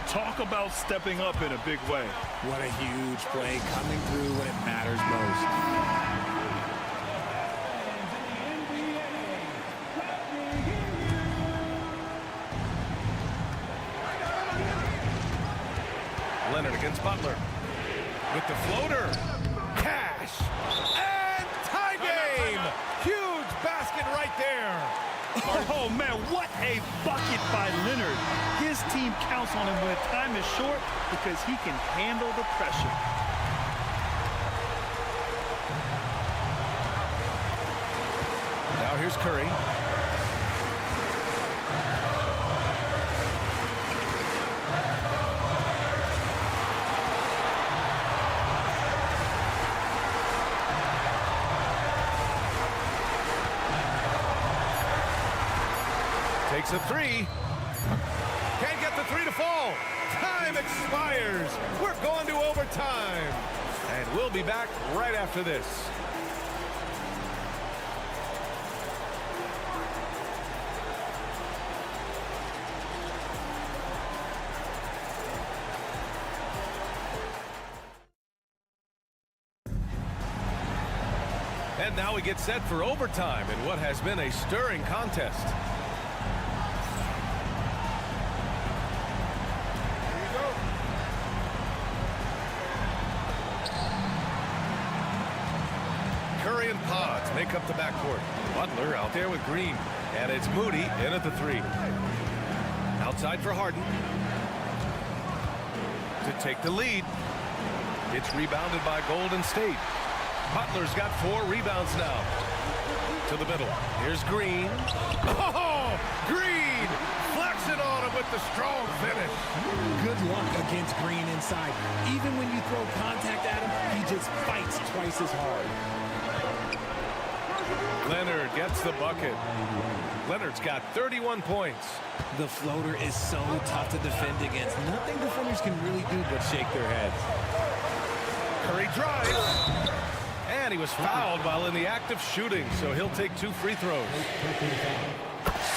Talk about stepping up in a big way.
What a huge play, coming through when it matters most.
Leonard against Butler. With the floater. Cash. And tie game. Huge basket right there.
Oh, man, what a bucket by Leonard. His team counts on him when time is short because he can handle the pressure.
Now here's Curry. Takes a three. Can't get the three to fall. Time expires. We're going to overtime. And we'll be back right after this. And now we get set for overtime in what has been a stirring contest. Curry and Pods make up the backcourt. Butler out there with Green. And it's Moody in at the three. Outside for Harden. To take the lead. It's rebounded by Golden State. Butler's got 4 rebounds now. To the middle. Here's Green. Oh, Green flexing on him with the strong finish.
Good luck against Green inside. Even when you throw contact at him, he just fights twice as hard.
Leonard gets the bucket. Leonard's got 31 points.
The floater is so tough to defend against. Nothing defenders can really do but shake their heads.
Curry drives. And he was fouled while in the act of shooting, so he'll take 2 free throws.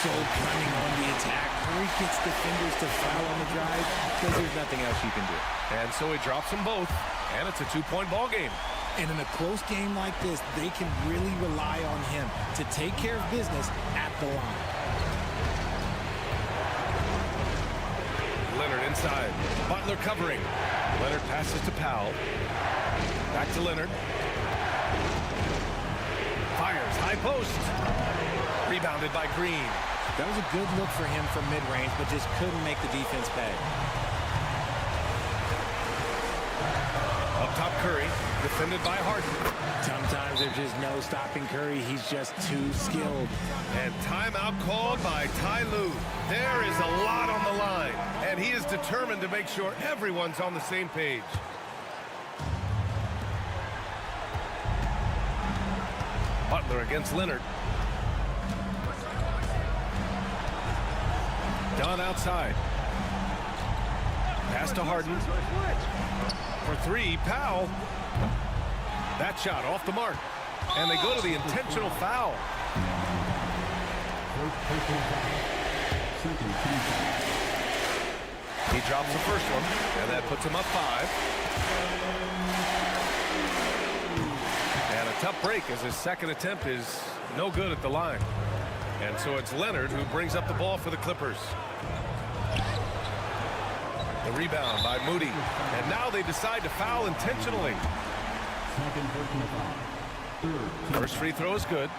So cunning on the attack. Curry gets defenders to foul on the drive because there's nothing else you can do.
And so he drops them both, and it's a 2-point ball game.
And in a close game like this, they can really rely on him to take care of business at the line.
Leonard inside. Butler covering. Leonard passes to Powell. Back to Leonard. Fires high post. Rebounded by Green.
That was a good look for him from mid-range, but just couldn't make the defense pay.
Up top Curry, defended by Harden.
Sometimes there's just no stopping Curry. He's just too skilled.
And timeout called by Ty Lue. There is a lot on the line, and he is determined to make sure everyone's on the same page. Butler against Leonard. Dunn outside. Pass to Harden. For 3, Powell. That shot off the mark. And they go to the intentional foul. He drops the first one, and that puts him up 5. And a tough break as his second attempt is no good at the line. And so it's Leonard who brings up the ball for the Clippers. The rebound by Moody. And now they decide to foul intentionally. First free throw is good.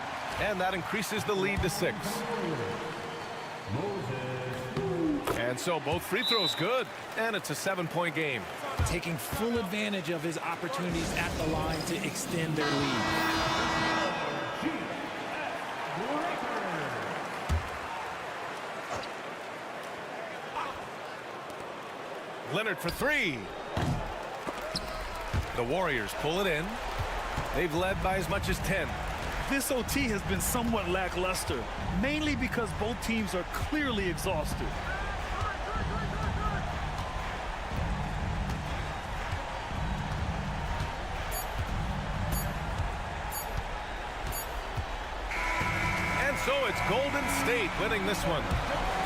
And that increases the lead to 6. And so both free throws good. And it's a 7-point game.
Taking full advantage of his opportunities at the line to extend their lead.
Leonard for 3. The Warriors pull it in. They've led by as much as 10.
This OT has been somewhat lackluster, mainly because both teams are clearly exhausted.
And so it's Golden State winning this one.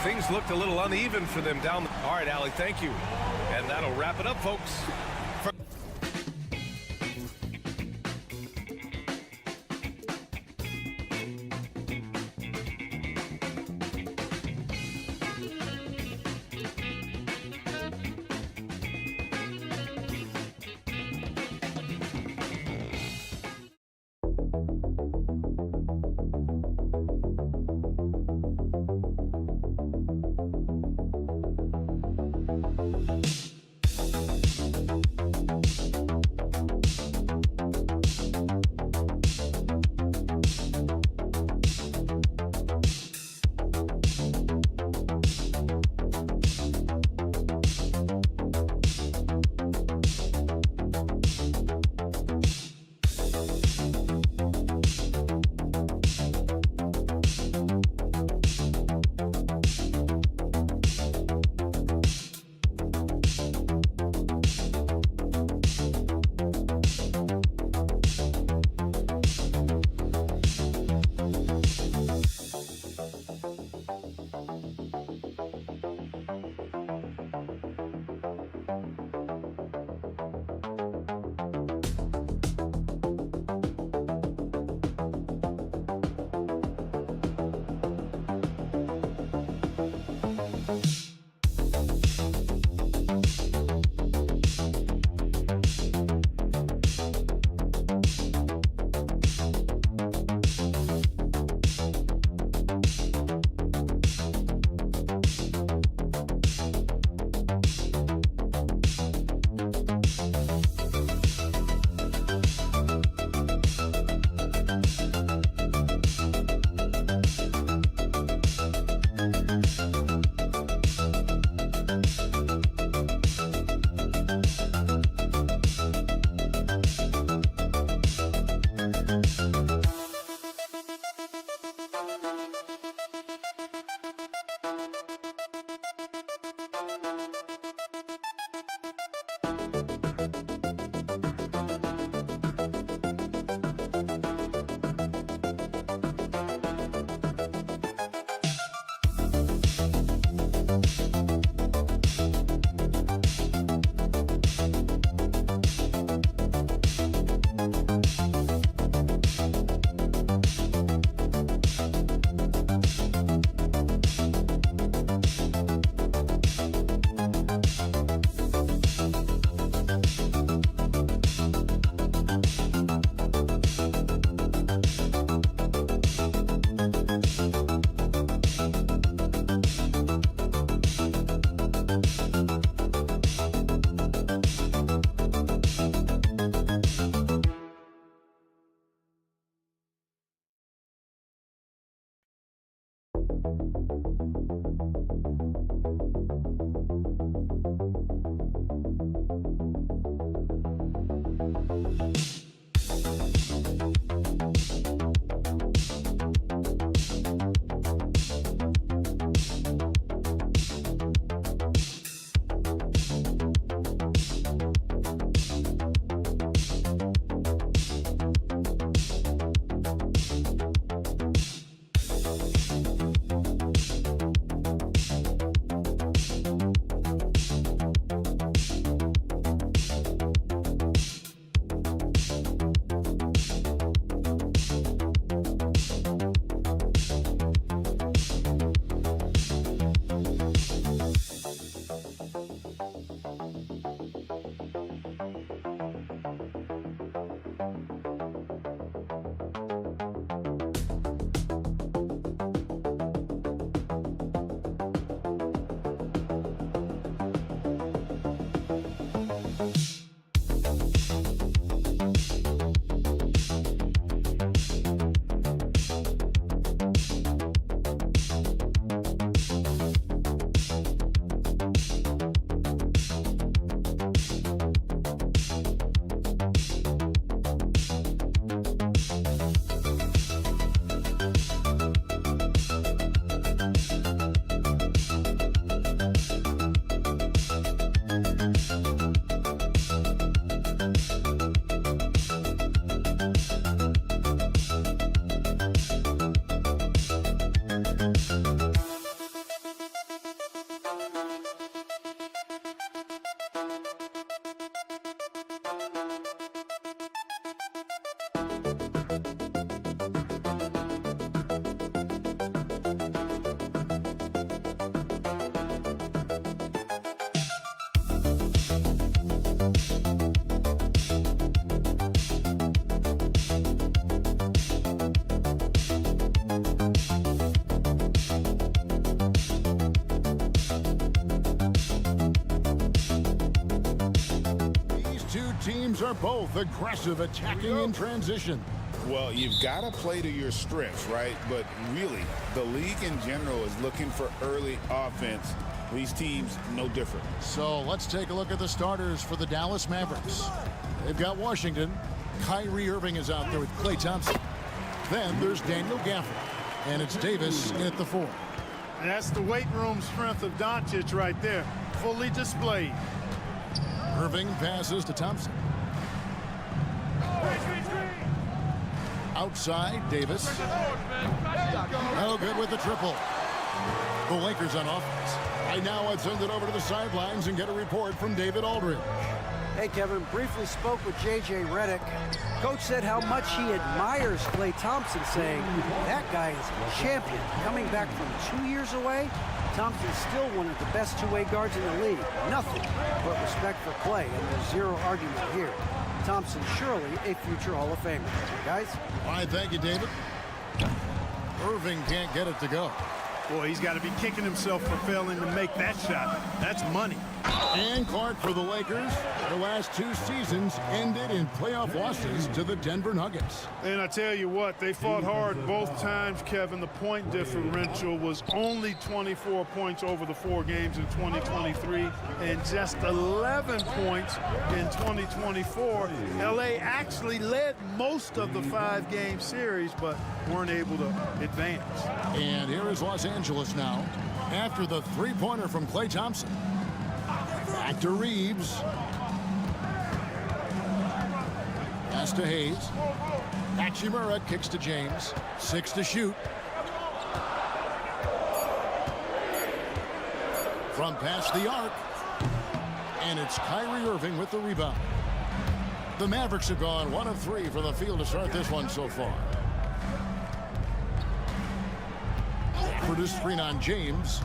Things looked a little uneven for them down the... All right, Allie, thank you. And that'll wrap it up, folks.
Teams are both aggressive, attacking in transition.
Well, you've got to play to your strengths, right? But really, the league in general is looking for early offense. These teams, no different.
So let's take a look at the starters for the Dallas Mavericks. They've got Washington. Kyrie Irving is out there with Klay Thompson. Then there's Daniel Gafford. And it's Davis in at the 4.
And that's the weight room strength of Doncic right there, fully displayed.
Irving passes to Thompson. Outside, Davis. No good with the triple. The Lakers on offense. Right now, I'd send it over to the sidelines and get a report from David Aldridge.
Hey, Kevin, briefly spoke with J.J. Redick. Coach said how much he admires Klay Thompson, saying that guy is a champion. Coming back from 2 years away, Thompson's still one of the best two-way guards in the league. Nothing but respect for Klay, and there's zero argument here. Thompson surely a future Hall of Famer. Guys?
All right, thank you, David. Irving can't get it to go.
Boy, he's got to be kicking himself for failing to make that shot. That's money.
And Clark for the Lakers. The last 2 seasons ended in playoff losses to the Denver Nuggets.
And I tell you what, they fought hard both times, Kevin. The point differential was only 24 points over the 4 games in 2023 and just 11 points in 2024. LA actually led most of the 5-game series, but weren't able to advance.
And here is Los Angeles now after the 3-pointer from Klay Thompson. Back to Reeves. Pass to Hayes. Hachimura kicks to James. 6 to shoot. From past the arc. And it's Kyrie Irving with the rebound. The Mavericks have gone 1 of 3 from the field to start this one so far. Produced screen on James.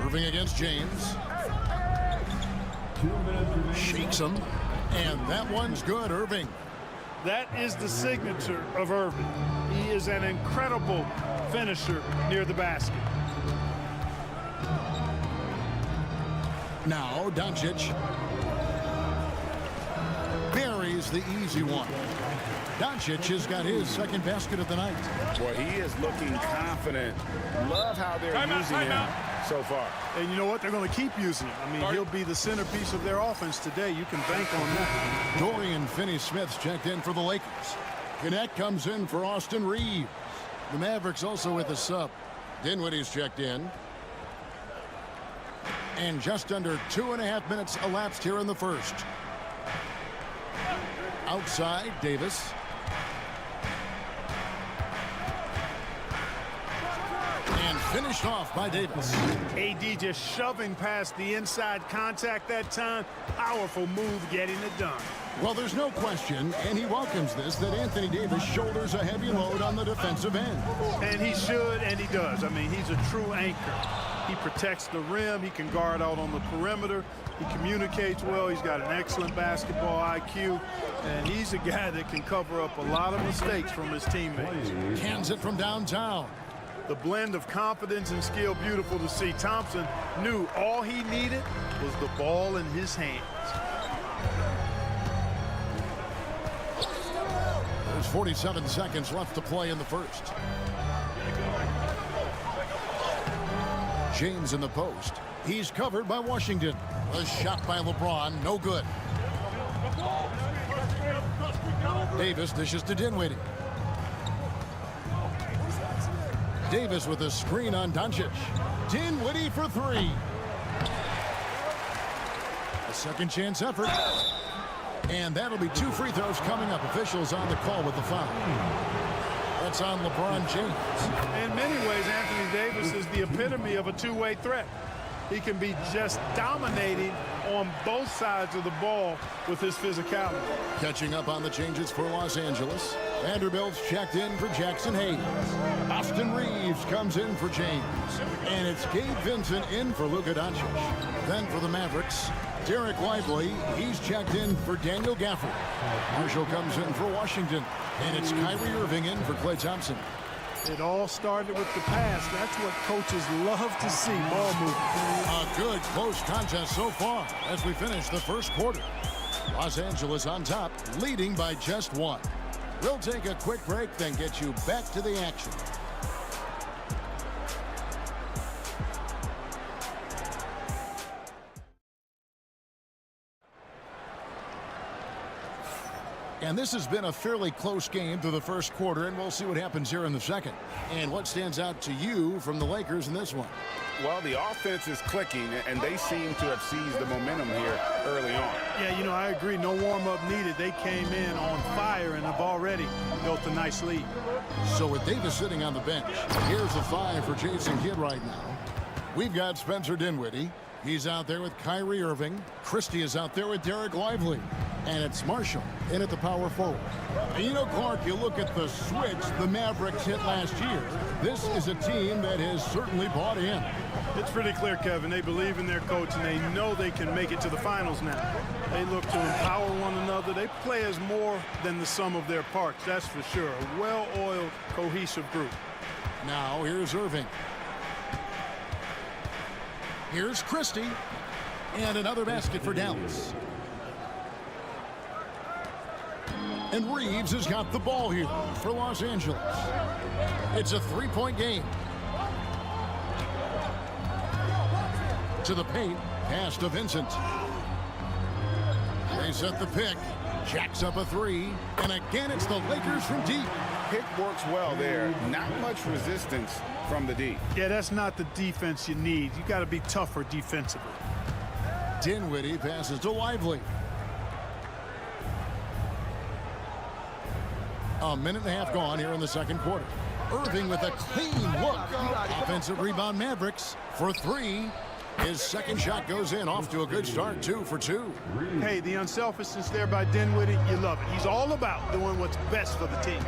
Irving against James. Shakes him. And that one's good, Irving.
That is the signature of Irving. He is an incredible finisher near the basket.
Now Doncic buries the easy one. Doncic has got his second basket of the night.
Boy, he is looking confident. Love how they're using him so far.
And you know what? They're going to keep using him. I mean, he'll be the centerpiece of their offense today. You can bank on that.
Dorian Finney-Smith's checked in for the Lakers. Connect comes in for Austin Reeves. The Mavericks also with a sub. Dinwiddie's checked in. And just under 2.5 minutes elapsed here in the first. Outside, Davis. And finished off by Davis.
AD just shoving past the inside contact that time. Powerful move getting it done.
Well, there's no question, and he welcomes this, that Anthony Davis shoulders a heavy load on the defensive end.
And he should, and he does. I mean, he's a true anchor. He protects the rim. He can guard out on the perimeter. He communicates well. He's got an excellent basketball IQ. And he's a guy that can cover up a lot of mistakes from his teammates.
Cans it from downtown.
The blend of confidence and skill, beautiful to see. Thompson knew all he needed was the ball in his hands.
There's 47 seconds left to play in the first. James in the post. He's covered by Washington. A shot by LeBron, no good. Davis dishes to Dinwiddie. Davis with a screen on Doncic. Dinwiddie for three. A second chance effort. And that'll be 2 free throws coming up. Officials on the call with the foul. That's on LeBron James.
In many ways, Anthony Davis is the epitome of a two-way threat. He can be just dominating on both sides of the ball with his physicality.
Catching up on the changes for Los Angeles. Vanderbilt's checked in for Jackson Hayes. Austin Reeves comes in for James. And it's Gabe Vincent in for Luka Doncic. Then for the Mavericks, Derek Lively. He's checked in for Daniel Gafford. Marshall comes in for Washington. And it's Kyrie Irving in for Klay Thompson.
It all started with the pass. That's what coaches love to see, ball movement.
A good close contest so far as we finish the first quarter. Los Angeles on top, leading by just 1. We'll take a quick break, then get you back to the action. And this has been a fairly close game through the first quarter, and we'll see what happens here in the second. And what stands out to you from the Lakers in this one?
Well, the offense is clicking, and they seem to have seized the momentum here early on.
Yeah, you know, I agree. No warm-up needed. They came in on fire and have already built a nice lead.
So with Davis sitting on the bench, here's a 5 for Jason Kidd right now. We've got Spencer Dinwiddie. He's out there with Kyrie Irving. Christie is out there with Derek Lively. And it's Marshall in at the power forward. And you know, Clark, you look at the switch the Mavericks hit last year. This is a team that has certainly bought in.
It's pretty clear, Kevin. They believe in their coach, and they know they can make it to the finals now. They look to empower one another. They play as more than the sum of their parts, that's for sure. A well-oiled, cohesive group.
Now, here's Irving. Here's Christie. And another basket for Dallas. And Reeves has got the ball here for Los Angeles. It's a 3-point game. To the paint, pass to Vincent. They set the pick. Jacks up a 3. And again, it's the Lakers from deep.
Pick works well there. Not much resistance from the D.
Yeah, that's not the defense you need. You got to be tougher defensively.
Dinwiddie passes to Lively. A minute and a half gone here in the second quarter. Irving with a clean look. Offensive rebound Mavericks for 3. His second shot goes in, off to a good start, 2 for 2.
Hey, the unselfishness there by Dinwiddie, you love it. He's all about doing what's best for the team.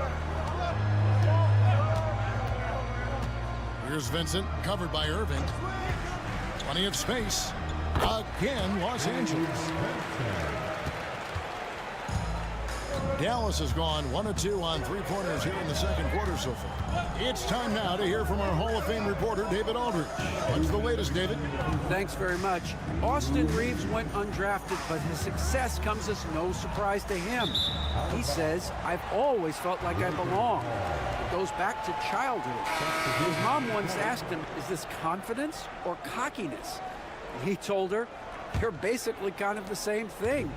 Here's Vincent, covered by Irving. Plenty of space. Again, Los Angeles. Dallas has gone 1 of 2 on 3-pointers here in the second quarter so far. It's time now to hear from our Hall of Fame reporter, David Aldridge. What's the latest, David?
Thanks very much. Austin Reeves went undrafted, but his success comes as no surprise to him. He says, I've always felt like I belong. It goes back to childhood. His mom once asked him, is this confidence or cockiness? And he told her, they're basically kind of the same thing.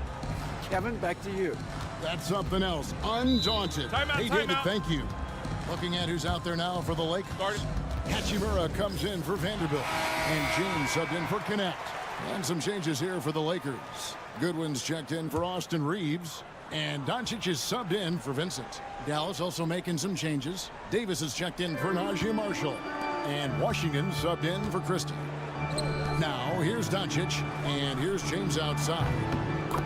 Kevin, back to you.
That's something else. Undaunted. Hey, David, thank you. Looking at who's out there now for the Lakers. Hachimura comes in for Vanderbilt. And James subbed in for Connect. And some changes here for the Lakers. Goodwin's checked in for Austin Reeves. And Doncic is subbed in for Vincent. Dallas also making some changes. Davis is checked in for Najee Marshall. And Washington subbed in for Christie. Now, here's Doncic. And here's James outside.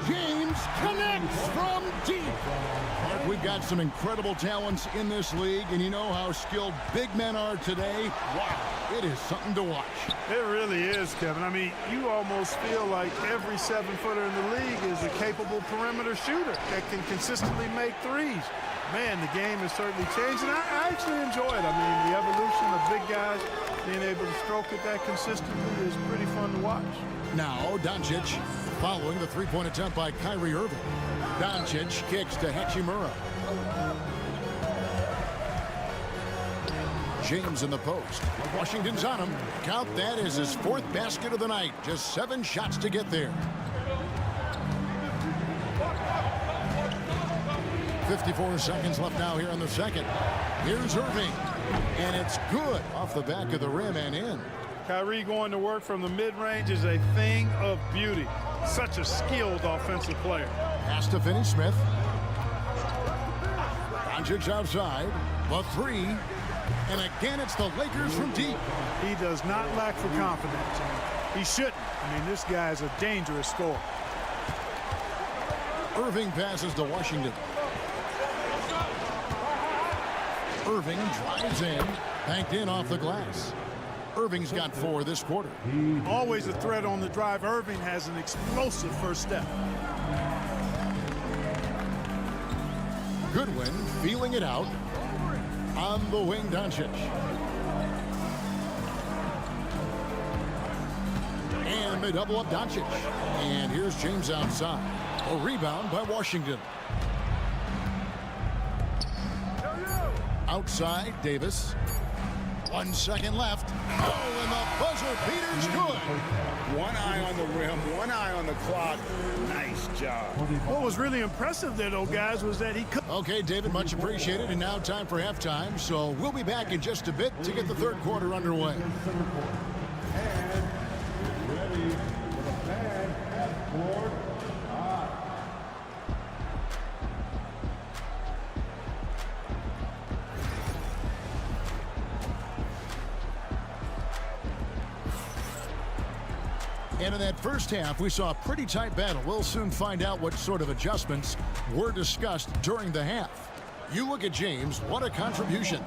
James connects from deep. Mark, we've got some incredible talents in this league, and you know how skilled big men are today. Wow, it is something to watch.
It really is, Kevin. I mean, you almost feel like every 7-footer in the league is a capable perimeter shooter that can consistently make threes. Man, the game has certainly changed, and I actually enjoy it. I mean, the evolution of big guys being able to stroke it that consistently is pretty fun to watch.
Now, Doncic following the three-point attempt by Kyrie Irving. Doncic kicks to Hachimura. James in the post. Washington's on him. Count that as his fourth basket of the night. Just 7 shots to get there. 54 seconds left now here in the second. Here's Irving. And it's good off the back of the rim and in.
Kyrie going to work from the mid-range is a thing of beauty. Such a skilled offensive player.
Pass to Finney-Smith. Doncic outside. The three. And again, it's the Lakers from deep.
He does not lack for confidence. He shouldn't. I mean, this guy's a dangerous scorer.
Irving passes to Washington. Irving drives in, banked in off the glass. Irving's got 4 this quarter.
Always a threat on the drive. Irving has an explosive first step.
Goodwin feeling it out. On the wing, Doncic. And they double up Doncic. And here's James outside. A rebound by Washington. Outside, Davis. 1 second left. Oh, and the buzzer beater's good.
One eye on the rim, one eye on the clock. Nice job.
What was really impressive there, though, guys, was that he could.
Okay, David, much appreciated. And now time for halftime. So we'll be back in just a bit to get the third quarter underway. And in that first half, we saw a pretty tight battle. We'll soon find out what sort of adjustments were discussed during the half. You look at James, what a contribution.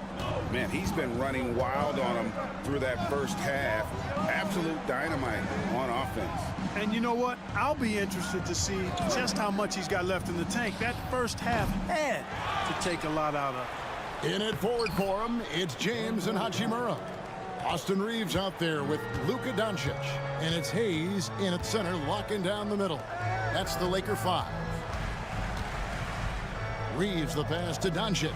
Man, he's been running wild on him through that first half. Absolute dynamite on offense.
And you know what? I'll be interested to see just how much he's got left in the tank. That first half had to take a lot out of.
In it forward for him, it's James and Hachimura. Austin Reeves out there with Luka Doncic. And it's Hayes in at center, locking down the middle. That's the Laker 5. Reeves the pass to Doncic.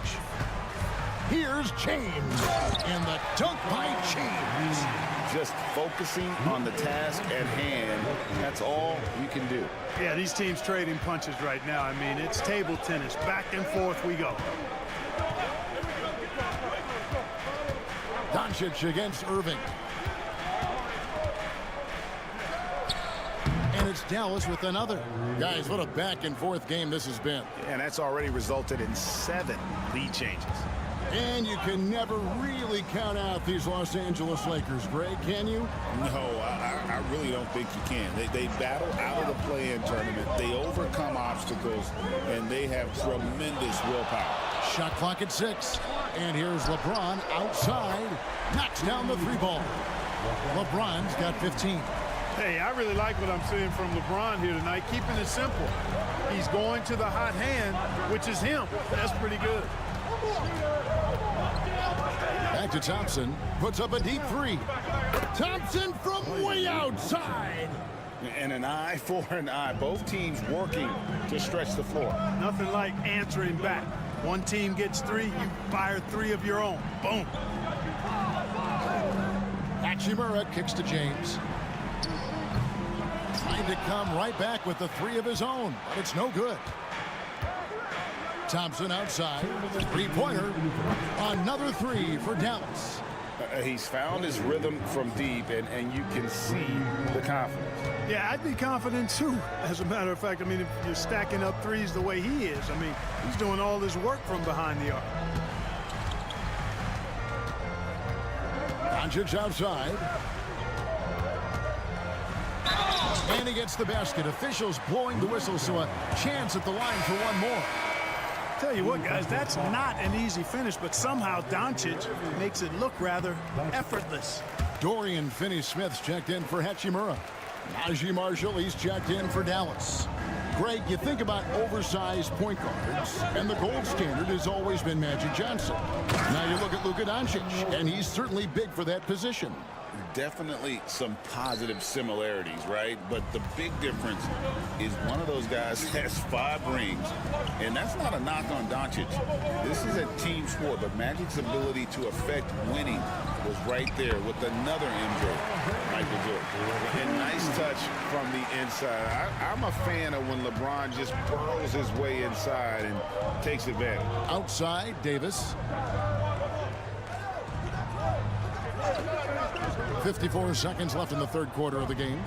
Here's James. And the dunk by James.
Just focusing on the task at hand. That's all you can do.
Yeah, these teams trading punches right now. I mean, it's table tennis. Back and forth we go.
Doncic against Irving. And it's Dallas with another. Guys, what a back and forth game this has been.
And that's already resulted in 7 lead changes.
And you can never really count out these Los Angeles Lakers, Greg, can you?
No, I really don't think you can. They battle out of the play-in tournament. They overcome obstacles, and they have tremendous willpower.
Shot clock at 6. And here's LeBron outside. Knocks down the 3-ball. LeBron's got 15.
Hey, I really like what I'm seeing from LeBron here tonight, keeping it simple. He's going to the hot hand, which is him. That's pretty good.
Back to Thompson. Puts up a deep 3. Thompson from way outside.
And an eye for an eye. Both teams working to stretch the floor.
Nothing like answering back. One team gets 3, you fire 3 of your own. Boom.
Hachimura kicks to James. Trying to come right back with the 3 of his own, but it's no good. Thompson outside. 3-pointer. Another 3 for Dallas.
He's found his rhythm from deep, and you can see the confidence.
Yeah, I'd be confident too. As a matter of fact, I mean, if you're stacking up 3s the way he is, I mean, he's doing all this work from behind the arc.
Doncic outside. And he gets the basket. Officials blowing the whistle, so a chance at the line for one more.
Tell you what, guys, that's not an easy finish, but somehow Doncic makes it look rather effortless.
Dorian Finney-Smith's checked in for Hachimura. Najee Marshall, he's checked in for Dallas. Greg, you think about oversized point guards, and the gold standard has always been Magic Johnson. Now you look at Luka Doncic, and he's certainly big for that position.
Definitely some positive similarities, right? But the big difference is one of those guys has 5 rings, and that's not a knock on Doncic. This is a team sport, but Magic's ability to affect winning was right there with another MJ, Michael Jordan. And nice touch from the inside. I'm a fan of when LeBron just burrows his way inside and takes advantage.
Outside, Davis. 54 seconds left in the third quarter of the game.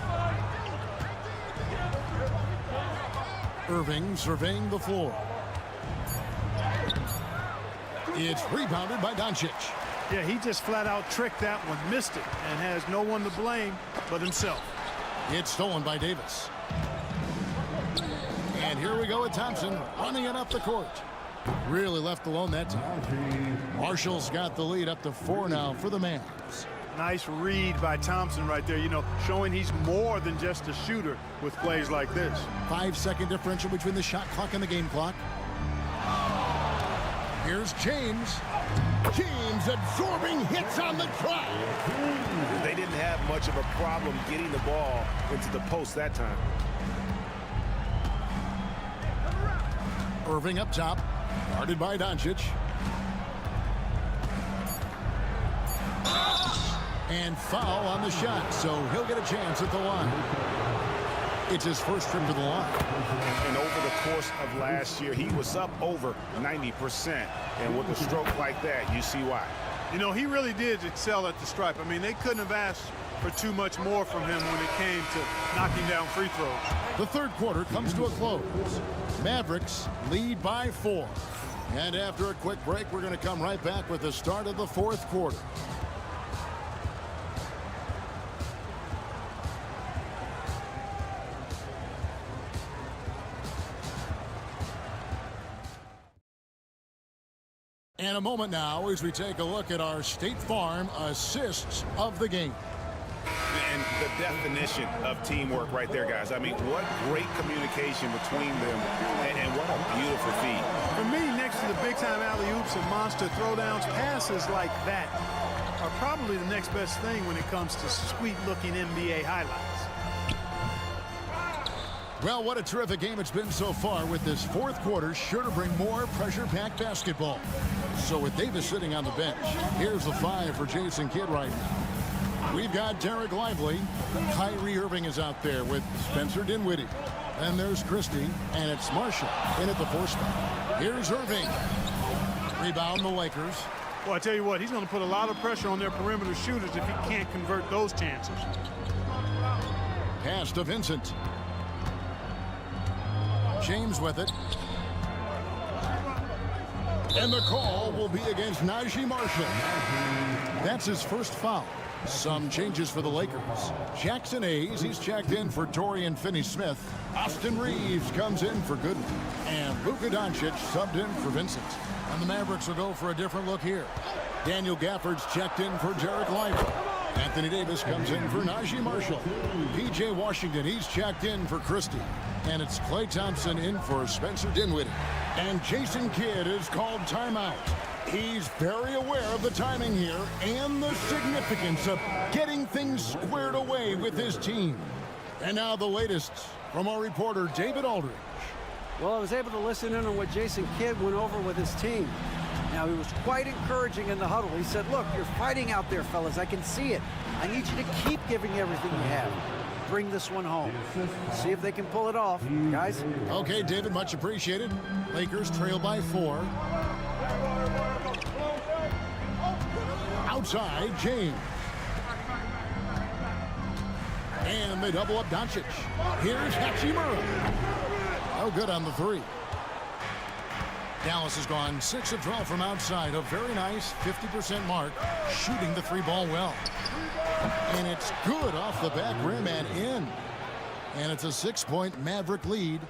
Irving surveying the floor. It's rebounded by Doncic.
Yeah, he just flat out tricked that one, missed it, and has no one to blame but himself.
It's stolen by Davis. And here we go with Thompson running it up the court. Really left alone that time. Marshall's got the lead up to 4 now for the Mavs.
Nice read by Thompson right there, you know, showing he's more than just a shooter with plays like this.
5-second differential between the shot clock and the game clock. Here's James. James absorbing hits on the drive.
They didn't have much of a problem getting the ball into the post that time.
Irving up top, guarded by Doncic. And foul on the shot, so he'll get a chance at the line. It's his first trip to the line.
And over the course of last year, he was up over 90%. And with a stroke like that, you see why.
You know, he really did excel at the stripe. I mean, they couldn't have asked for too much more from him when it came to knocking down free throws.
The third quarter comes to a close. Mavericks lead by 4. And after a quick break, we're going to come right back with the start of the fourth quarter. And a moment now as we take a look at our State Farm assists of the game.
And the definition of teamwork right there, guys. I mean, what great communication between them, and what a beautiful feed.
For me, next to the big-time alley-oops and monster throwdowns, passes like that are probably the next best thing when it comes to sweet-looking NBA highlights.
Well, what a terrific game it's been so far, with this fourth quarter sure to bring more pressure-packed basketball. So with Davis sitting on the bench, here's the 5 for Jason Kidd right now. We've got Derek Lively. Kyrie Irving is out there with Spencer Dinwiddie. Then there's Christie, and it's Marshall in at the 4 spot. Here's Irving. Rebound the Lakers.
Well, I tell you what, he's going to put a lot of pressure on their perimeter shooters if he can't convert those chances.
Pass to Vincent. James with it. And the call will be against Najee Marshall. That's his first foul. Some changes for the Lakers. Jackson Hayes, he's checked in for Dorian Finney-Smith. Austin Reeves comes in for Goodwin. And Luka Doncic subbed in for Vincent. And the Mavericks will go for a different look here. Daniel Gafford's checked in for Derek Lively. Anthony Davis comes in for Najee Marshall. P.J. Washington, he's checked in for Christie. And it's Klay Thompson in for Spencer Dinwiddie. And Jason Kidd is called timeout. He's very aware of the timing here and the significance of getting things squared away with his team. And now the latest from our reporter, David Aldridge.
Well, I was able to listen in on what Jason Kidd went over with his team. Now, he was quite encouraging in the huddle. He said, look, you're fighting out there, fellas. I can see it. I need you to keep giving everything you have. Bring this one home. See if they can pull it off, guys.
Okay, David, much appreciated. Lakers trail by 4. Outside, James. And they double up Doncic. Here's Hachimura. No good on the 3. Dallas has gone 6 of 12 from outside. A very nice 50% mark, shooting the 3 ball well. And it's good off the back rim and in. And it's a 6-point Maverick lead.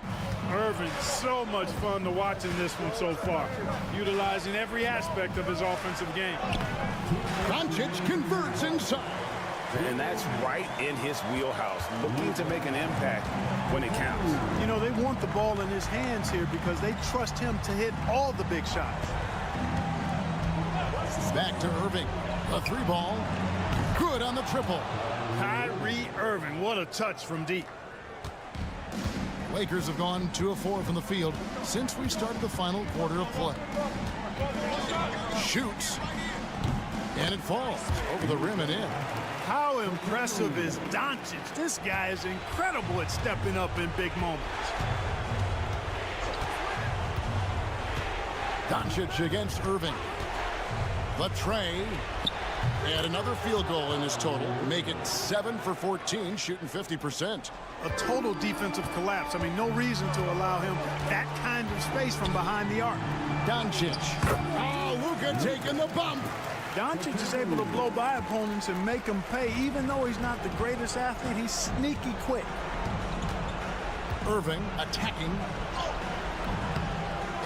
Irving, so much fun to watch in this one so far, utilizing every aspect of his offensive game.
Doncic converts inside.
And that's right in his wheelhouse, looking to make an impact when it counts.
You know, they want the ball in his hands here because they trust him to hit all the big shots.
Back to Irving. The 3-ball. Good on the triple.
Kyrie Irving, what a touch from deep.
Lakers have gone 2 of 4 from the field since we started the final quarter of play. Shoots. And it falls over the rim and in.
How impressive is Doncic? This guy is incredible at stepping up in big moments.
Doncic against Irving. The tray. And another field goal in his total. Make it 7 for 14, shooting 50%.
A total defensive collapse. I mean, no reason to allow him that kind of space from behind the arc.
Doncic. Oh, Luka taking the bump.
Doncic is able to blow by opponents and make them pay. Even though he's not the greatest athlete, he's sneaky quick.
Irving attacking.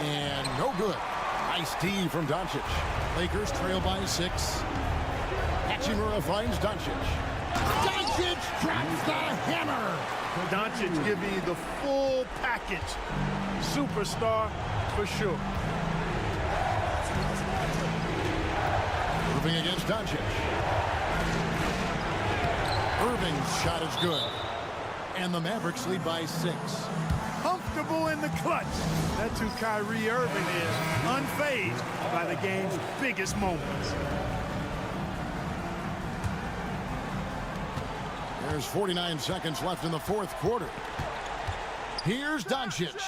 And no good. Nice D from Doncic. Lakers trail by 6. Hachimura finds Doncic. Doncic drops the hammer.
Doncic giving you the full package. Superstar for sure.
Irving against Doncic. Irving's shot is good. And the Mavericks lead by 6.
Comfortable in the clutch. That's who Kyrie Irving is. Unfazed by the game's biggest moments.
There's 49 seconds left in the 4th quarter. Here's Doncic.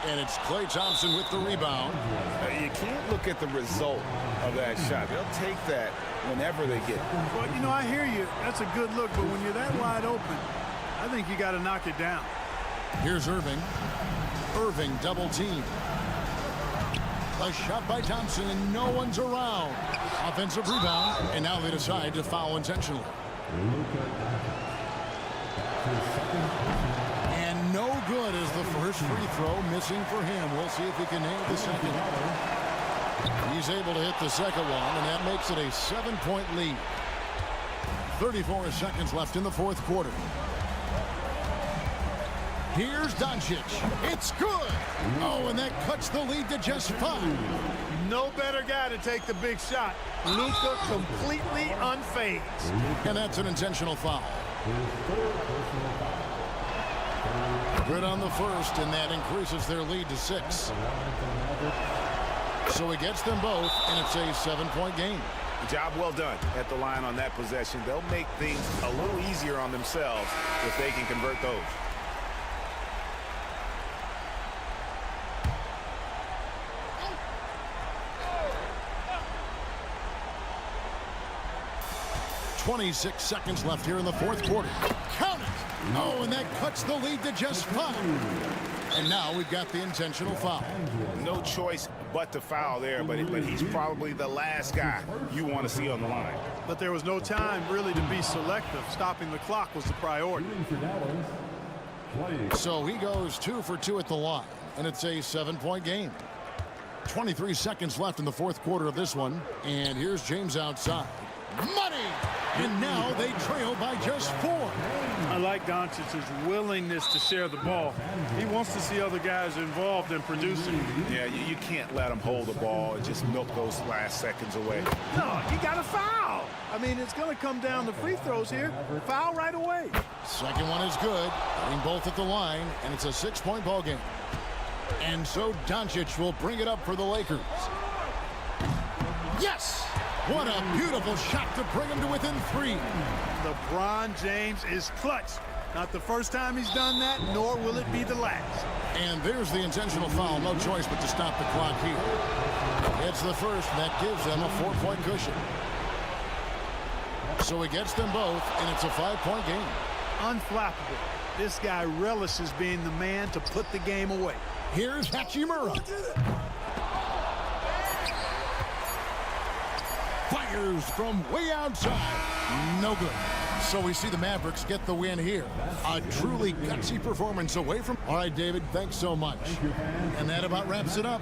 And it's Klay Thompson with the rebound.
You can't look at the result of that shot. They'll take that whenever they get it.
Well, you know, I hear you. That's a good look, but when you're that wide open, I think you got to knock it down.
Here's Irving. Irving double team. A shot by Thompson and no one's around. Offensive rebound, and now they decide to foul intentionally. And no good is the first free throw, missing for him. We'll see if he can nail the second. He's able to hit the second one, and that makes it a 7-point lead. 34 seconds left in the 4th quarter. Here's Doncic. It's good. Oh, and that cuts the lead to just 5.
No better guy to take the big shot. Luka completely unfazed.
And that's an intentional foul. Good on the first, and that increases their lead to 6. So he gets them both, and it's a 7-point game.
Job well done at the line on that possession. They'll make things a little easier on themselves if they can convert those.
.26 seconds left here in the 4th quarter. Count it! Oh, and that cuts the lead to just 5. And now we've got the intentional foul.
No choice but to foul there, but he's probably the last guy you want to see on the line.
But there was no time really to be selective. Stopping the clock was the priority.
So he goes 2 for 2 at the line, and it's a 7-point game. 23 seconds left in the 4th quarter of this one, and here's James outside. Money! And now they trail by just 4.
I like Doncic's willingness to share the ball. He wants to see other guys involved in producing.
Yeah, you can't let him hold the ball and just milk those last seconds away.
No, you got to foul. I mean, it's going to come down to free throws here. Foul right away.
Second one is good. Getting both at the line, and it's a 6-point ball game. And so Doncic will bring it up for the Lakers. Yes! What a beautiful shot to bring him to within 3.
LeBron James is clutch. Not the first time he's done that, nor will it be the last.
And there's the intentional foul. No choice but to stop the clock here. It's the first, and that gives them a 4-point cushion. So he gets them both, and it's a 5-point game.
Unflappable. This guy relishes being the man to put the game away.
Here's Hachimura. Fires from way outside. No good. So we see the Mavericks get the win here. A truly gutsy performance away from... All right, David, thanks so much. And that about wraps it up.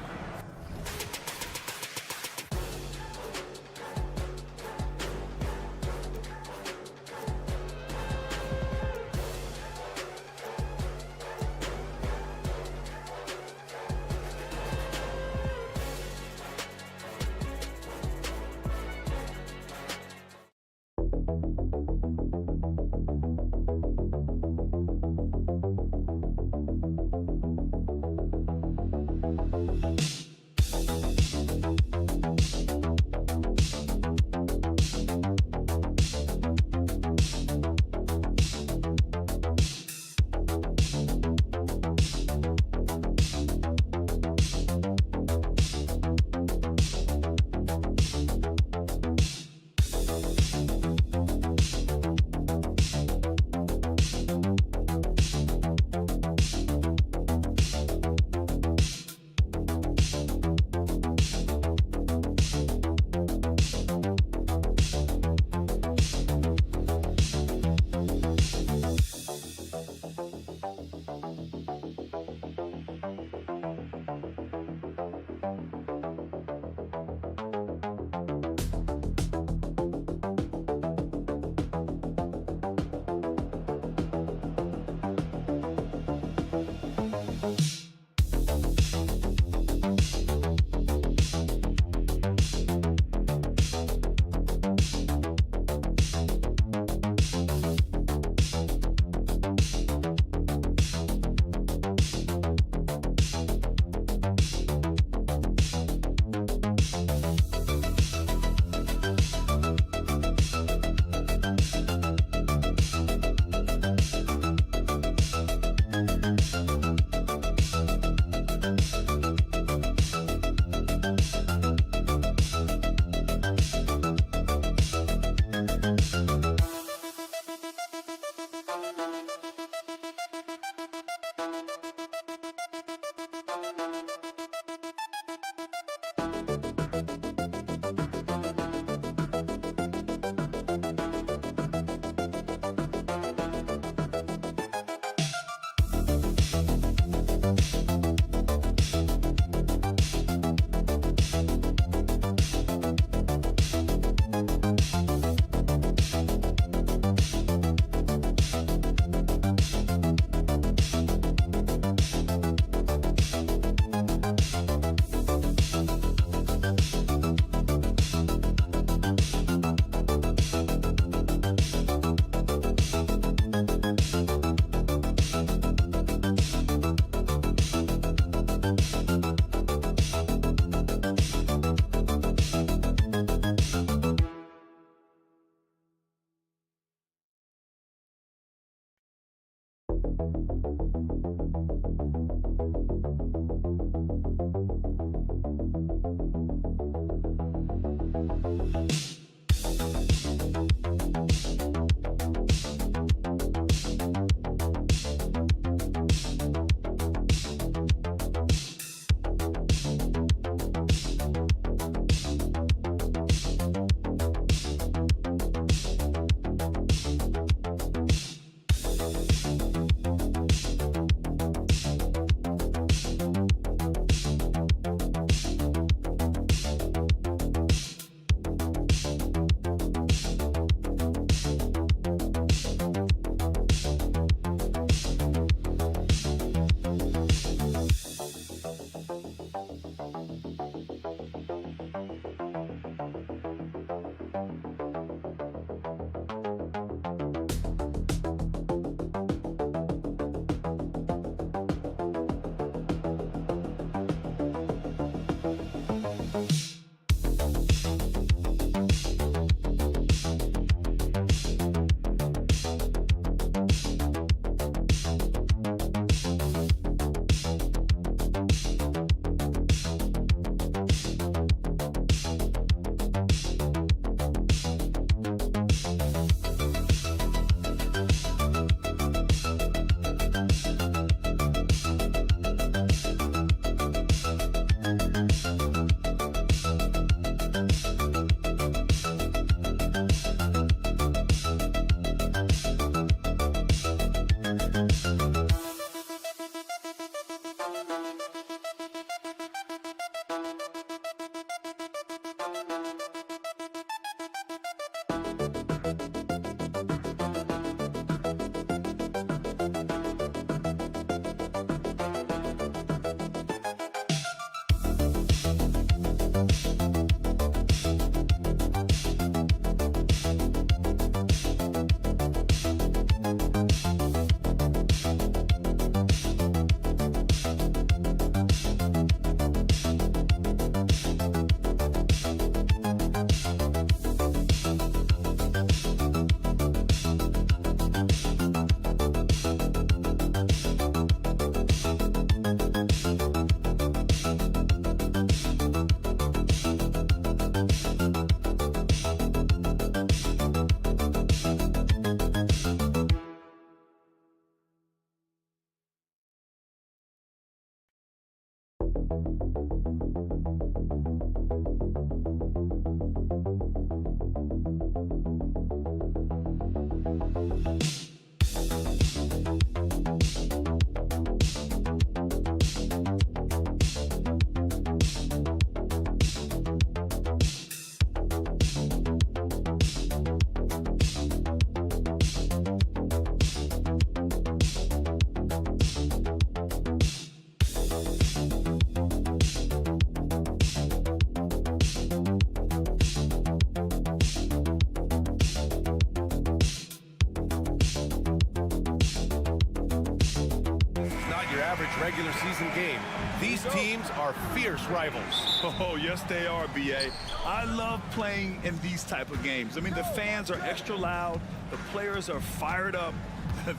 regular season game. These teams are fierce rivals.
Oh, yes, they are, B.A. I love playing in these type of games. I mean, the fans are extra loud. The players are fired up.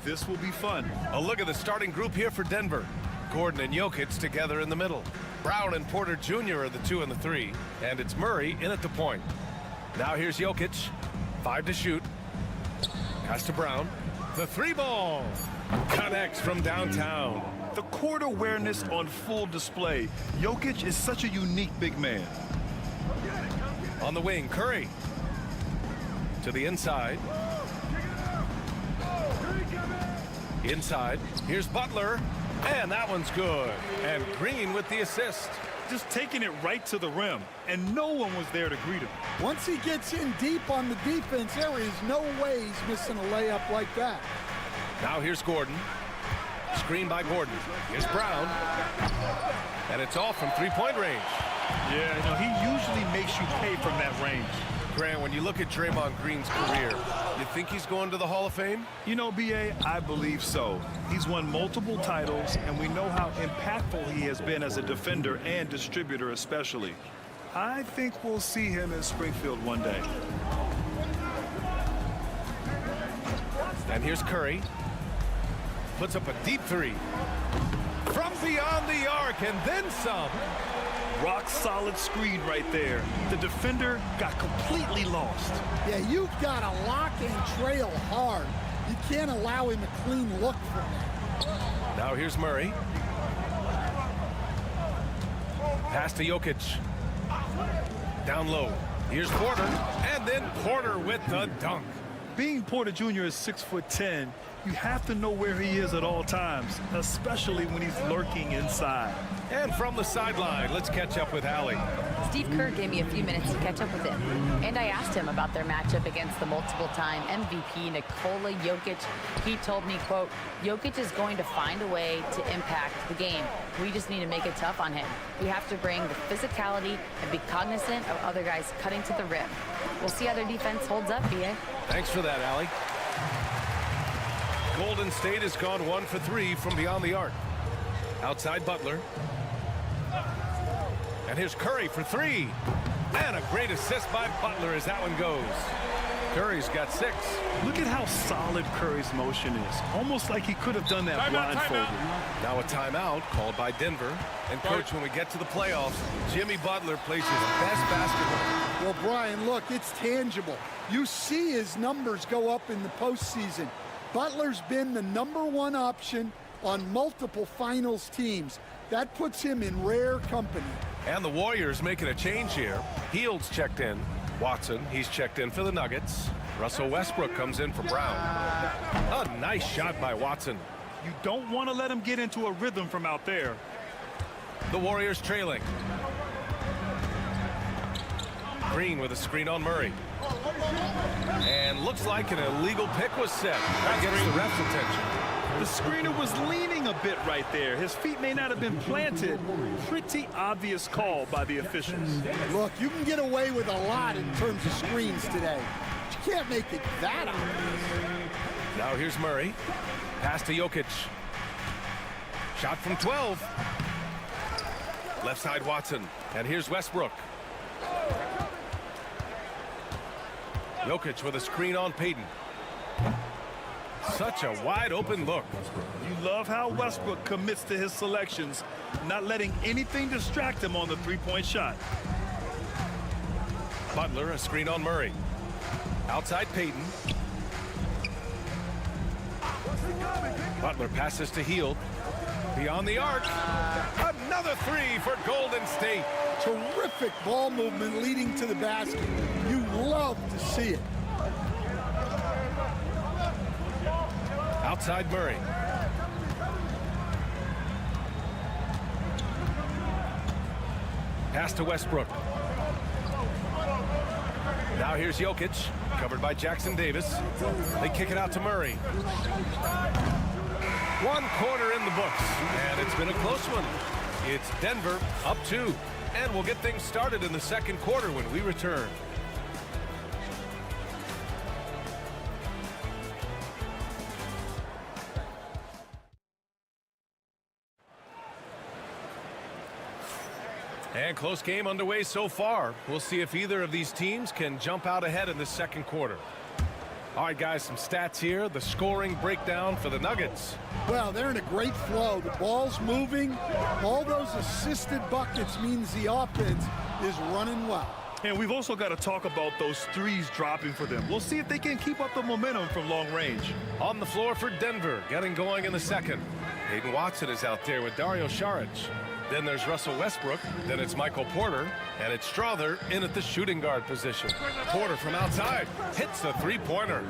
This will be fun.
A look at the starting group here for Denver. Gordon and Jokic together in the middle. Brown and Porter Jr. are the 2 and the 3. And it's Murray in at the point. Now here's Jokic. 5 to shoot. Pass to Brown. The 3-ball. Connects from downtown.
The court awareness on full display. Jokic is such a unique big man.
On the wing, Curry. To the inside. Inside. Here's Butler. And that one's good. And Green with the assist.
Just taking it right to the rim. And no one was there to greet him.
Once he gets in deep on the defense, there is no way he's missing a layup like that.
Now here's Gordon. Screen by Gordon. Here's Brown. And it's off from three-point range.
Yeah, you know, he usually makes you pay from that range.
Grant, when you look at Draymond Green's career, you think he's going to the Hall of Fame?
You know, B.A., I believe so. He's won multiple titles, and we know how impactful he has been as a defender and distributor especially. I think we'll see him in Springfield one day.
And here's Curry. puts up a deep three. From beyond the arc and then some.
Rock solid screen right there. The defender got completely lost.
Yeah, you've got to lock and trail hard. You can't allow him a clean look from that.
Now here's Murray. Pass to Jokic. Down low. Here's Porter. And then Porter with the dunk.
Being Porter Jr. is 6'10", you have to know where he is at all times, especially when he's lurking inside.
And from the sideline, let's catch up with Allie.
Steve Kerr gave me a few minutes to catch up with him. And I asked him about their matchup against the multiple-time MVP Nikola Jokic. He told me, quote, Jokic is going to find a way to impact the game. We just need to make it tough on him. We have to bring the physicality and be cognizant of other guys cutting to the rim. We'll see how their defense holds up, B.A.
Thanks for that, Allie. Golden State has gone 1 for 3 from beyond the arc. Outside Butler. And here's Curry for 3. And a great assist by Butler as that one goes. Curry's got 6.
Look at how solid Curry's motion is. Almost like he could have done that blindfolded.
Now a timeout called by Denver. And coach, when we get to the playoffs, Jimmy Butler plays his best basketball.
Well, Brian, look, it's tangible. You see his numbers go up in the postseason. Butler's been the #1 option on multiple finals teams. That puts him in rare company.
And the Warriors making a change here. Hield's checked in. Watson, he's checked in for the Nuggets. Russell Westbrook comes in for Brown. A nice shot by Watson.
You don't want to let him get into a rhythm from out there.
The Warriors trailing. Green with a screen on Murray. And looks like an illegal pick was set. That gets the ref's attention.
The screener was leaning a bit right there. His feet may not have been planted. Pretty obvious call by the officials.
Look, you can get away with a lot in terms of screens today. But you can't make it that obvious.
Now here's Murray. Pass to Jokic. Shot from 12. Left side Watson. And here's Westbrook. Jokic with a screen on Payton. Such a wide open look.
You love how Westbrook commits to his selections, not letting anything distract him on the three-point shot.
Butler, a screen on Murray. Outside Payton. Butler passes to Hield. Beyond the arc. Another 3 for Golden State.
Terrific ball movement leading to the basket. You love to see it.
Outside Murray. Pass to Westbrook. Now here's Jokic, covered by Jackson Davis. They kick it out to Murray. 1 quarter in the books, and it's been a close one. It's Denver up 2, and we'll get things started in the second quarter when we return. And close game underway so far. We'll see if either of these teams can jump out ahead in the second quarter. All right, guys, some stats here. The scoring breakdown for the Nuggets.
Well, they're in a great flow. The ball's moving. All those assisted buckets means the offense is running well.
And we've also got to talk about those threes dropping for them. We'll see if they can keep up the momentum from long range.
On the floor for Denver, getting going in the second. Hayden Watson is out there with Dario Saric. Then there's Russell Westbrook. Then it's Michael Porter. And it's Strother in at the shooting guard position. Porter from outside hits the three-pointer.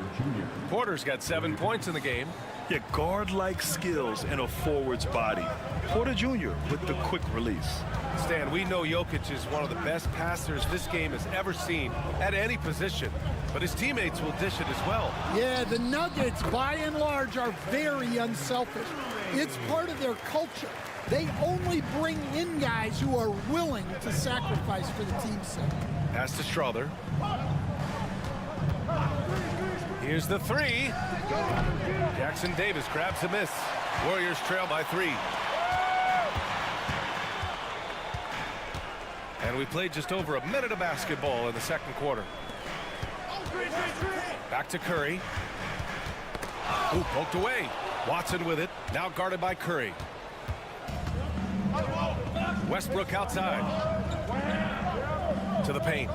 Porter's got 7 points in the game.
Yeah, guard-like skills in a forward's body. Porter Jr. with the quick release.
Stan, we know Jokic is one of the best passers this game has ever seen at any position, but his teammates will dish it as well.
Yeah, the Nuggets, by and large, are very unselfish. It's part of their culture. They only bring in guys who are willing to sacrifice for the team's sake.
Pass to Strother. Here's the 3. Jackson Davis grabs a miss. Warriors trail by 3. And we played just over a minute of basketball in the second quarter. Back to Curry. Ooh, poked away. Watson with it, now guarded by Curry. Westbrook outside. To the paint.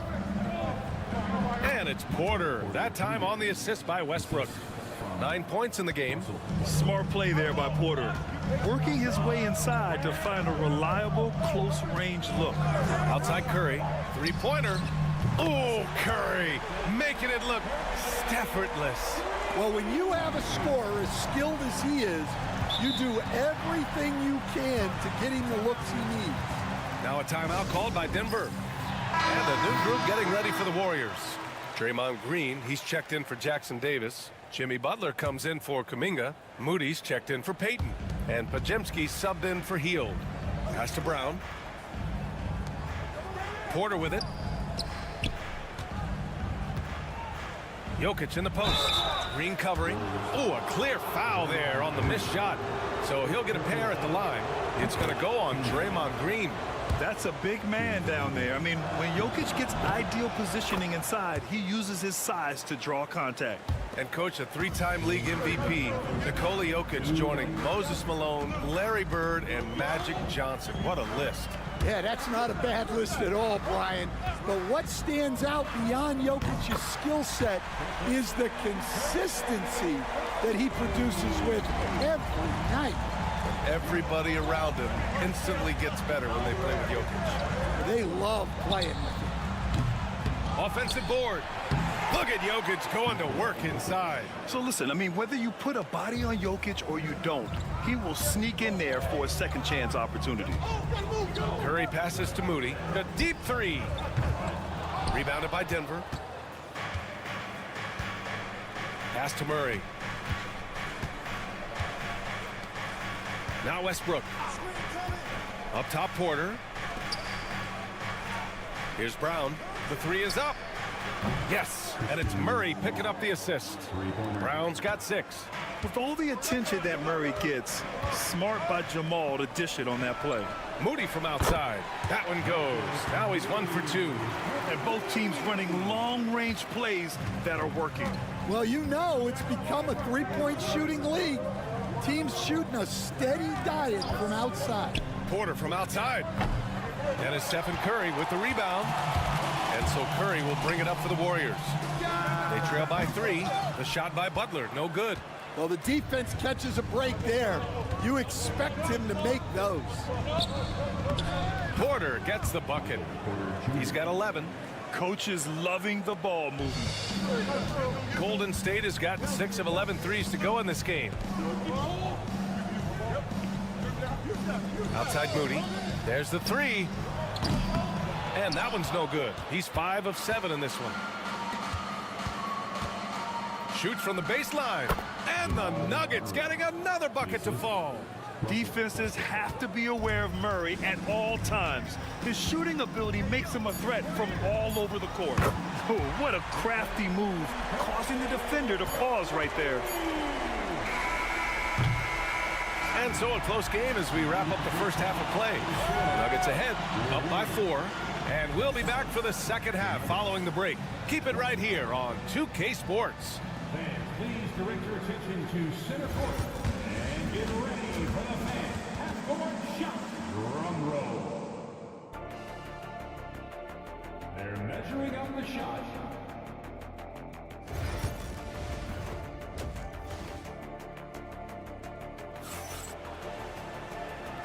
And it's Porter. That time on the assist by Westbrook. 9 points in the game.
Smart play there by Porter. Working his way inside to find a reliable, close-range look.
Outside Curry. Three-pointer. Oh, Curry making it look effortless.
Well, when you have a scorer as skilled as he is, you do everything you can to get him the looks he needs.
Now a timeout called by Denver. And the new group getting ready for the Warriors. Draymond Green, he's checked in for Jackson Davis. Jimmy Butler comes in for Kuminga. Moody's checked in for Payton. And Pajemski subbed in for Hield. Pass to Brown. Porter with it. Jokic in the post. Green covering. Oh, a clear foul there on the missed shot. So he'll get a pair at the line. It's going to go on Draymond Green.
That's a big man down there. I mean, when Jokic gets ideal positioning inside, he uses his size to draw contact.
And coach, a three-time league MVP, Nikola Jokic joining Moses Malone, Larry Bird, and Magic Johnson. What a list.
Yeah, that's not a bad list at all, Brian. But what stands out beyond Jokic's skill set is the consistency that he produces with every night.
Everybody around him instantly gets better when they play with Jokic.
They love playing with him.
Offensive board. Look at Jokic going to work inside.
So listen, I mean, whether you put a body on Jokic or you don't, he will sneak in there for a second chance opportunity.
Curry passes to Moody. The deep three. Rebounded by Denver. Pass to Murray. Now Westbrook. Up top, Porter. Here's Brown. The three is up. Yes, and it's Murray picking up the assist. Brown's got 6.
With all the attention that Murray gets, smart by Jamal to dish it on that play.
Moody from outside. That one goes. Now he's 1 for 2.
And both teams running long-range plays that are working.
Well, you know it's become a three-point shooting league. Teams shooting a steady diet from outside.
Porter from outside. And it's Stephen Curry with the rebound. And so Curry will bring it up for the Warriors. They trail by 3. The shot by Butler, no good.
Well, the defense catches a break there. You expect him to make those.
Porter gets the bucket. He's got 11.
Coach is loving the ball movement.
Golden State has gotten 6 of 11 threes to go in this game. Outside Moody. There's the 3. And that one's no good. He's 5 of 7 in this one. Shoots from the baseline. And the Nuggets getting another bucket to fall.
Defenses have to be aware of Murray at all times. His shooting ability makes him a threat from all over the court. Oh, what a crafty move, causing the defender to pause right there.
And so a close game as we wrap up the first half of play. Nuggets ahead, up by 4. And we'll be back for the second half following the break. Keep it right here on 2K Sports.
Fans, please direct your attention to center court and get ready for the fan half-court shot. Drum roll. They're measuring on the shot.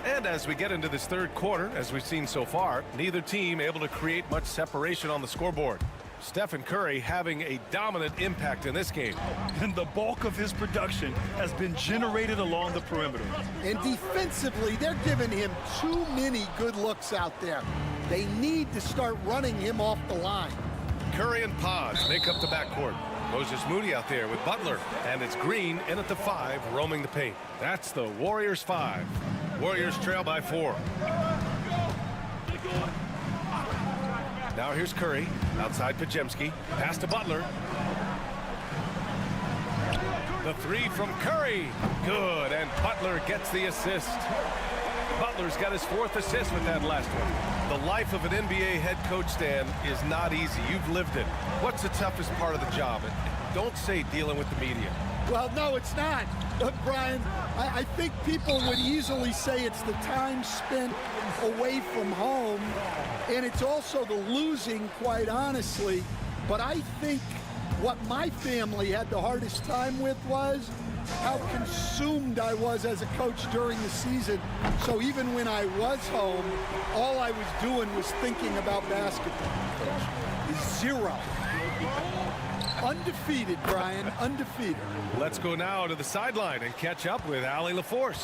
And as we get into this third quarter, as we've seen so far, neither team able to create much separation on the scoreboard. Stephen Curry having a dominant impact in this game.
And the bulk of his production has been generated along the perimeter.
And defensively, they're giving him too many good looks out there. They need to start running him off the line.
Curry and Paz make up the backcourt. Moses Moody out there with Butler. And it's Green in at the 5, roaming the paint. That's the Warriors 5. Warriors trail by 4. Now here's Curry. Outside Pajemski. Pass to Butler. The 3 from Curry. Good. And Butler gets the assist. Butler's got his 4th assist with that last one. The life of an NBA head coach, Stan, is not easy. You've lived it. What's the toughest part of the job? don't say dealing with the media.
Well, no, it's not. Brian, I think people would easily say it's the time spent away from home, and it's also the losing, quite honestly. But I think what my family had the hardest time with was how consumed I was as a coach during the season. So even when I was home, all I was doing was thinking about basketball. Zero. Undefeated, Brian, undefeated.
Let's go now to the sideline and catch up with Allie LaForce.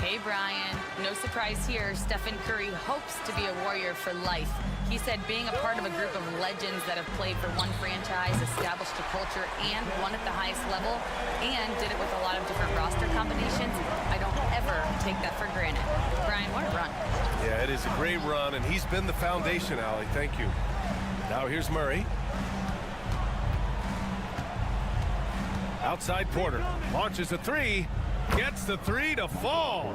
Hey, Brian. No surprise here. Stephen Curry hopes to be a Warrior for life. He said being a part of a group of legends that have played for one franchise, established a culture, and won at the highest level, and did it with a lot of different roster combinations, I don't ever take that for granted. Brian, what a run.
Yeah, it is a great run, and he's been the foundation, Allie. Thank you. Now here's Murray. Outside Porter. Launches a three. Gets the three to fall.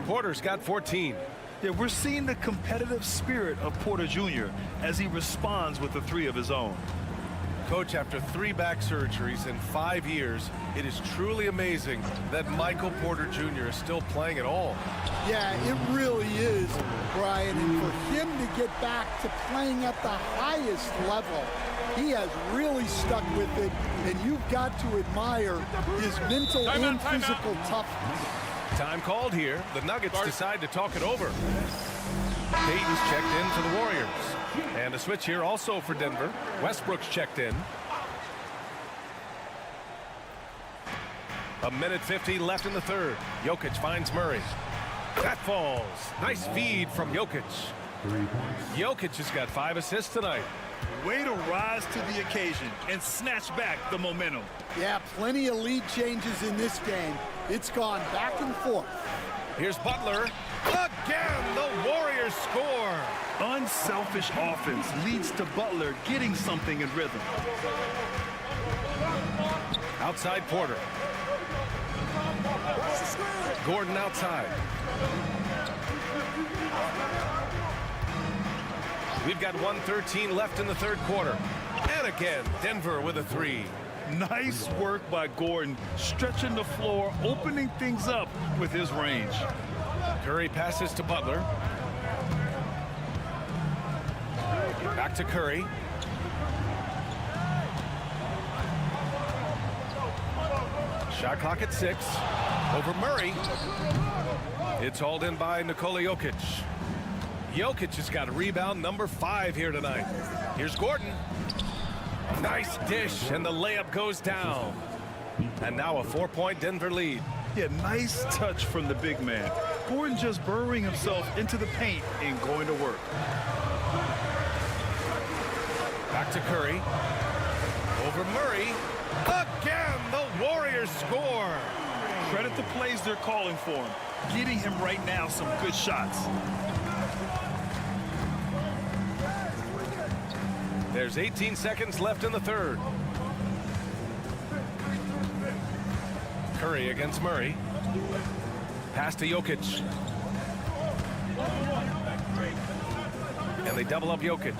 Porter's got 14.
Yeah, we're seeing the competitive spirit of Porter Jr. as he responds with a three of his own.
Coach, after 3 back surgeries in 5 years, it is truly amazing that Michael Porter Jr. is still playing at all.
Yeah, it really is, Brian. And for him to get back to playing at the highest level, he has really stuck with it. And you've got to admire his mental and physical toughness.
Time called here. The Nuggets decide to talk it over. Payton's checked in for the Warriors. And a switch here also for Denver. Westbrook's checked in. 1:50 left in the third. Jokic finds Murray. That falls. Nice feed from Jokic. Jokic has got 5 assists tonight.
Way to rise to the occasion and snatch back the momentum.
Yeah, plenty of lead changes in this game. It's gone back and forth.
Here's Butler. Again, the Warriors score.
Unselfish offense leads to Butler getting something in rhythm.
Outside Porter. Gordon outside. We've got 1:13 left in the third quarter. And again, Denver with a three.
Nice work by Gordon, stretching the floor, opening things up with his range.
Curry passes to Butler. Back to Curry. Shot clock at 6. Over Murray. It's hauled in by Nikola Jokic. Jokic has got rebound number 5 here tonight. Here's Gordon. Nice dish, and the layup goes down. And now a 4-point Denver lead.
Yeah, nice touch from the big man. Gordon just burrowing himself into the paint and going to work.
Back to Curry. Over Murray. Again, the Warriors score.
Credit the plays they're calling for him. Getting him right now some good shots.
There's 18 seconds left in the third. Curry against Murray. Pass to Jokic. And they double up Jokic.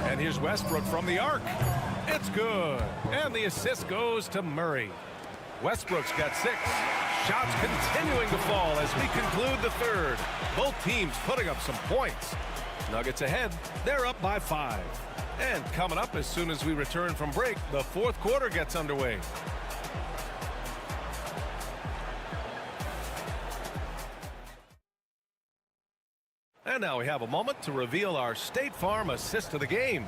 And here's Westbrook from the arc. It's good. And the assist goes to Murray. Westbrook's got 6. Shots continuing to fall as we conclude the third. Both teams putting up some points. Nuggets ahead. They're up by 5. And coming up as soon as we return from break, the fourth quarter gets underway. And now we have a moment to reveal our State Farm assist of the game.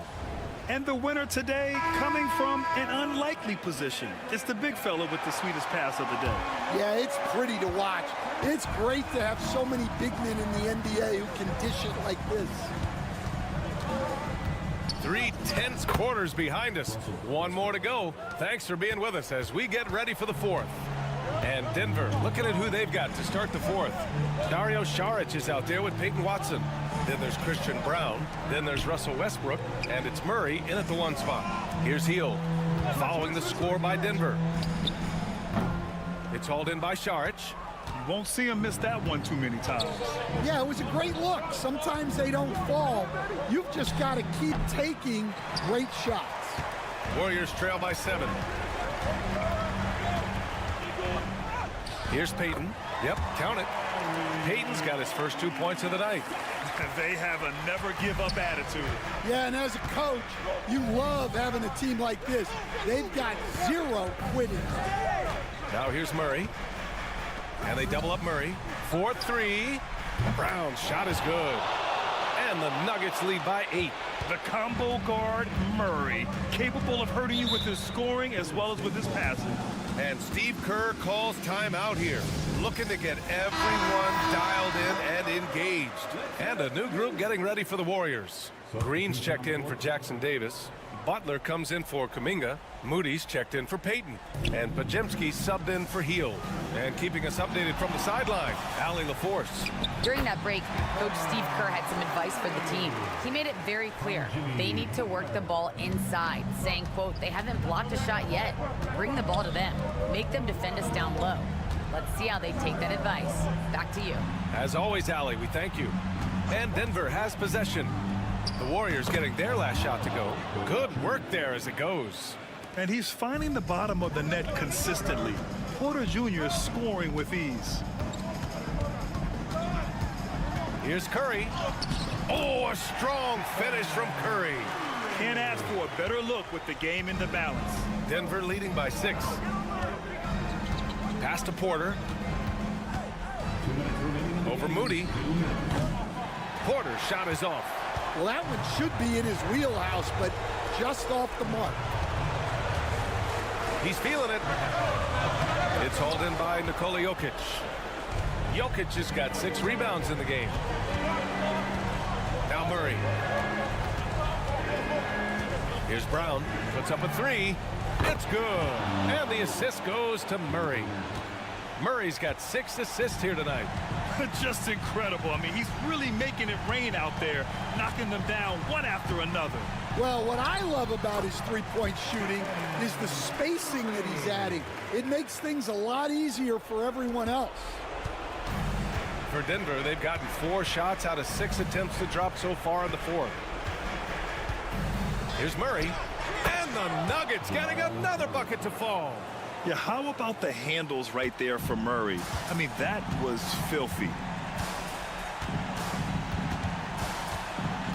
And the winner today coming from an unlikely position. It's the big fella with the sweetest pass of the day.
Yeah, it's pretty to watch. It's great to have so many big men in the NBA who can dish it like this.
3 tense quarters behind us. One more to go. Thanks for being with us as we get ready for the fourth. And Denver, looking at who they've got to start the fourth. Dario Saric is out there with Peyton Watson. Then there's Christian Brown. Then there's Russell Westbrook. And it's Murray in at the 1 spot. Here's Hield, following the score by Denver. It's hauled in by Saric.
You won't see him miss that one too many times.
Yeah, it was a great look. Sometimes they don't fall. You've just got to keep taking great shots.
Warriors trail by 7. Here's Payton. Yep, count it. Payton's got his first 2 points of the night.
They have a never-give-up attitude.
Yeah, and as a coach, you love having a team like this. They've got zero quitting.
Now here's Murray. And they double up Murray. 4-3. Brown's shot is good. And the Nuggets lead by 8.
The combo guard, Murray, capable of hurting you with his scoring as well as with his passing.
And Steve Kerr calls timeout here, looking to get everyone dialed in and engaged. And a new group getting ready for the Warriors. Green's checked in for Jackson Davis. Butler comes in for Kuminga. Moody's checked in for Payton. And Pajemski subbed in for Heel. And keeping us updated from the sideline, Allie LaForce.
During that break, Coach Steve Kerr had some advice for the team. He made it very clear they need to work the ball inside, saying, quote, they haven't blocked a shot yet. Bring the ball to them. Make them defend us down low. Let's see how they take that advice. Back to you.
As always, Allie, we thank you. And Denver has possession. The Warriors getting their last shot to go. Good work there as it goes.
And he's finding the bottom of the net consistently. Porter Jr. is scoring with ease.
Here's Curry. Oh, a strong finish from Curry.
Can't ask for a better look with the game in the balance.
Denver leading by 6. Pass to Porter. Over Moody. Porter's shot is off.
Well, that one should be in his wheelhouse, but just off the mark.
He's feeling it. It's hauled in by Nikola Jokic. Jokic has got 6 rebounds in the game. Now Murray. Here's Brown. Puts up a 3. It's good. And the assist goes to Murray. Murray's got 6 assists here tonight.
Just incredible. I mean, he's really making it rain out there, knocking them down one after another.
Well, what I love about his three-point shooting is the spacing that he's adding. It makes things a lot easier for everyone else.
For Denver, they've gotten 4 shots out of 6 attempts to drop so far in the 4th. Here's Murray. And the Nuggets getting another bucket to fall.
Yeah, how about the handles right there for Murray? I mean, that was filthy.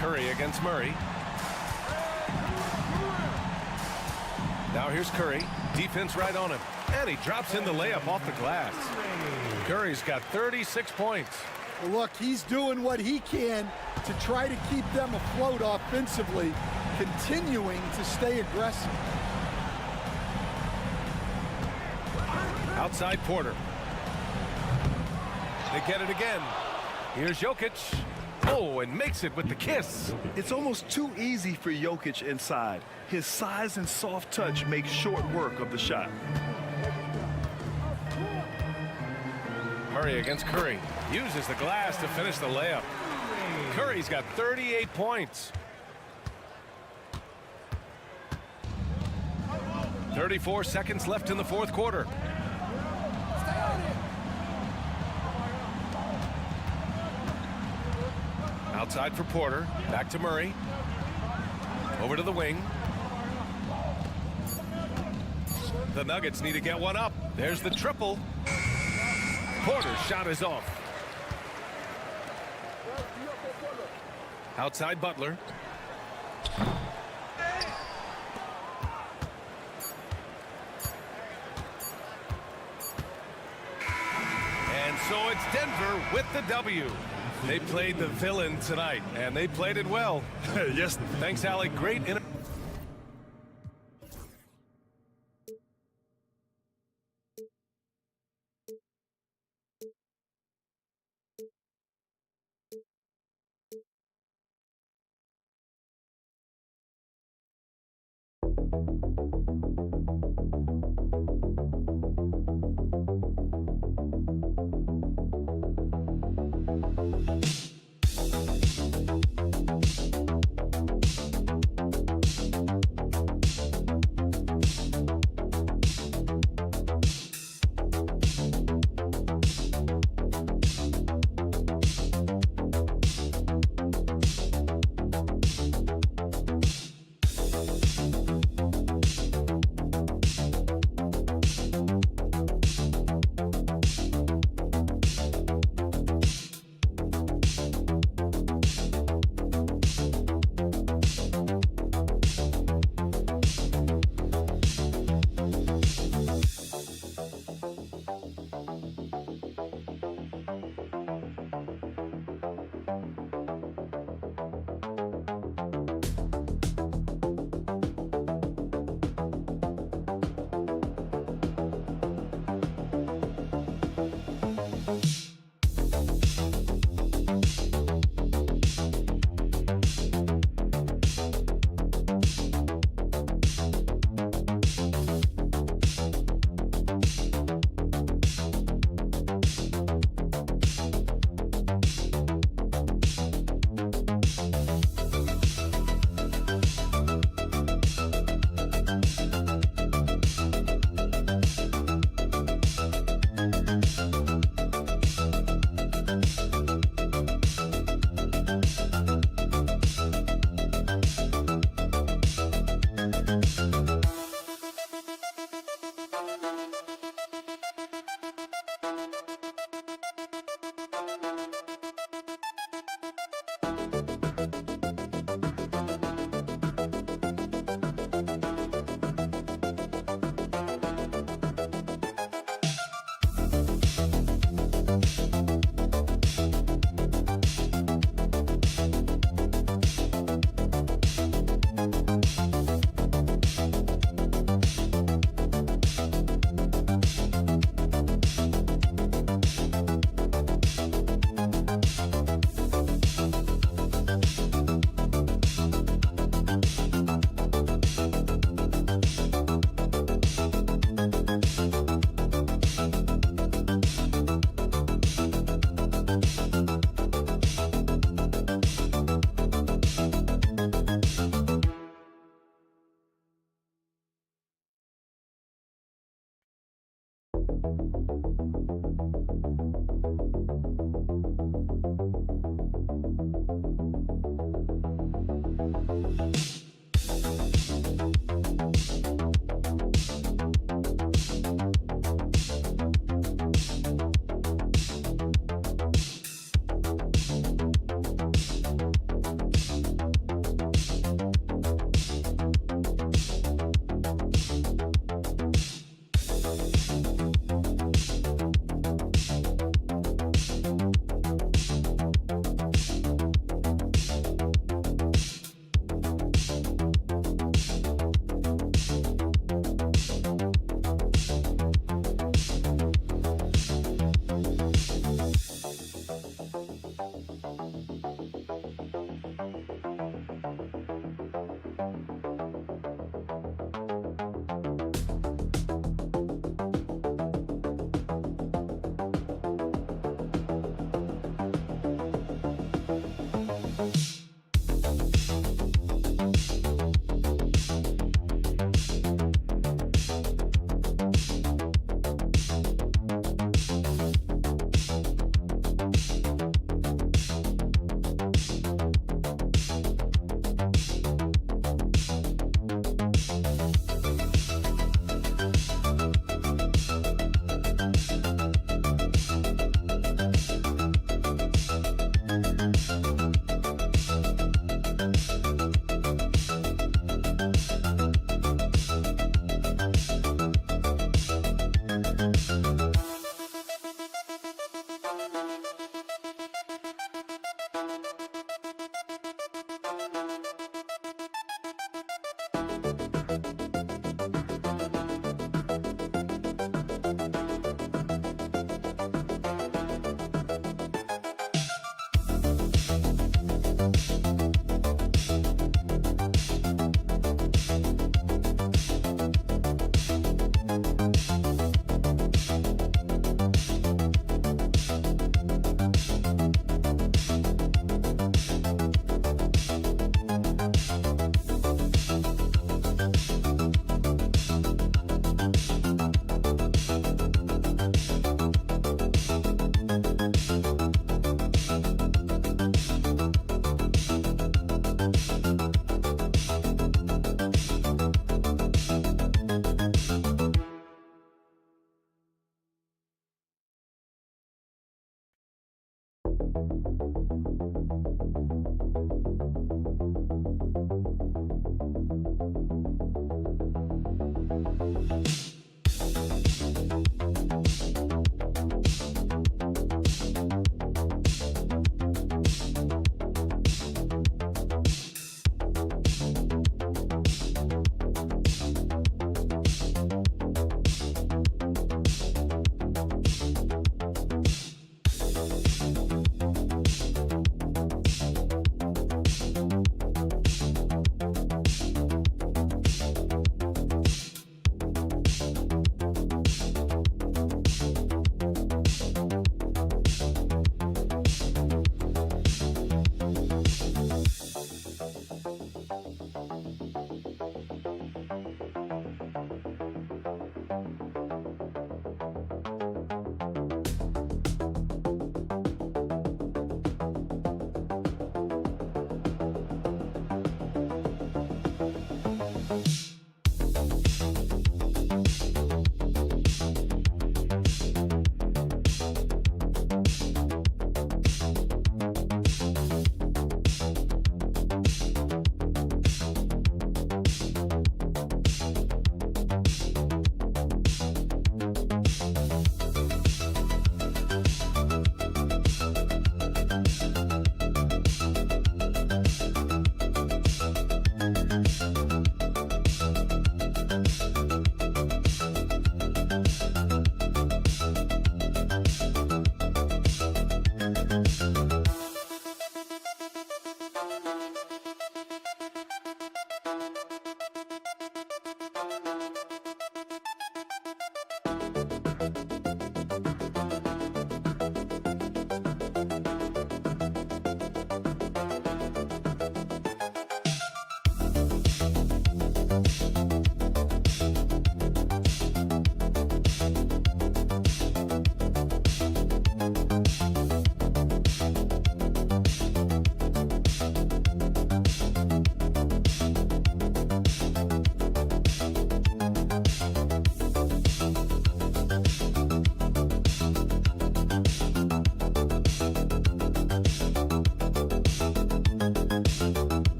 Curry against Murray. Now here's Curry. Defense right on him. And he drops in the layup off the glass. Curry's got 36 points.
Well, look, he's doing what he can to try to keep them afloat offensively, continuing to stay aggressive.
Outside Porter. They get it again. Here's Jokic. Oh, and makes it with the kiss.
It's almost too easy for Jokic inside. His size and soft touch make short work of the shot.
Murray against Curry. Uses the glass to finish the layup. Curry's got 38 points. 34 seconds left in the 4th quarter. Outside for Porter. Back to Murray. Over to the wing. The Nuggets need to get one up. There's the triple. Porter's shot is off. Outside Butler. And so it's Denver with the W. They played the villain tonight, and they played it well.
Yes.
Thanks, Allie. Great.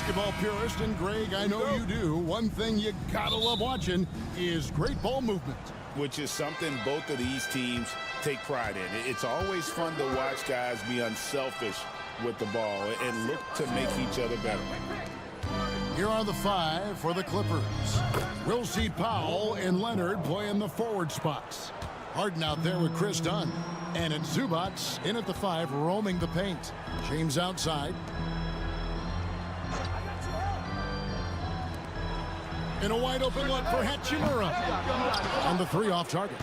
Basketball purist, and Greg, I know you do. One thing you gotta love watching is great ball movement.
Which is something both of these teams take pride in. It's always fun to watch guys be unselfish with the ball and look to make each other better.
Here are the five for the Clippers. We'll see Powell and Leonard play in the forward spots. Harden out there with Chris Dunn. And it's Zubac in at the 5, roaming the paint. James outside. In a wide open look for Hachimura. On the 3 off target.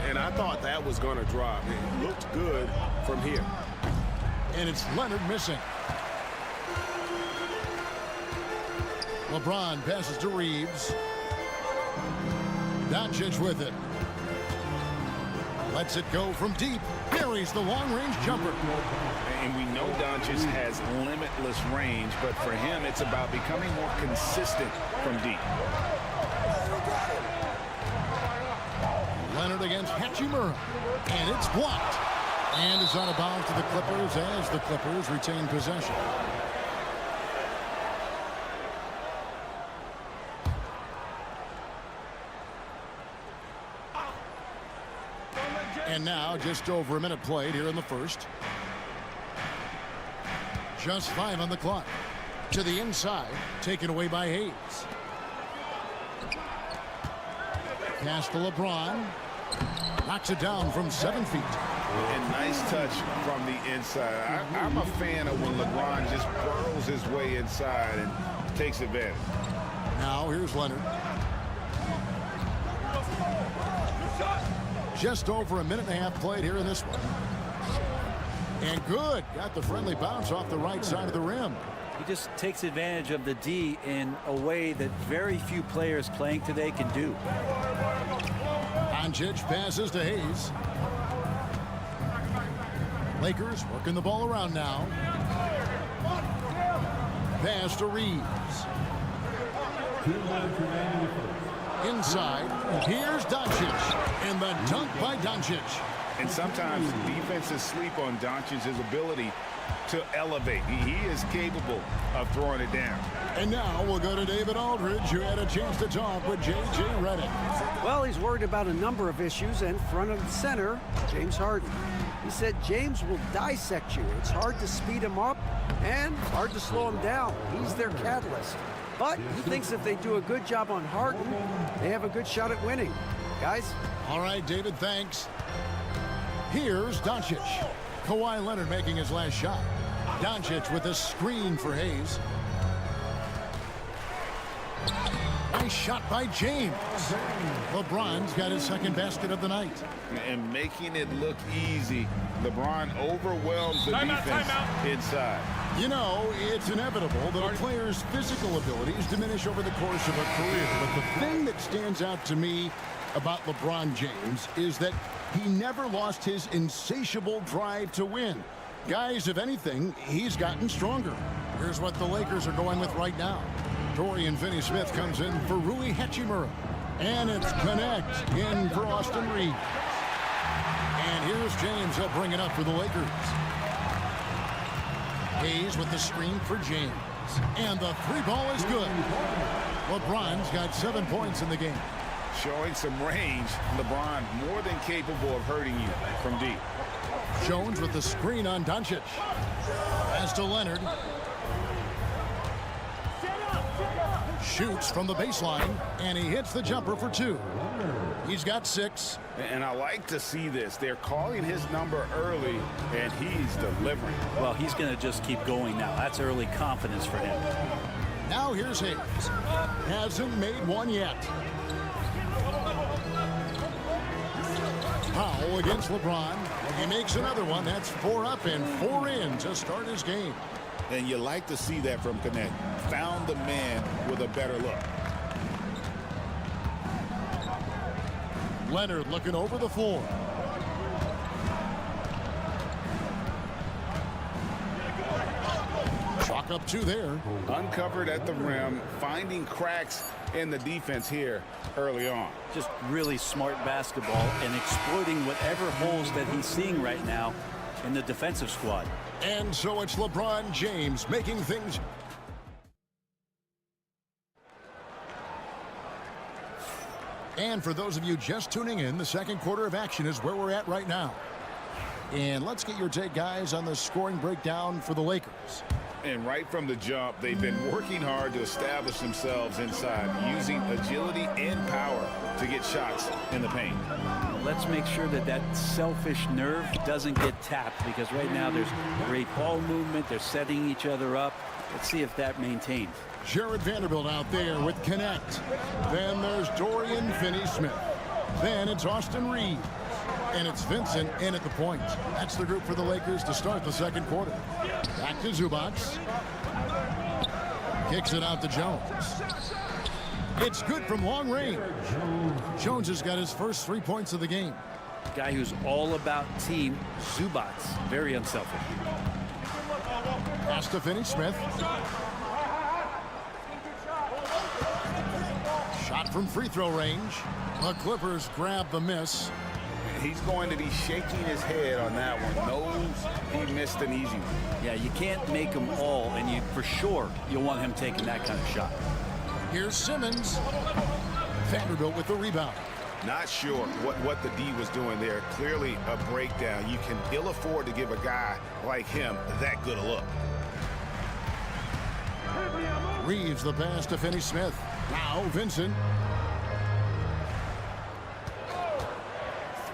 And I thought that was going to drop. It looked good from here.
And it's Leonard missing. LeBron passes to Reeves. Doncic with it. Lets it go from deep. Buries the long-range jumper.
And we know Doncic has limitless range, but for him, it's about becoming more consistent from deep.
Leonard against Hachimura. And it's blocked. And is out of bounds to the Clippers as the Clippers retain possession. And now just over a minute played here in the first. Just 5 on the clock. To the inside, taken away by Hayes. Pass to LeBron. Knocks it down from 7 feet.
And nice touch from the inside. I'm a fan of when LeBron just burrows his way inside and takes advantage.
Now here's Leonard. Just over a minute and a half played here in this one. And good. Got the friendly bounce off the right side of the rim.
He just takes advantage of the D in a way that very few players playing today can do.
Doncic passes to Hayes. Lakers working the ball around now. Pass to Reeves. Inside, here's Doncic. And the dunk by Doncic.
And sometimes defenses sleep on Doncic's ability to elevate. He is capable of throwing it down.
And now we'll go to David Aldridge, who had a chance to talk with J.J. Redick.
Well, he's worried about a number of issues, and front of the center, James Harden. He said James will dissect you. It's hard to speed him up and hard to slow him down. He's their catalyst. But he thinks if they do a good job on Harden, they have a good shot at winning. Guys?
All right, David, thanks. Here's Doncic. Kawhi Leonard making his last shot. Doncic with a screen for Hayes. Nice shot by James. LeBron's got his second basket of the night.
And making it look easy, LeBron overwhelms the defense inside.
You know, it's inevitable that a player's physical abilities diminish over the course of a career. But the thing that stands out to me about LeBron James is that he never lost his insatiable drive to win. Guys, if anything, he's gotten stronger. Here's what the Lakers are going with right now. Dorian Finney-Smith comes in for Rui Hachimura. And it's Connect in for Austin Reeves. And here's James. He'll bring it up for the Lakers. Hayes with the screen for James. And the three ball is good. LeBron's got 7 points in the game.
Showing some range, LeBron more than capable of hurting you from deep.
Jones with the screen on Doncic. Pass to Leonard. Shoots from the baseline, and he hits the jumper for 2. He's got 6.
And I like to see this. They're calling his number early, and he's delivering.
Well, he's going to just keep going now. That's early confidence for him.
Now here's Hayes. Hasn't made one yet. Powell against LeBron. He makes another one. That's 4 up and 4 in to start his game.
And you like to see that from Connect. Found the man with a better look.
Leonard looking over the floor. Chalk up 2 there.
Uncovered at the rim, finding cracks in the defense here early on.
Just really smart basketball and exploiting whatever holes that he's seeing right now in the defensive squad.
And so it's LeBron James making things. And for those of you just tuning in, the second quarter of action is where we're at right now. And let's get your take, guys, on the scoring breakdown for the Lakers.
And right from the jump, they've been working hard to establish themselves inside, using agility and power to get shots in the paint.
Let's make sure that that selfish nerve doesn't get tapped, because right now there's great ball movement. They're setting each other up. Let's see if that maintains.
Jared Vanderbilt out there with Connect. Then there's Dorian Finney-Smith. Then it's Austin Reeves. And it's Vincent in at the point. That's the group for the Lakers to start the second quarter. Back to Zubac. Kicks it out to Jones. It's good from long range. Jones has got his first 3 points of the game.
Guy who's all about team, Zubac. Very unselfish.
Pass to Finney-Smith. Shot from free throw range. The Clippers grab the miss.
He's going to be shaking his head on that one. Knows he missed an easy one.
Yeah, you can't make them all, and you for sure you'll want him taking that kind of shot.
Here's Simmons. Vanderbilt with the rebound.
Not sure what the D was doing there. Clearly a breakdown. You can ill afford to give a guy like him that good a look.
Reeves the pass to Finney-Smith. Now Vincent.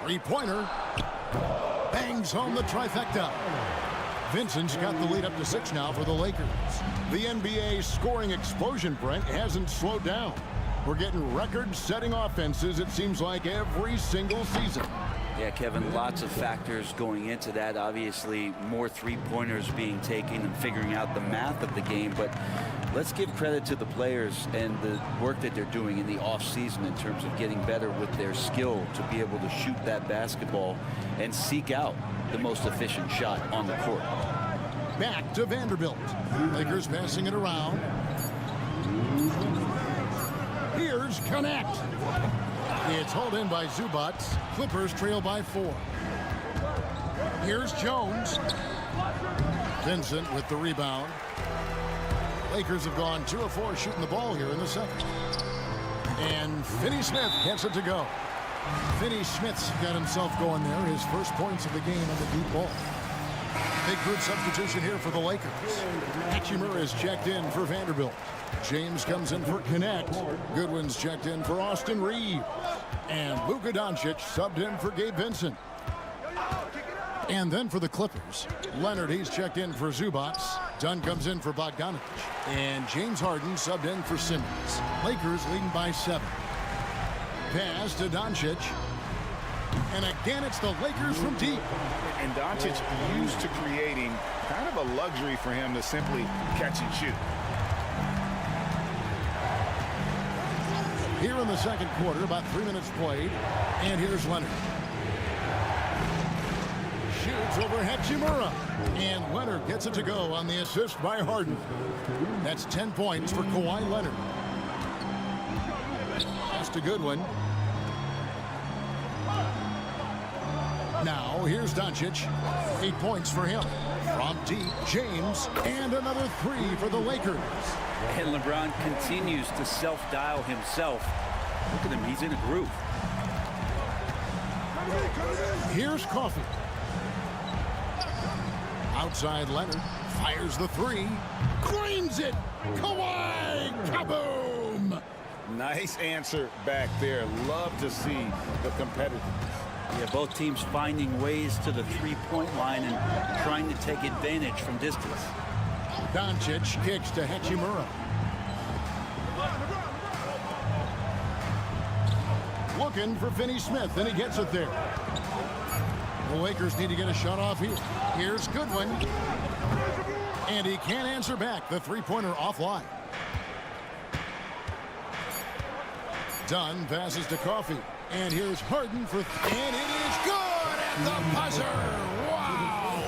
Three-pointer. Bangs home the trifecta. Vincent's got the lead up to 6 now for the Lakers. The NBA scoring explosion, Brent, hasn't slowed down. We're getting record-setting offenses, it seems like, every single season.
Yeah, Kevin, lots of factors going into that. Obviously, more three-pointers being taken and figuring out the math of the game. But let's give credit to the players and the work that they're doing in the offseason in terms of getting better with their skill to be able to shoot that basketball and seek out the most efficient shot on the court.
Back to Vanderbilt. Lakers passing it around. Here's Connect. It's hauled in by Zubac. Clippers trail by 4. Here's Jones. Vincent with the rebound. Lakers have gone 2 of 4 shooting the ball here in the second. And Finney Smith gets it to go. Finney Smith's got himself going there. His first points of the game on the deep ball. Big group substitution here for the Lakers. Hachimura is checked in for Vanderbilt. James comes in for Connect. Goodwin's checked in for Austin Reeves. And Luka Doncic subbed in for Gabe Vincent. And then for the Clippers, Leonard, he's checked in for Zubac. Dunn comes in for Bogdanovic. And James Harden subbed in for Simmons. Lakers leading by 7. Pass to Doncic. And again, it's the Lakers from deep.
And Doncic used to creating kind of a luxury for him to simply catch and shoot.
Here in the second quarter, about 3 minutes played. And here's Leonard. Shoots over Hachimura. And Leonard gets it to go on the assist by Harden. That's 10 points for Kawhi Leonard. That's a good one. Now, here's Doncic. 8 points for him. From deep, James, and another 3 for the Lakers.
And LeBron continues to self-dial himself. Look at him, he's in a groove.
Here's Coffey. Outside Leonard. Fires the 3. Drains it. Kawhi. Kaboom.
Nice answer back there. Love to see the competitors.
Yeah, both teams finding ways to the three-point line and trying to take advantage from distance.
Doncic kicks to Hachimura. Looking for Finney Smith, and he gets it there. The Lakers need to get a shot off here. Here's Goodwin. And he can't answer back. The three-pointer offline. Dunn passes to Coffey. And here's Harden for... And it is good at the buzzer. Wow.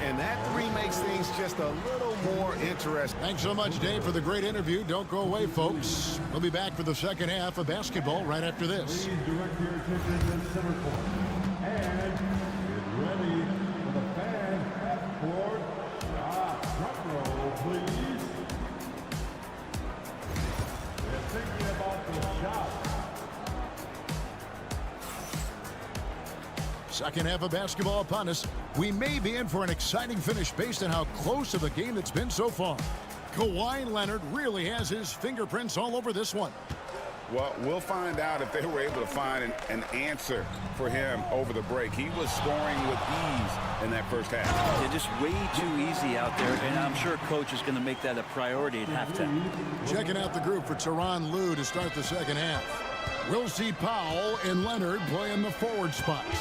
And that 3 makes things just a little more interesting.
Thanks so much, Dave, for the great interview. Don't go away, folks. We'll be back for the second half of basketball right after this.
Please direct your attention to the center court. And get ready for the fan half court. Front row, please. They're thinking about the shot.
Second half of basketball upon us. We may be in for an exciting finish based on how close of a game it's been so far. Kawhi Leonard really has his fingerprints all over this one.
Well, we'll find out if they were able to find an answer for him over the break. He was scoring with ease in that first half.
They're just way too easy out there, and I'm sure coach is going to make that a priority at halftime.
Checking out the group for Tyronn Lue to start the second half. We'll see Powell and Leonard playing the forward spots.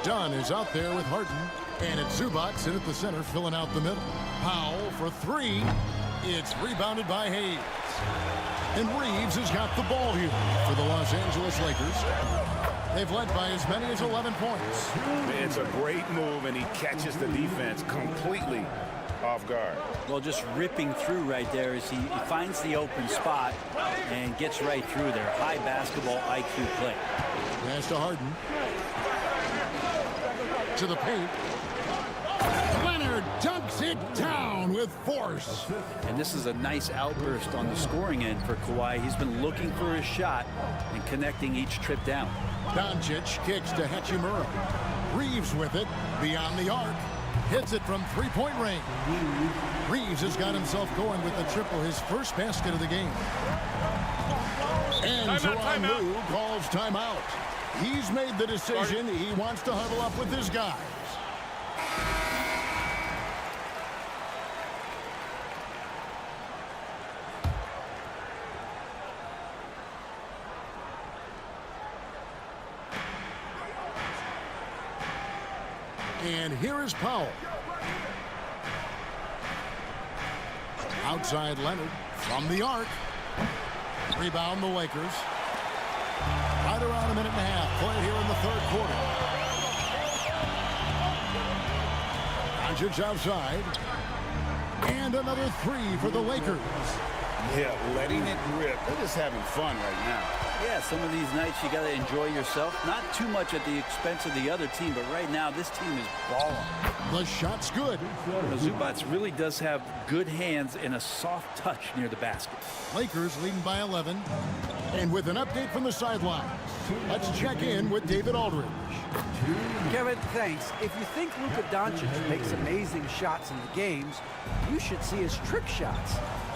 Dunn is out there with Harden, and it's Zubac in at the center, filling out the middle. Powell for 3. It's rebounded by Hayes. And Reeves has got the ball here for the Los Angeles Lakers. They've led by as many as 11 points.
It's a great move, and he catches the defense completely off guard.
Well, just ripping through right there as he finds the open spot and gets right through there. High basketball IQ play.
Pass to Harden. To the paint. Leonard dunks it down with force.
And this is a nice outburst on the scoring end for Kawhi. He's been looking for his shot and connecting each trip down.
Doncic kicks to Hachimura. Reeves with it beyond the arc. Hits it from three-point range. Reeves has got himself going with the triple, his first basket of the game. And Tyronn Lue calls timeout. He's made the decision. He wants to huddle up with his guys. And here is Powell. Outside Leonard from the arc. Rebound the Lakers. Right around a minute and a half. Play here in the third quarter. Doncic outside. And another three for the Lakers.
Yeah, letting it rip. They're just having fun right now.
Yeah, some of these nights you got to enjoy yourself. Not too much at the expense of the other team, but right now this team is balling.
The shot's good.
Zubac really does have good hands and a soft touch near the basket.
Lakers leading by 11. And with an update from the sidelines, let's check in with David Aldridge.
Kevin, thanks. If you think Luka Doncic makes amazing shots in the games, you should see his trick shots.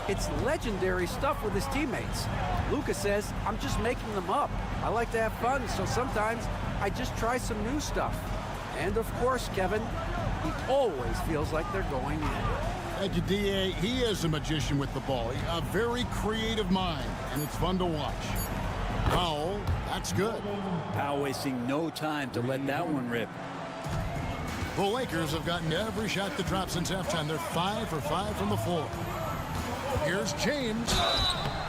It's legendary stuff with his teammates. Luka says, I'm just making them up. I like to have fun, so sometimes I just try some new stuff. And of course, Kevin, he always feels like they're going in.
Thank you, D.A. He is a magician with the ball. A very creative mind, and it's fun to watch. Powell, that's good.
Powell wasting no time to let that one rip.
The Lakers have gotten every shot to drop since halftime. They're 5 for 5 from the floor. Here's James.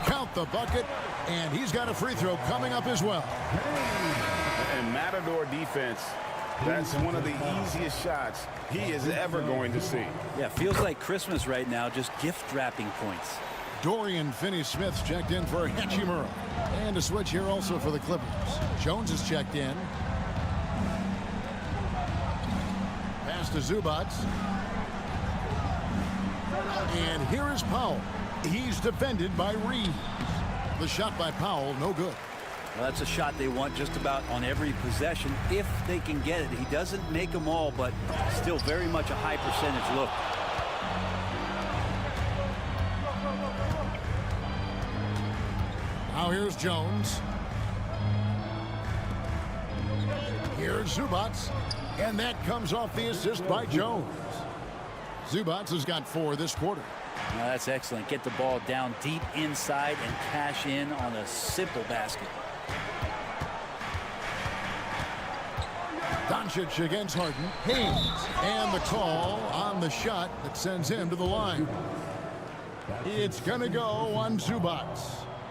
Count the bucket, and he's got a free throw coming up as well.
And Matador defense, that's one of the easiest shots he is ever going to see.
Yeah, feels like Christmas right now, just gift wrapping points.
Dorian Finney-Smith's checked in for Hachimura. And a switch here also for the Clippers. Jones is checked in. Pass to Zubac. And here is Powell. He's defended by Reeves. The shot by Powell, no good.
Well, that's a shot they want just about on every possession if they can get it. He doesn't make them all, but still very much a high percentage look.
Now here's Jones. Here's Zubac. And that comes off the assist by Jones. Zubac has got 4 this quarter.
Now that's excellent. Get the ball down deep inside and cash in on a simple basket.
Doncic against Harden. Haynes. And the call on the shot that sends him to the line. It's going to go on Zubac.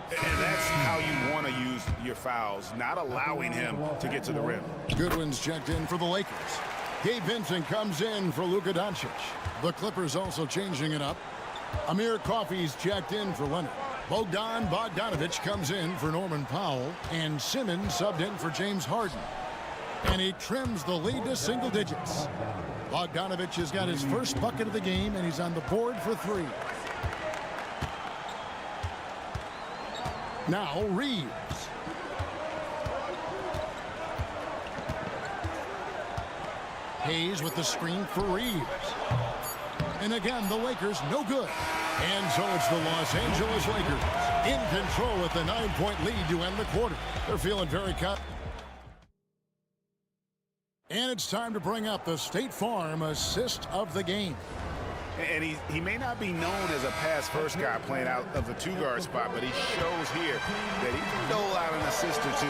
And that's how you want to use your fouls, not allowing him to get to the rim.
Goodwin's checked in for the Lakers. Gabe Vincent comes in for Luka Doncic. The Clippers also changing it up. Amir Coffey's checked in for Leonard. Bogdan Bogdanovic comes in for Norman Powell. And Simmons subbed in for James Harden. And he trims the lead to single digits. Bogdanovic has got his first bucket of the game, and he's on the board for 3. Now Reeves. Hayes with the screen for Reeves. And again, the Lakers no good. And so it's the Los Angeles Lakers in control with a 9-point lead to end the quarter. They're feeling very confident. And it's time to bring up the State Farm assist of the game.
And he may not be known as a pass-first guy playing out of the 2-guard spot, but he shows here that he can dole out an assist or 2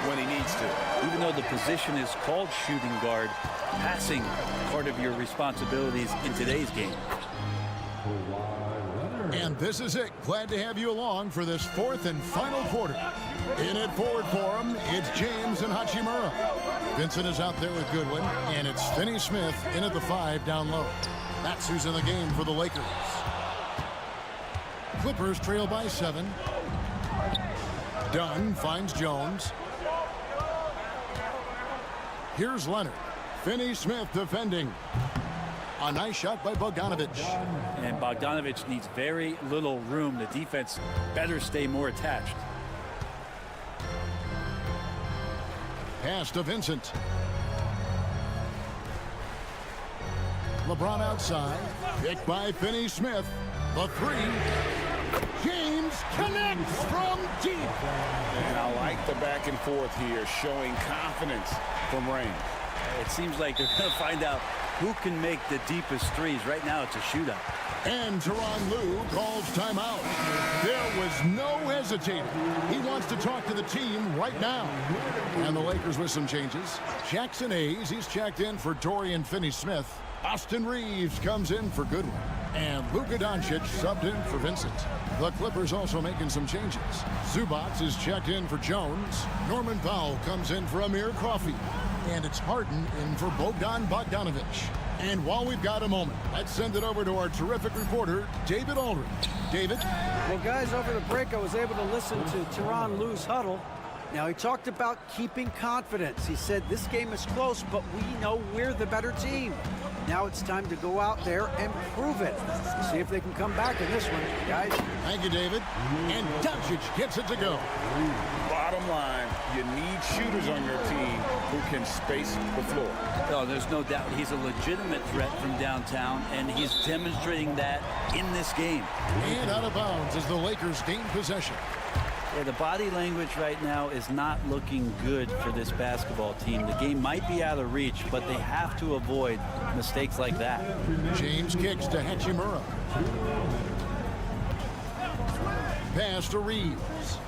when he needs to.
Even though the position is called shooting guard, passing part of your responsibilities in today's game.
And this is it. Glad to have you along for this 4th and final quarter. In at forward for him, it's James and Hachimura. Vincent is out there with Goodwin, and it's Finney-Smith in at the 5 down low. That's who's in the game for the Lakers. Clippers trail by 7. Dunn finds Jones. Here's Leonard. Finney-Smith defending. A nice shot by Bogdanovic.
And Bogdanovic needs very little room. The defense better stay more attached.
Pass to Vincent. LeBron outside. Picked by Finney-Smith. The 3. James connects from deep.
And I like the back and forth here, showing confidence from range.
It seems like they're going to find out who can make the deepest threes. Right now, it's a shootout.
And Tyronn Lue calls timeout. There was no hesitating. He wants to talk to the team right now. And the Lakers with some changes. Jackson Hayes, he's checked in for Dorian Finney-Smith. Austin Reeves comes in for Goodwin. And Luka Doncic subbed in for Vincent. The Clippers also making some changes. Zubac is checked in for Jones. Norman Powell comes in for Amir Coffey. And it's Harden in for Bogdan Bogdanovic. And while we've got a moment, let's send it over to our terrific reporter, David Aldridge. David?
Well, guys, over the break, I was able to listen to Tyronn Lue's huddle. Now, he talked about keeping confidence. He said this game is close, but we know we're the better team. Now it's time to go out there and prove it. See if they can come back in this one, guys.
Thank you, David. And Doncic gets it to go.
Bottom line, you need shooters on your team who can space the floor.
Oh, there's no doubt he's a legitimate threat from downtown, and he's demonstrating that in this game.
And out of bounds as the Lakers gain possession.
Yeah, the body language right now is not looking good for this basketball team. The game might be out of reach, but they have to avoid mistakes like that.
James kicks to Hachimura. Pass to Reeves.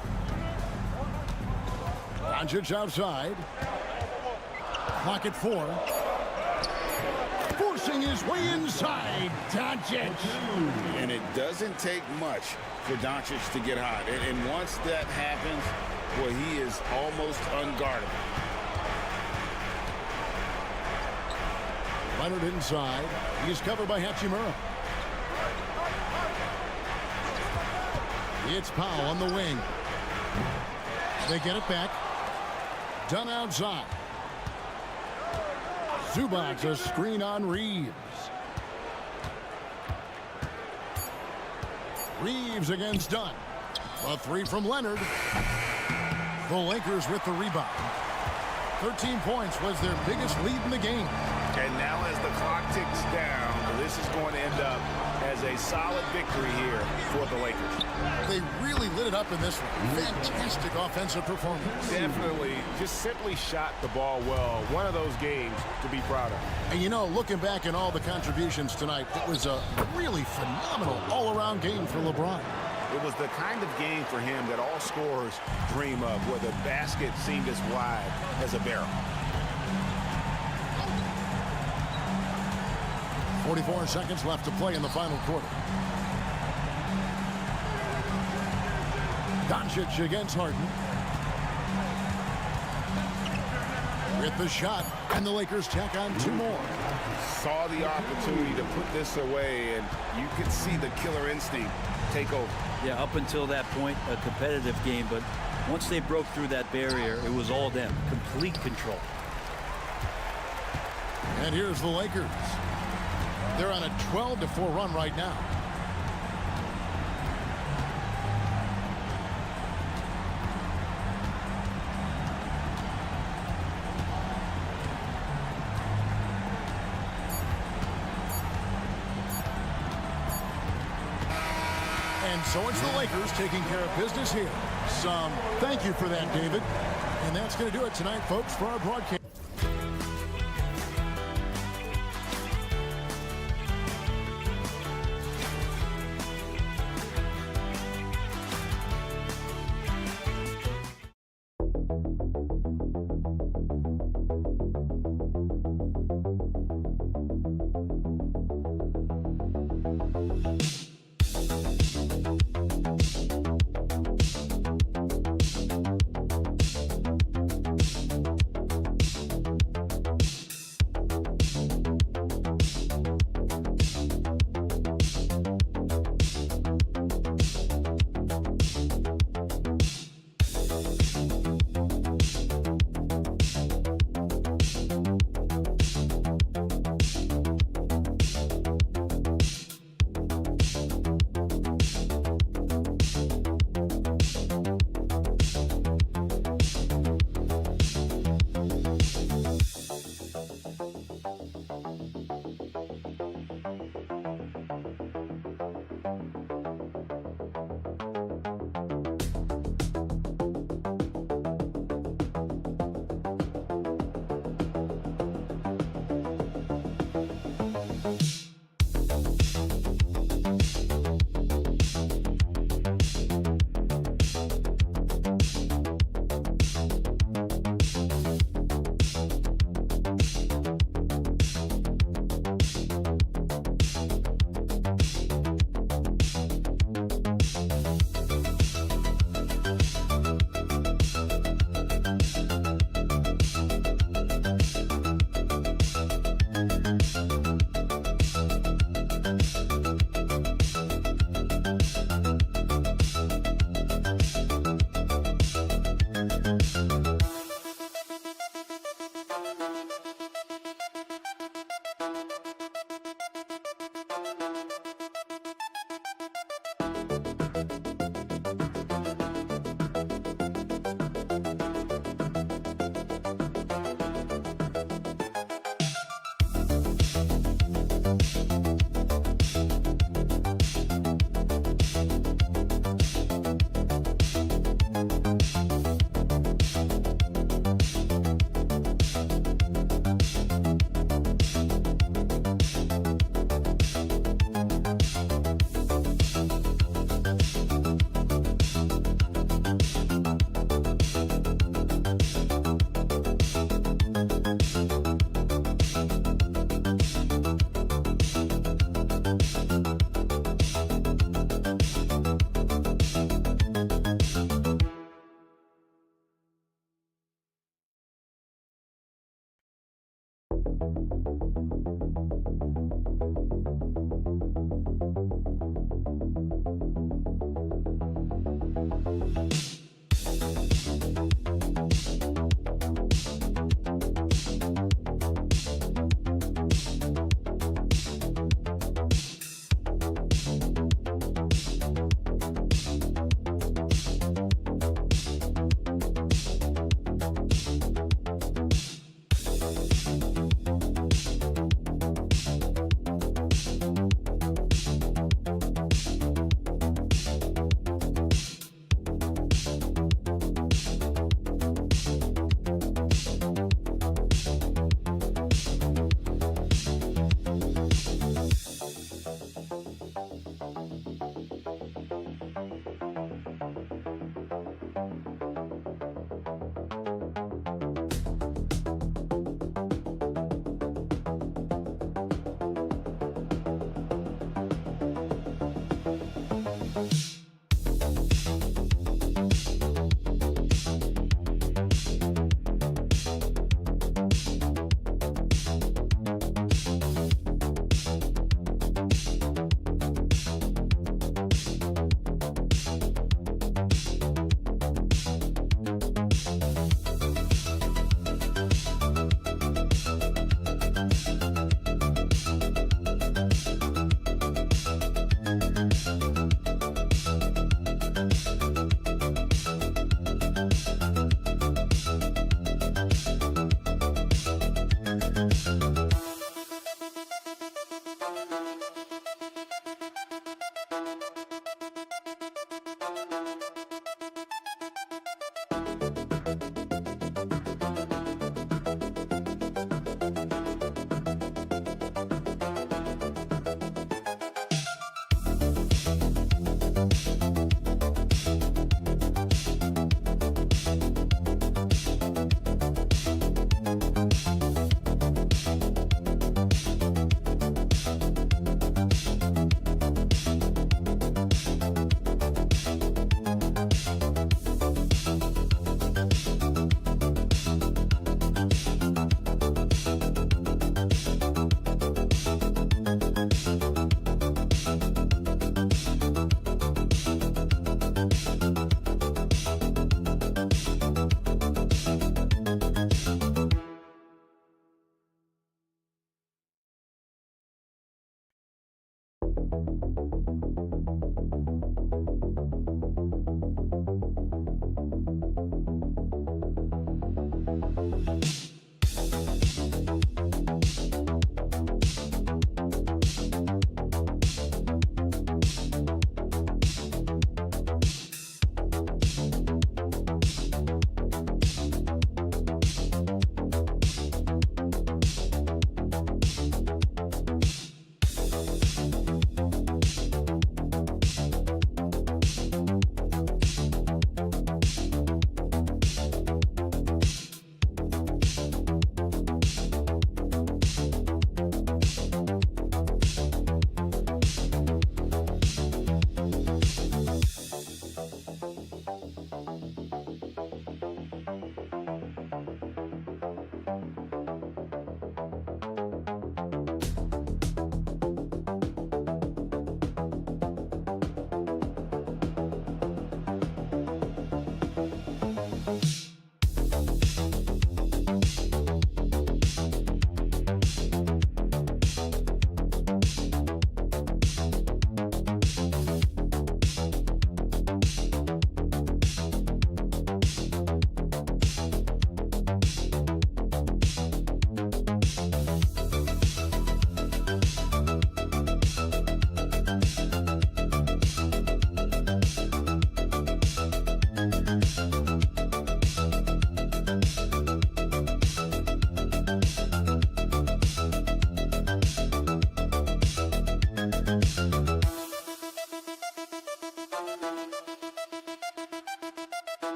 Doncic outside. Clock at 4. Forcing his way inside. Doncic.
And it doesn't take much for Doncic to get hot. And once that happens, well, he is almost unguardable.
Leonard inside. He's covered by Hachimura. It's Powell on the wing. They get it back. Done outside. Zubac, a screen on Reeves. Reeves against Dunn. A three from Leonard. The Lakers with the rebound. 13 points was their biggest lead in the game.
And now as the clock ticks down, this is going to end up as a solid victory here for the Lakers.
They really lit it up in this one. Fantastic offensive performance.
Definitely just simply shot the ball well. One of those games to be proud of.
And you know, looking back at all the contributions tonight, it was a really phenomenal all-around game for LeBron.
It was the kind of game for him that all scorers dream of, where the basket seemed as wide as a barrel.
44 seconds left to play in the final quarter. Doncic against Harden. With the shot, and the Lakers tack on 2 more.
Saw the opportunity to put this away, and you could see the killer instinct take over.
Yeah, up until that point, a competitive game, but once they broke through that barrier, it was all them. Complete control.
And here's the Lakers. They're on a 12-4 run right now. And so it's the Lakers taking care of business here. Thank you for that, David. And that's going to do it tonight, folks, for our broadcast.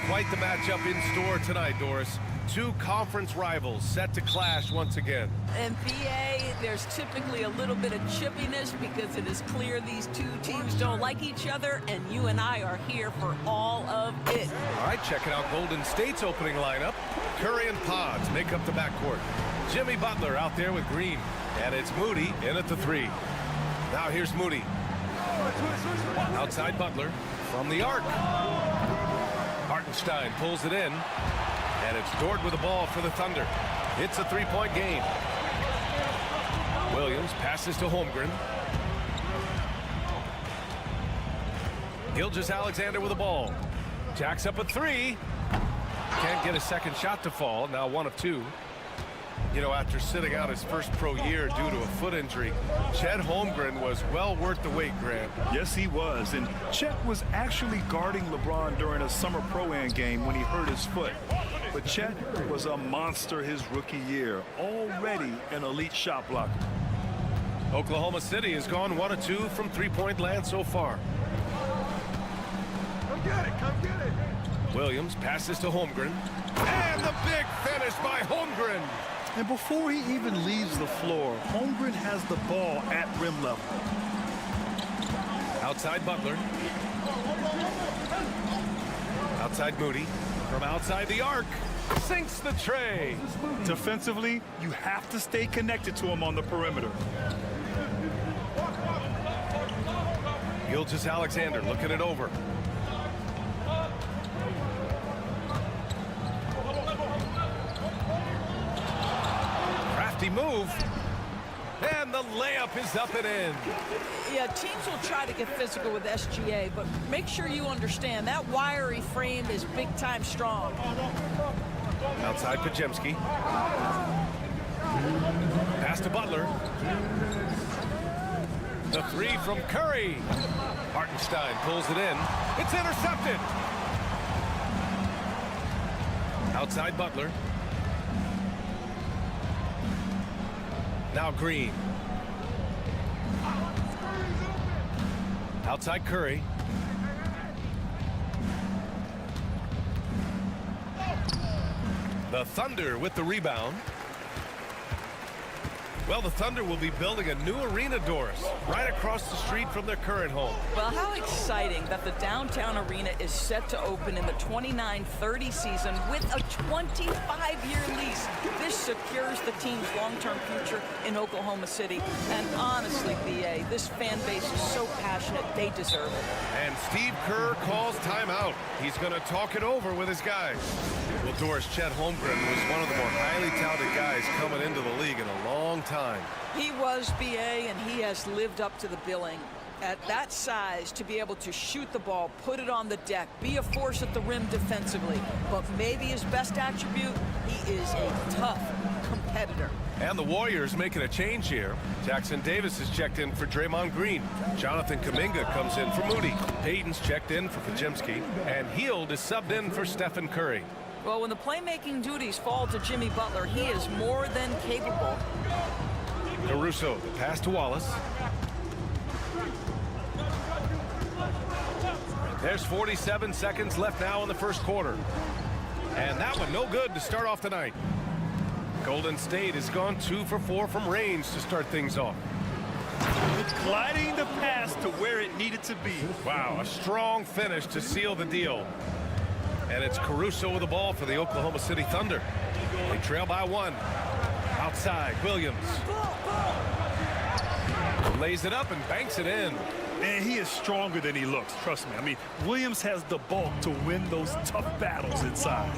quite the matchup in store tonight, Doris. Two conference rivals set to clash once again.
And BA, there's typically a little bit of chippiness because it is clear these two teams don't like each other, and you and I are here for all of it.
All right, checking out Golden State's opening lineup. Curry and Pods make up the backcourt. Jimmy Butler out there with Green. And it's Moody in at the 3. Now here's Moody. Outside Butler from the arc. Hartenstein pulls it in. And it's Dort with the ball for the Thunder. It's a 3-point game. Williams passes to Holmgren. Gilgeous-Alexander with the ball. Jacks up a 3. Can't get a second shot to fall. Now 1 of 2. You know, after sitting out his first pro year due to a foot injury, Chet Holmgren was well worth the wait, Grant.
Yes, he was. And Chet was actually guarding LeBron during a summer Pro-Am game when he hurt his foot. But Chet was a monster his rookie year, already an elite shot blocker.
Oklahoma City has gone 1 of 2 from three-point land so far.
Come get it, come get it.
Williams passes to Holmgren. And the big finish by Holmgren.
And before he even leaves the floor, Holmgren has the ball at rim level.
Outside Butler. Outside Moody. From outside the arc. Sinks the tray.
Defensively, you have to stay connected to him on the perimeter.
Gilgeous-Alexander looking it over. Crafty move. And the layup is up and in.
Yeah, teams will try to get physical with SGA, but make sure you understand that wiry frame is big-time strong.
Outside Pajemski. Pass to Butler. The 3 from Curry. Hartenstein pulls it in. It's intercepted. Outside Butler. Now Green. Outside Curry. The Thunder with the rebound. Well, the Thunder will be building a new arena, Doris, right across the street from their current home.
Well, how exciting that the downtown arena is set to open in the 29-30 season with a 25-year lease. This secures the team's long-term future in Oklahoma City. And honestly, BA, this fan base is so passionate, they deserve it.
And Steve Kerr calls timeout. He's going to talk it over with his guys. Well, Doris, Chet Holmgren was one of the more highly touted guys coming into the league in a long time.
He was, BA, and he has lived up to the billing. At that size, to be able to shoot the ball, put it on the deck, be a force at the rim defensively. But maybe his best attribute, he is a tough competitor.
And the Warriors making a change here. Jackson Davis is checked in for Draymond Green. Jonathan Kuminga comes in for Moody. Payton's checked in for Pajemski. And Hield is subbed in for Stephen Curry.
Well, when the playmaking duties fall to Jimmy Butler, he is more than capable.
Caruso, the pass to Wallace. There's 47 seconds left now in the first quarter. And that one no good to start off the night. Golden State has gone 2 for 4 from range to start things off.
It's gliding the pass to where it needed to be.
Wow, a strong finish to seal the deal. And it's Caruso with the ball for the Oklahoma City Thunder. They trail by 1. Outside, Williams. Lays it up and banks it in.
And he is stronger than he looks, trust me. I mean, Williams has the bulk to win those tough battles inside.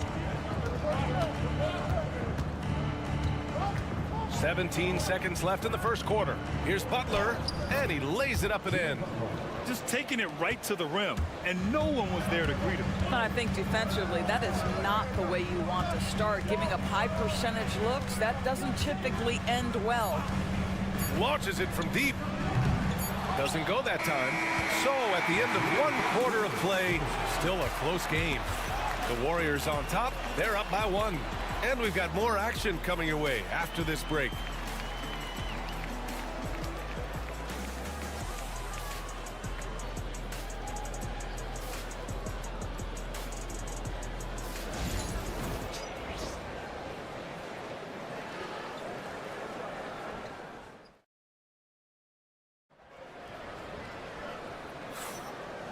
17 seconds left in the first quarter. Here's Butler, and he lays it up and in.
Just taking it right to the rim, and no one was there to greet him.
And I think defensively, that is not the way you want to start. Giving up high percentage looks, that doesn't typically end well.
Launches it from deep. Doesn't go that time. So at the end of 1 quarter of play, still a close game. The Warriors on top, they're up by 1. And we've got more action coming your way after this break.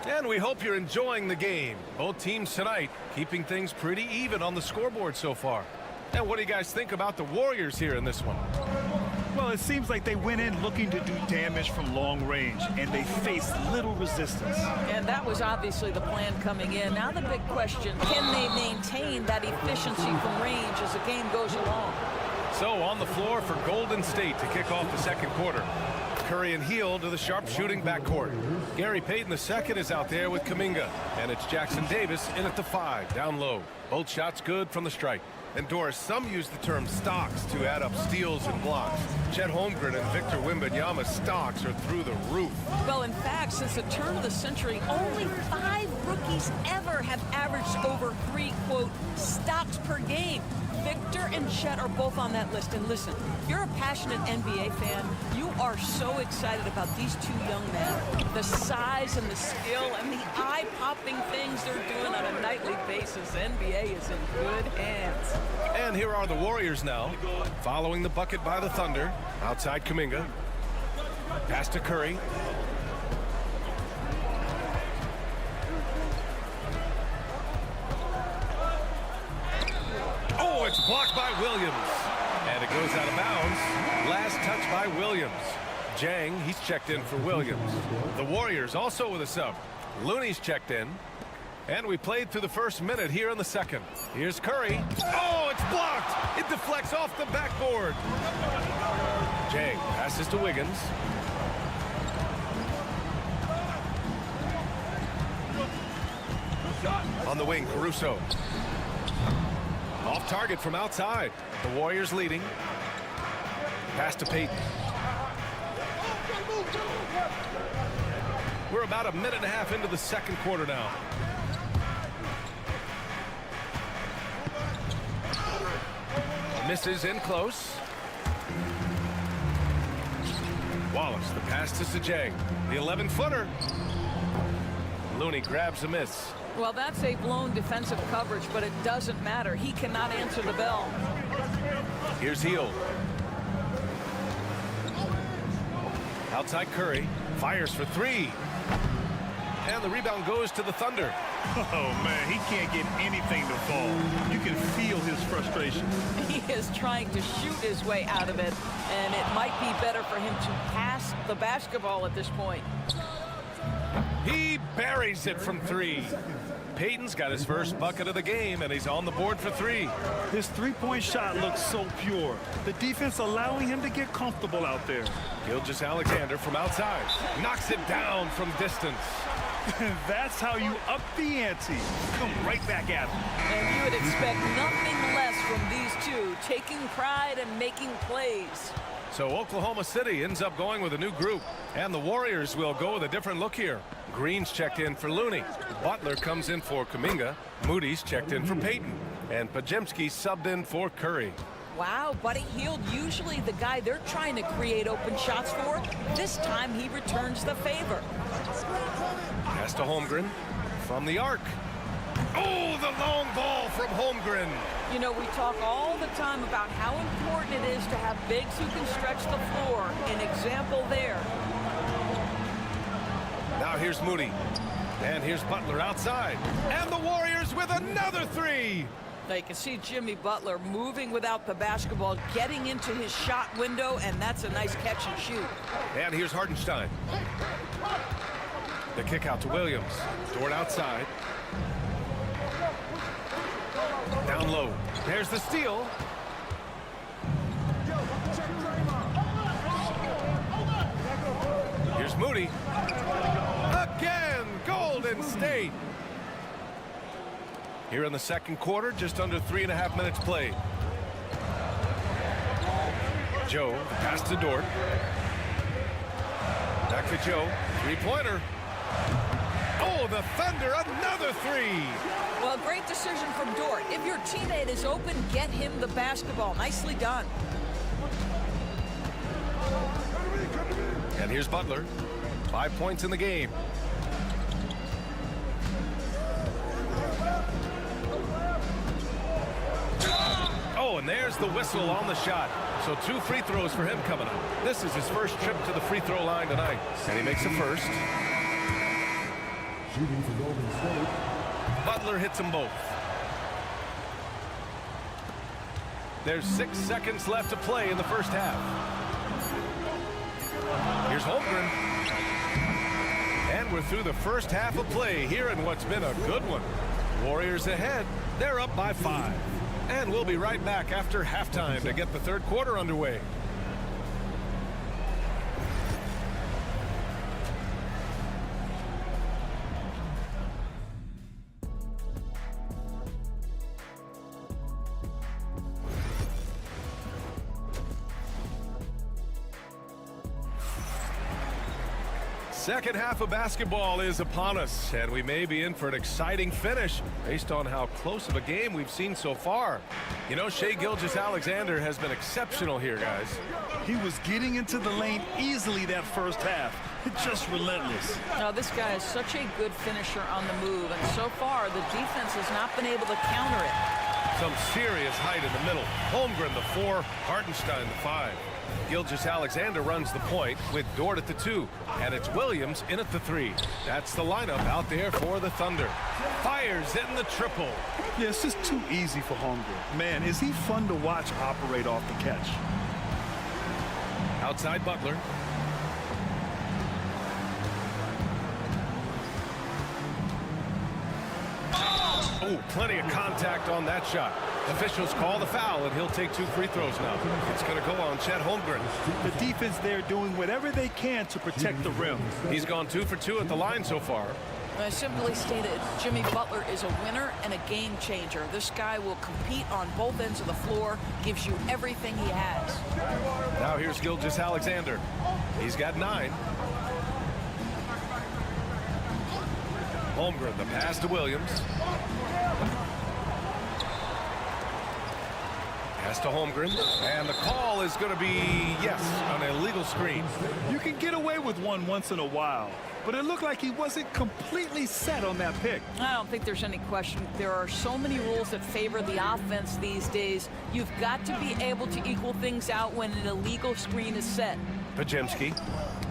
And we hope you're enjoying the game. Both teams tonight keeping things pretty even on the scoreboard so far. And what do you guys think about the Warriors here in this one?
Well, it seems like they went in looking to do damage from long range, and they faced little resistance.
And that was obviously the plan coming in. Now the big question, can they maintain that efficiency from range as the game goes along?
So on the floor for Golden State to kick off the second quarter. Curry and Heel to the sharp-shooting backcourt. Gary Payton II is out there with Kuminga. And it's Jackson Davis in at the 5, down low. Both shots good from the strike. And Doris, some use the term stocks to add up steals and blocks. Chet Holmgren and Victor Wembanyama's stocks are through the roof.
Well, in fact, since the turn of the century, only 5 rookies ever have averaged over 3, quote, stocks per game. Victor and Chet are both on that list. And listen, if you're a passionate NBA fan, you are so excited about these two young men. The size and the skill and the eye-popping things they're doing on a nightly basis. NBA is in good hands.
And here are the Warriors now, following the bucket by the Thunder. Outside Kuminga. Pass to Curry. Oh, it's blocked by Williams. And it goes out of bounds. Last touch by Williams. Jang, he's checked in for Williams. The Warriors also with a sub. Looney's checked in. And we played through the first minute here in the second. Here's Curry. Oh, it's blocked. It deflects off the backboard. Jang passes to Wiggins. On the wing, Caruso. Off target from outside. The Warriors leading. Pass to Payton. We're about a minute and a half into the second quarter now. Misses in close. Wallace, the pass to Sajang. The 11-footer. Looney grabs a miss.
Well, that's a blown defensive coverage, but it doesn't matter. He cannot answer the bell.
Here's Heel. Outside Curry. Fires for 3. And the rebound goes to the Thunder.
Oh, man, he can't get anything to fall. You can feel his frustration.
He is trying to shoot his way out of it, and it might be better for him to pass the basketball at this point.
He buries it from 3. Payton's got his first bucket of the game, and he's on the board for 3.
His three-point shot looks so pure. The defense allowing him to get comfortable out there.
Gilgeous-Alexander from outside. Knocks it down from distance.
That's how you up the ante. Come right back at him.
And you would expect nothing less from these two, taking pride and making plays.
So Oklahoma City ends up going with a new group, and the Warriors will go with a different look here. Green's checked in for Looney. Butler comes in for Kuminga. Moody's checked in for Payton. And Pajemski subbed in for Curry.
Wow, Buddy Hield, usually the guy they're trying to create open shots for. This time he returns the favor.
Pass to Holmgren from the arc. Oh, the long ball from Holmgren.
You know, we talk all the time about how important it is to have bigs who can stretch the floor. An example there.
Now here's Moody. And here's Butler outside. And the Warriors with another 3.
Now you can see Jimmy Butler moving without the basketball, getting into his shot window, and that's a nice catch and shoot.
And here's Hartenstein. The kick out to Williams. Dort outside. Down low. There's the steal. Here's Moody. Again, Golden State. Here in the second quarter, just under 3.5 minutes played. Joe, pass to Dort. Back to Joe. 3-pointer. Oh, the Thunder, another 3.
Well, great decision from Dort. If your teammate is open, get him the basketball. Nicely done.
And here's Butler. 5 points in the game. Oh, and there's the whistle on the shot. So 2 free throws for him coming up. This is his first trip to the free throw line tonight. And he makes a first.
Shooting for Golden State.
Butler hits them both. There's 6 seconds left to play in the first half. Here's Holmgren. And we're through the first half of play here in what's been a good one. Warriors ahead. They're up by 5. And we'll be right back after halftime to get the third quarter underway. Second half of basketball is upon us, and we may be in for an exciting finish based on how close of a game we've seen so far. You know, Shai Gilgeous-Alexander has been exceptional here, guys.
He was getting into the lane easily that first half. Just relentless.
Now, this guy is such a good finisher on the move, and so far the defense has not been able to counter it.
Some serious height in the middle. Holmgren the 4, Hartenstein the 5. Gilgeous-Alexander runs the point with Dort at the 2, and it's Williams in at the 3. That's the lineup out there for the Thunder. Fires in the triple.
Yeah, it's just too easy for Holmgren. Man, is he fun to watch operate off the catch.
Outside Butler. Oh, plenty of contact on that shot. Officials call the foul, and he'll take 2 free throws now. It's going to go on Chet Holmgren.
The defense there doing whatever they can to protect the rim.
He's gone 2 for 2 at the line so far.
I simply stated, Jimmy Butler is a winner and a game changer. This guy will compete on both ends of the floor, gives you everything he has.
Now here's Gilgeous-Alexander. He's got 9. Holmgren, the pass to Williams. Pass to Holmgren, and the call is going to be, yes, an illegal screen.
You can get away with one once in a while, but it looked like he wasn't completely set on that pick.
I don't think there's any question. There are so many rules that favor the offense these days. You've got to be able to equal things out when an illegal screen is set.
Pajemski.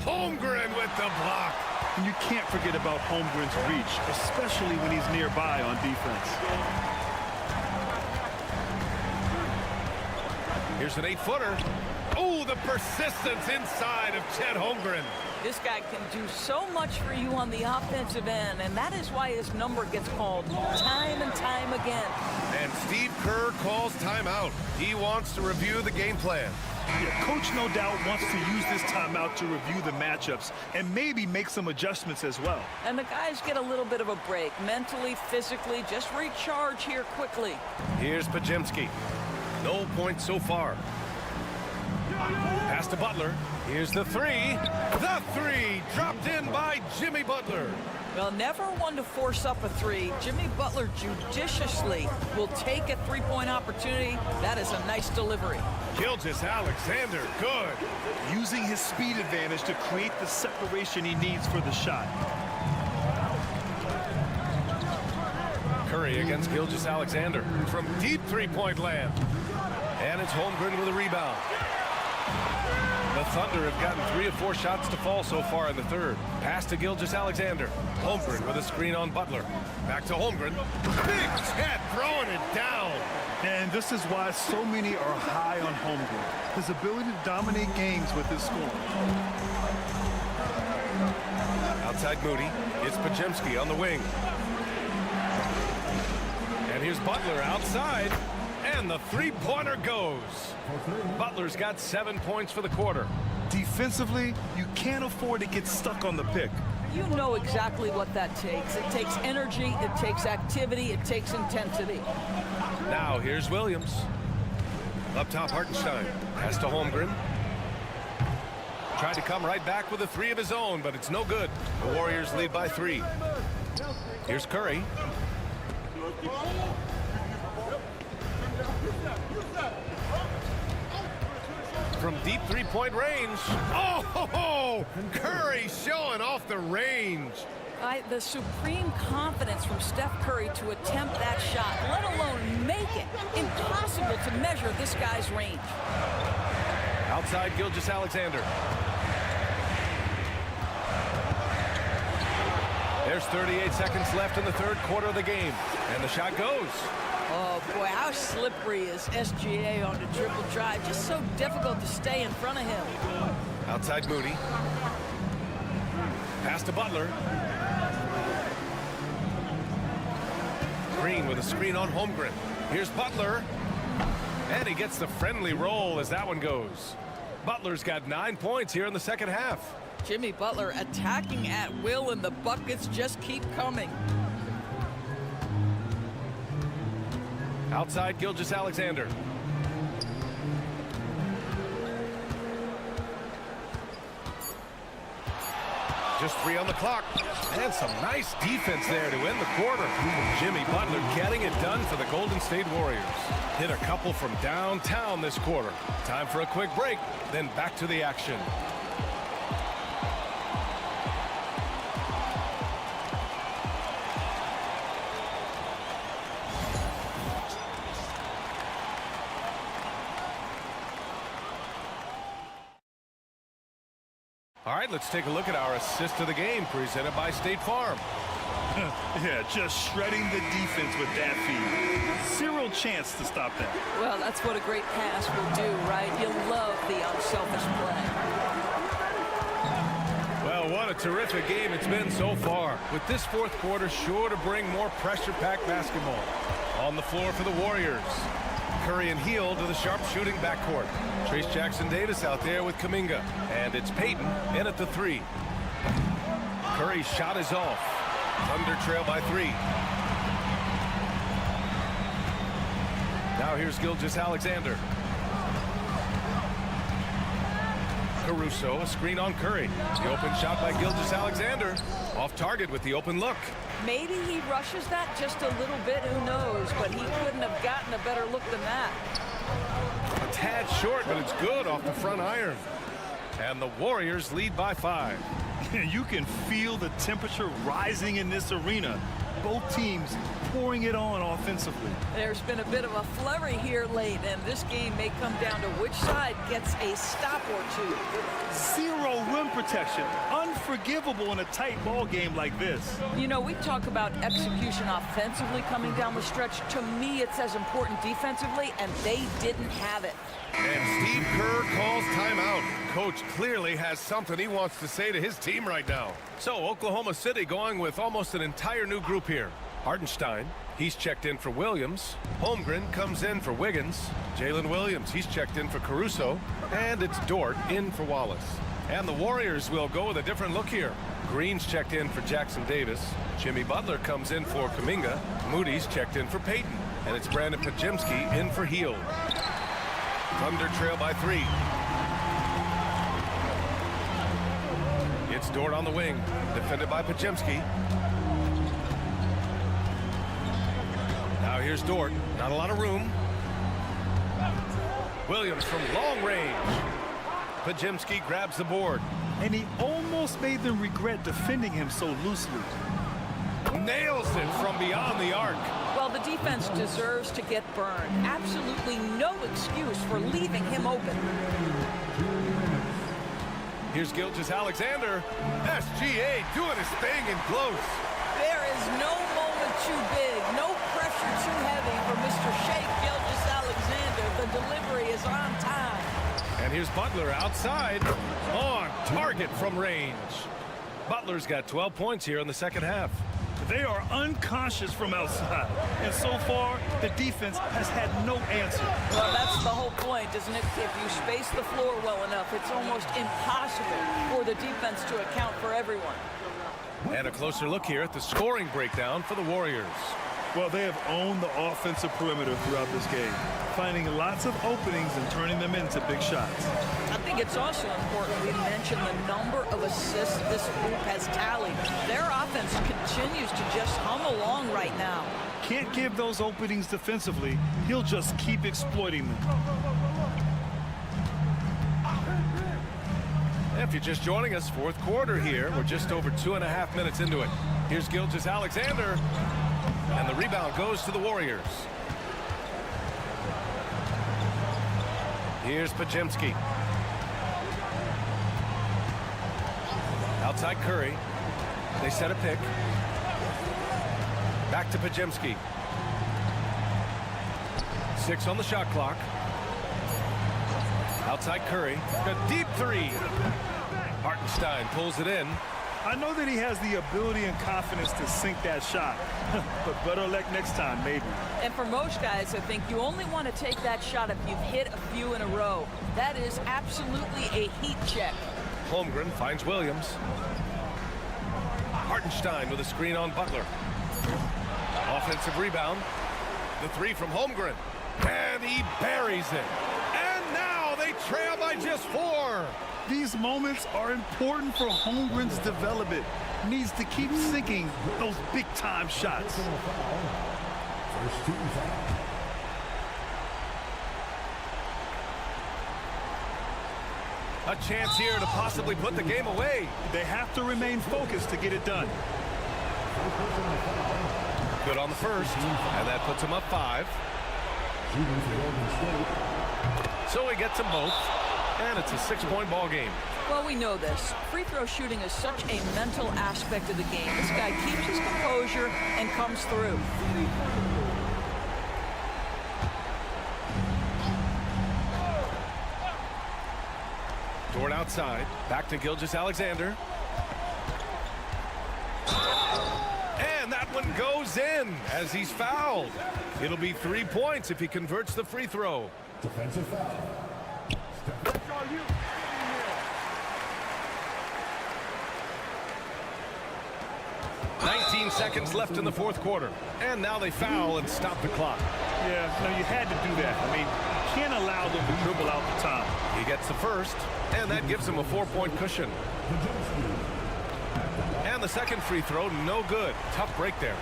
Holmgren with the block.
And you can't forget about Holmgren's reach, especially when he's nearby on defense.
Here's an 8-footer. Oh, the persistence inside of Chet Holmgren.
This guy can do so much for you on the offensive end, and that is why his number gets called time and time again.
And Steve Kerr calls timeout. He wants to review the game plan.
Yeah, Coach no doubt wants to use this timeout to review the matchups and maybe make some adjustments as well.
And the guys get a little bit of a break, mentally, physically, just recharge here quickly.
Here's Pajemski. No points so far. Pass to Butler. Here's the 3. The 3 dropped in by Jimmy Butler.
Well, never one to force up a 3. Jimmy Butler judiciously will take a 3-point opportunity. That is a nice delivery.
Gilgeous-Alexander, good.
Using his speed advantage to create the separation he needs for the shot.
Curry against Gilgeous-Alexander from deep 3-point land. And it's Holmgren with a rebound. The Thunder have gotten 3 of 4 shots to fall so far in the third. Pass to Gilgeous-Alexander. Holmgren with a screen on Butler. Back to Holmgren. Big Chet throwing it down.
And this is why so many are high on Holmgren. His ability to dominate games with his scoring.
Outside Moody. It's Pajemski on the wing. And here's Butler outside. And the 3-pointer goes. Butler's got 7 points for the quarter.
Defensively, you can't afford to get stuck on the pick.
You know exactly what that takes. It takes energy, it takes activity, it takes intensity.
Now here's Williams. Up top, Hartenstein. Pass to Holmgren. Tried to come right back with a 3 of his own, but it's no good. The Warriors lead by 3. Here's Curry. From deep 3-point range. Oh, Curry showing off the range.
The supreme confidence from Steph Curry to attempt that shot, let alone make it. Impossible to measure this guy's range.
Outside Gilgeous-Alexander. There's 38 seconds left in the third quarter of the game. And the shot goes.
Oh, boy, how slippery is SGA on the dribble drive. Just so difficult to stay in front of him.
Outside Moody. Pass to Butler. Green with a screen on Holmgren. Here's Butler. And he gets the friendly roll as that one goes. Butler's got 9 points here in the second half.
Jimmy Butler attacking at will, and the buckets just keep coming.
Outside Gilgeous-Alexander. Just 3 on the clock. And some nice defense there to end the quarter. Jimmy Butler getting it done for the Golden State Warriors. Hit a couple from downtown this quarter. Time for a quick break, then back to the action. All right, let's take a look at our assist of the game presented by State Farm.
Yeah, just shredding the defense with that feed. Zero chance to stop that.
Well, that's what a great pass will do, right? You love the unselfish play.
Well, what a terrific game it's been so far. With this fourth quarter sure to bring more pressure-packed basketball. On the floor for the Warriors. Curry and Hield to the sharp-shooting backcourt. Trace Jackson-Davis out there with Kuminga. And it's Payton in at the 3. Curry's shot is off. Thunder trail by 3. Now here's Gilgeous-Alexander. Caruso, a screen on Curry. The open shot by Gilgeous-Alexander. Off target with the open look.
Maybe he rushes that just a little bit, who knows, but he couldn't have gotten a better look than that.
A tad short, but it's good off the front iron. And the Warriors lead by 5.
You can feel the temperature rising in this arena. Both teams pouring it on offensively.
There's been a bit of a flurry here late, and this game may come down to which side gets a stop or two.
Zero rim protection. Unforgivable in a tight ball game like this.
You know, we talk about execution offensively coming down the stretch. To me, it's as important defensively, and they didn't have it.
And Steve Kerr calls timeout. Coach clearly has something he wants to say to his team right now. So Oklahoma City going with almost an entire new group here. Hartenstein, he's checked in for Williams. Holmgren comes in for Wiggins. Jalen Williams, he's checked in for Caruso. And it's Dort in for Wallace. And the Warriors will go with a different look here. Green's checked in for Jackson Davis. Jimmy Butler comes in for Kuminga. Moody's checked in for Payton. And it's Brandon Pajemski in for Hield. Thunder trail by 3. It's Dort on the wing, defended by Pajemski. Now here's Dort, not a lot of room. Williams from long range. Pajemski grabs the board.
And he almost made them regret defending him so loosely.
Nails it from beyond the arc.
Well, the defense deserves to get burned. Absolutely no excuse for leaving him open.
Here's Gilgeous-Alexander. SGA doing his thing in close.
There is no moment too big, no pressure too heavy for Mr. Shea Gilgeous-Alexander. The delivery is on time.
And here's Butler outside, on target from range. Butler's got 12 points here in the second half.
They are unconscious from outside. And so far, the defense has had no answer.
Well, that's the whole point, isn't it? If you space the floor well enough, it's almost impossible for the defense to account for everyone.
And a closer look here at the scoring breakdown for the Warriors.
Well, they have owned the offensive perimeter throughout this game, finding lots of openings and turning them into big shots.
I think it's also important we mention the number of assists this group has tallied. Their offense continues to just hum along right now.
Can't give those openings defensively. He'll just keep exploiting them.
If you're just joining us, fourth quarter here. We're just over 2.5 minutes into it. Here's Gilgeous-Alexander. And the rebound goes to the Warriors. Here's Pajemski. Outside Curry. They set a pick. Back to Pajemski. 6 on the shot clock. Outside Curry. A deep three. Hartenstein pulls it in.
I know that he has the ability and confidence to sink that shot, but better luck next time, maybe.
And for most guys, I think you only want to take that shot if you've hit a few in a row. That is absolutely a heat check.
Holmgren finds Williams. Hartenstein with a screen on Butler. Offensive rebound. The three from Holmgren. And he buries it. And now they trail by just 4.
These moments are important for Holmgren's development. Needs to keep sinking those big-time shots.
A chance here to possibly put the game away.
They have to remain focused to get it done.
Good on the first, and that puts him up 5. So he gets them both, and it's a 6-point ball game.
Well, we know this. Free throw shooting is such a mental aspect of the game. This guy keeps his composure and comes through.
Dort outside. Back to Gilgeous-Alexander. And that one goes in as he's fouled. It'll be 3 points if he converts the free throw.
Defensive foul.
19 seconds left in the fourth quarter. And now they foul and stop the clock.
Yeah, no, you had to do that. I mean, you can't allow them to dribble out the time.
He gets the first, and that gives him a 4-point cushion. And the second free throw, no good. Tough break there.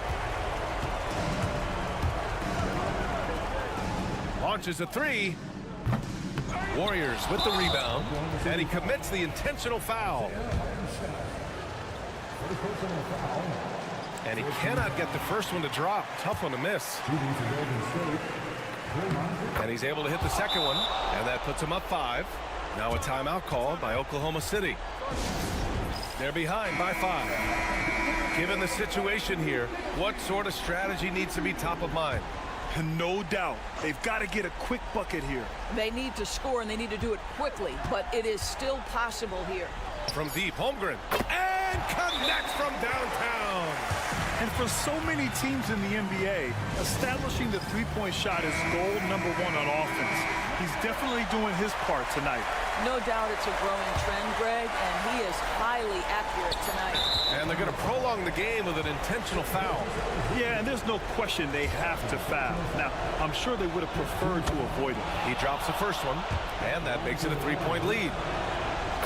Launches a 3. Warriors with the rebound, and he commits the intentional foul. And he cannot get the first one to drop. Tough one to miss. And he's able to hit the second one, and that puts him up 5. Now a timeout called by Oklahoma City. They're behind by 5. Given the situation here, what sort of strategy needs to be top of mind?
No doubt. They've got to get a quick bucket here.
They need to score, and they need to do it quickly, but it is still possible here.
From deep, Holmgren. And connects from downtown.
And for so many teams in the NBA, establishing the three-point shot is goal number 1 on offense. He's definitely doing his part tonight.
No doubt it's a growing trend, Greg, and he is highly accurate tonight.
And they're going to prolong the game with an intentional foul.
Yeah, and there's no question they have to foul. Now, I'm sure they would have preferred to avoid it.
He drops the first one, and that makes it a 3-point lead.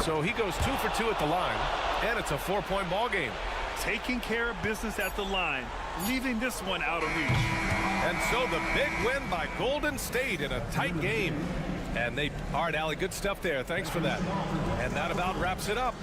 So he goes 2 for 2 at the line, and it's a 4-point ball game.
Taking care of business at the line, leaving this one out of reach.
And so the big win by Golden State in a tight game. And they, all right, Allie, good stuff there. Thanks for that. And that about wraps it up.